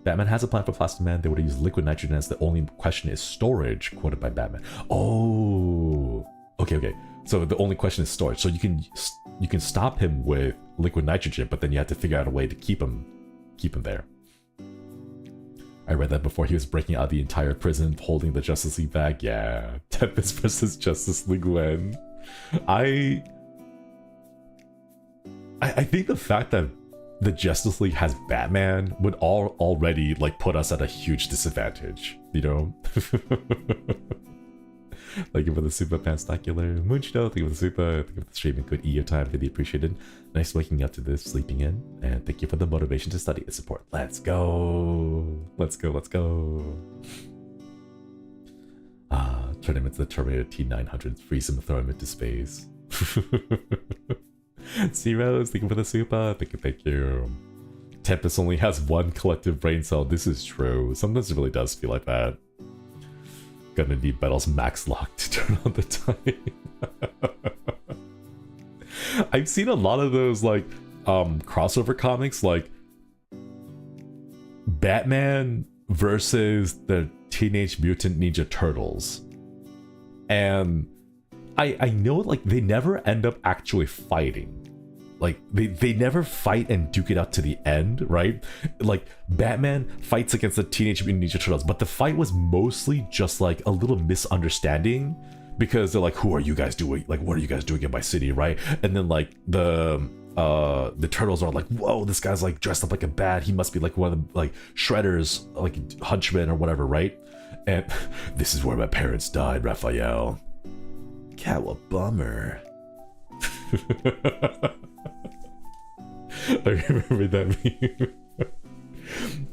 Speaker 1: Batman has a plan for Plastic Man. They would use liquid nitrogen as the only question is storage, quoted by Batman. Oh, okay. So the only question is storage. So you can stop him with liquid nitrogen, but then you have to figure out a way to keep him there. I read that before he was breaking out of the entire prison, holding the Justice League back. Yeah, Tempest versus Justice League when I think the fact that the Justice League has Batman would already like put us at a huge disadvantage, you know? Thank you for the super panstacular. Moonchino, thank you for the super. Thank you for the streaming. Good your time, really appreciated. Nice waking up to this, sleeping in. And thank you for the motivation to study and support. Let's go. Turn him into the Terminator T900, freeze him and throw him into space. Zeros, thank you for the super. Thank you. Tempest only has one collective brain cell. This is true. Sometimes it really does feel like that. Gonna need Battle's max lock to turn on the time. I've seen a lot of those like crossover comics, like Batman versus the Teenage Mutant Ninja Turtles. And I know like they never end up actually fighting. Like they never fight and duke it out to the end, right? Like Batman fights against the Teenage Mutant Ninja Turtles, but the fight was mostly just like a little misunderstanding, because they're like, who are you guys doing? Like, what are you guys doing in my city, right? And then like the turtles are like, whoa, this guy's like dressed up like a bat. He must be like one of the like Shredder's like henchmen or whatever, right? And this is where my parents died, Raphael. Cowabummer. I remember that meme.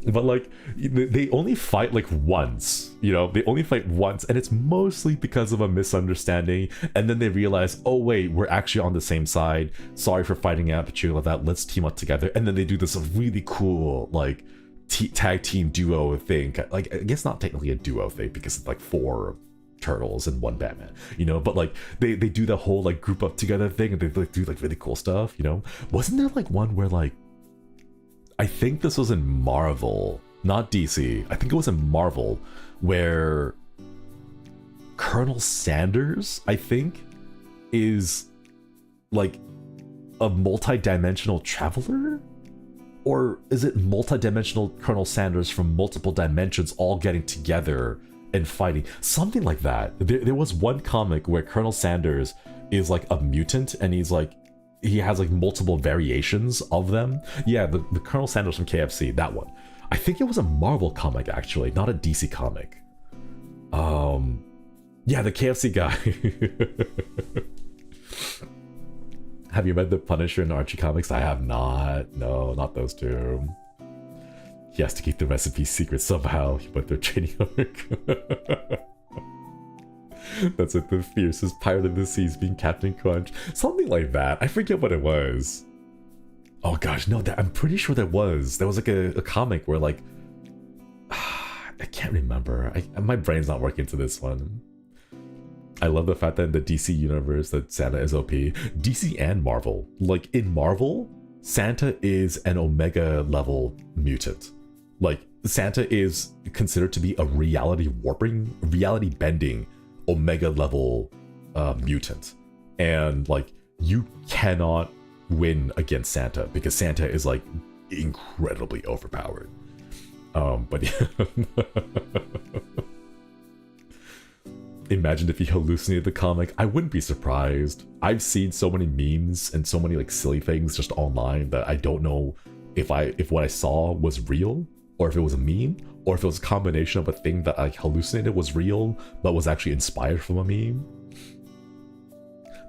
Speaker 1: But like they only fight like once, you know, they only fight once, and it's mostly because of a misunderstanding, and then they realize, oh wait, we're actually on the same side, sorry for fighting at you like that, let's team up together. And then they do this really cool like tag team duo thing, like I guess not technically a duo thing because it's like 4 turtles and 1 Batman, you know, but like they do the whole like group up together thing, and they like do like really cool stuff, you know. Wasn't there like one where like, I think this was in Marvel, not DC, I think it was in Marvel, where Colonel Sanders, I think, is like a multi-dimensional traveler? Or is it multi-dimensional Colonel Sanders from multiple dimensions all getting together and fighting? Something like that. There was one comic where Colonel Sanders is like a mutant, and he's like, he has like multiple variations of them. Yeah, the Colonel Sanders from KFC, that one. I think it was a Marvel comic actually, not a DC comic. Yeah, the KFC guy. Have you read The Punisher and Archie comics? I have not. No, not those two. He has to keep the recipe secret somehow. He went through a training arc. That's like the fiercest pirate of the seas being Captain Crunch. Something like that. I forget what it was. Oh gosh, no, I'm pretty sure there was. There was like a comic where like... I can't remember. My brain's not working to this one. I love the fact that in the DC universe that Santa is OP. DC and Marvel. Like in Marvel, Santa is an Omega level mutant. Like Santa is considered to be a reality bending Omega level mutant. And like you cannot win against Santa because Santa is like incredibly overpowered. But yeah. Imagine if he hallucinated the comic. I wouldn't be surprised. I've seen so many memes and so many like silly things just online that I don't know if what I saw was real, or if it was a meme, or if it was a combination of a thing that I hallucinated was real but was actually inspired from a meme.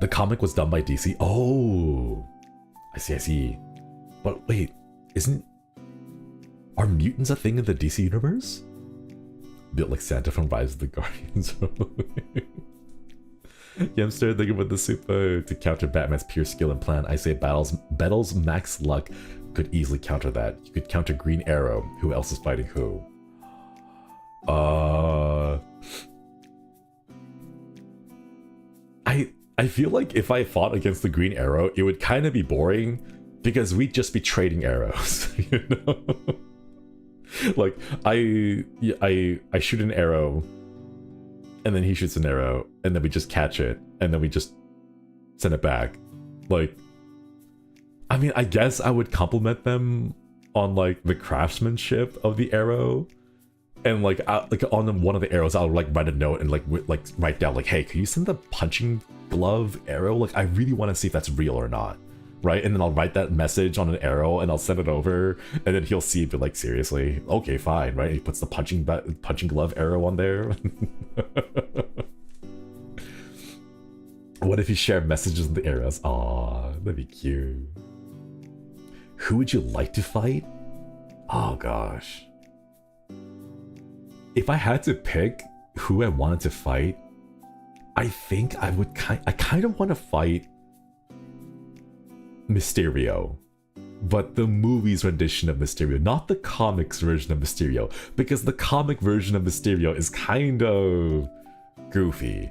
Speaker 1: The comic was done by DC. Oh, I see. But wait, are mutants a thing in the DC universe? Built like Santa from Rise of the Guardians. Yeah, I'm still thinking about the super to counter Batman's pure skill and plan. I say Battle's max luck could easily counter that. You could counter Green Arrow. Who else is fighting who? I feel like if I fought against the Green Arrow, it would kind of be boring because we'd just be trading arrows, you know? Like I shoot an arrow and then he shoots an arrow and then we just catch it and then we just send it back. Like, I mean, I guess I would compliment them on like the craftsmanship of the arrow, and like on one of the arrows I'll like write a note and like write down like, hey, can you send the punching glove arrow? Like I really want to see if that's real or not. Right, and then I'll write that message on an arrow and I'll send it over, and then he'll see it, but like, seriously, okay, fine, right? He puts the punching glove arrow on there. What if you share messages with the arrows? Aw, that'd be cute. Who would you like to fight? Oh gosh. If I had to pick who I wanted to fight, I think I kind of want to fight Mysterio, but the movie's rendition of Mysterio, not the comics version of Mysterio, because the comic version of Mysterio is kind of goofy.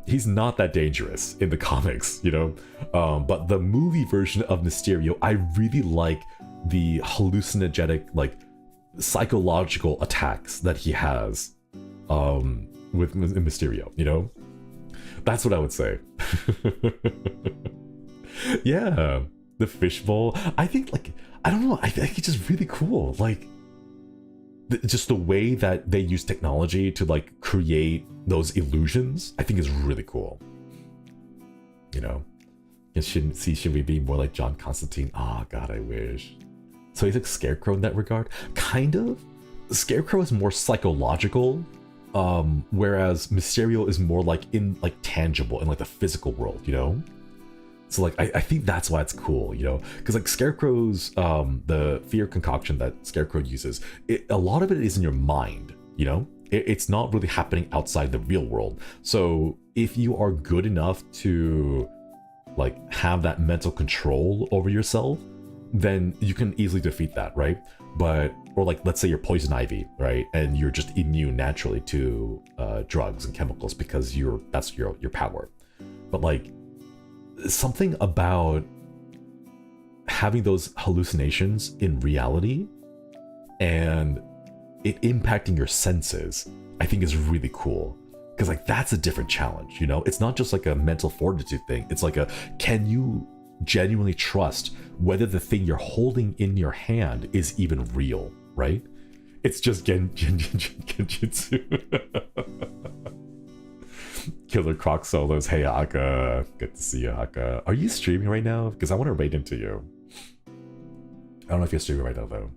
Speaker 1: He's not that dangerous in the comics, you know, but the movie version of Mysterio, I really like the hallucinogenic, like psychological attacks that he has with Mysterio, you know. That's what I would say. Yeah, the fishbowl. I think, like, I don't know, I think it's just really cool. Like, just the way that they use technology to, like, create those illusions, I think is really cool. You know? Should we be more like John Constantine? Oh, God, I wish. So he's like Scarecrow in that regard? Kind of. Scarecrow is more psychological, whereas Mysterio is more, like, tangible, in, like, the physical world, you know? So like I think that's why it's cool, you know, because like Scarecrow's the fear concoction that Scarecrow uses, a lot of it is in your mind, you know. It's not really happening outside the real world. So if you are good enough to like have that mental control over yourself, then you can easily defeat that, right? But or like let's say you're poison ivy, right, and you're just immune naturally to drugs and chemicals because that's your power. But like something about having those hallucinations in reality and it impacting your senses, I think is really cool. Because like that's a different challenge, you know? It's not just like a mental fortitude thing. It's like a, can you genuinely trust whether the thing you're holding in your hand is even real, right? It's just genjutsu. Killer Croc solos. Hey Aka, good to see you, Aka. Are you streaming right now? Because I want to raid into you. I don't know if you're streaming right now though.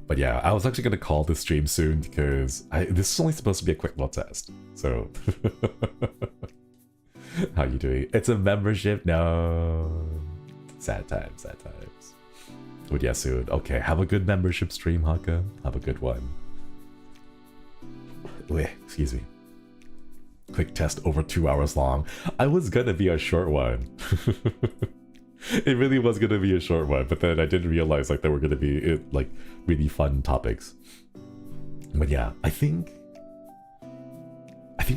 Speaker 1: But yeah, I was actually gonna call this stream soon because this is only supposed to be a quick little test. So how you doing? It's a membership? No. Sad times, sad times. But yeah, soon. Okay, have a good membership stream, Haka. Have a good one. Wait, excuse me. Quick test over 2 hours long. I was gonna be a short one. It really was gonna be a short one, but then I didn't realize like there were gonna be like really fun topics. But yeah, I think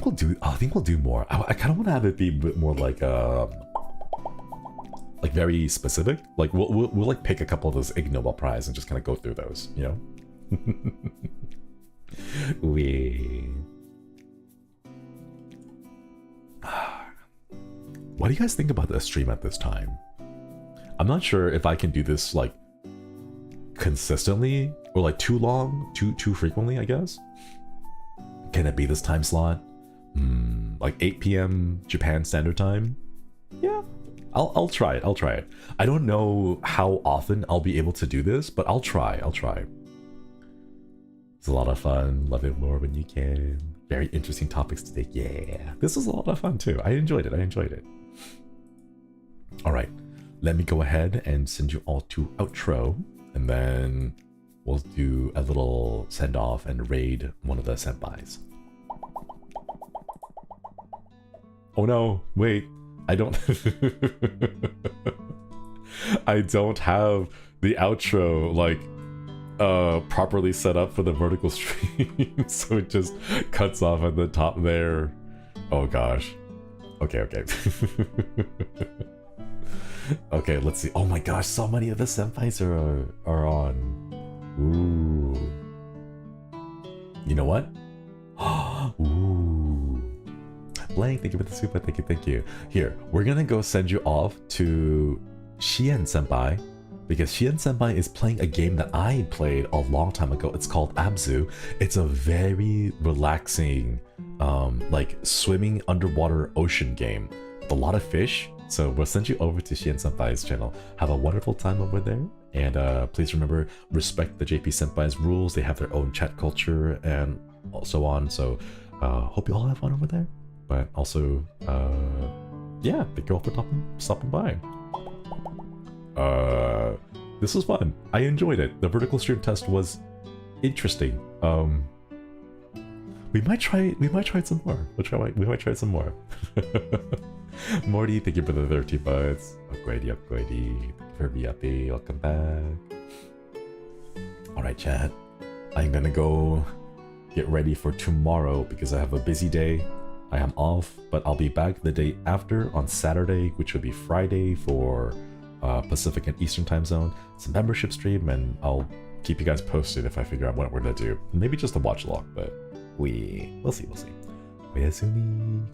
Speaker 1: we'll do more. I kind of want to have it be a bit more like very specific. Like we'll like pick a couple of those Ig Nobel Prize and just kind of go through those, you know. What do you guys think about the stream at this time? I'm not sure if I can do this like consistently or like too long, too frequently, I guess. Can it be this time slot? Like 8 p.m. Japan Standard Time? Yeah, I'll try it. I'll try it. I don't know how often I'll be able to do this, but I'll try. It's a lot of fun. Love it more when you can. Very interesting topics today. Yeah, this was a lot of fun too. I enjoyed it. All right. Let me go ahead and send you all to outro, and then we'll do a little send off and raid one of the senpais. Oh no, wait, I don't I don't have the outro like properly set up for the vertical stream, so it just cuts off at the top there. Oh gosh. Okay. Okay, let's see. Oh my gosh, so many of the senpais are on. Ooh. You know what? Ooh. Blank, thank you for the super. Thank you. Here, we're gonna go send you off to Shien Senpai, because Shien Senpai is playing a game that I played a long time ago. It's called Abzu. It's a very relaxing, like swimming underwater ocean game with a lot of fish. So we'll send you over to Shien Senpai's channel. Have a wonderful time over there. And please remember, respect the JP Senpai's rules. They have their own chat culture and so on. So hope you all have fun over there. But also, yeah, thank you all for stopping by. This was fun. I enjoyed it. The vertical stream test was interesting. We might try some more. We might try some more. Morty, thank you for the 30 bucks. Upgradey. Thank you for VIP. Welcome back. Alright, chat. I'm gonna go get ready for tomorrow because I have a busy day. I am off, but I'll be back the day after on Saturday, which will be Friday for Pacific and Eastern time zone. It's a membership stream, and I'll keep you guys posted if I figure out what we're gonna do. Maybe just a watch log, but we'll see. Oyasumi.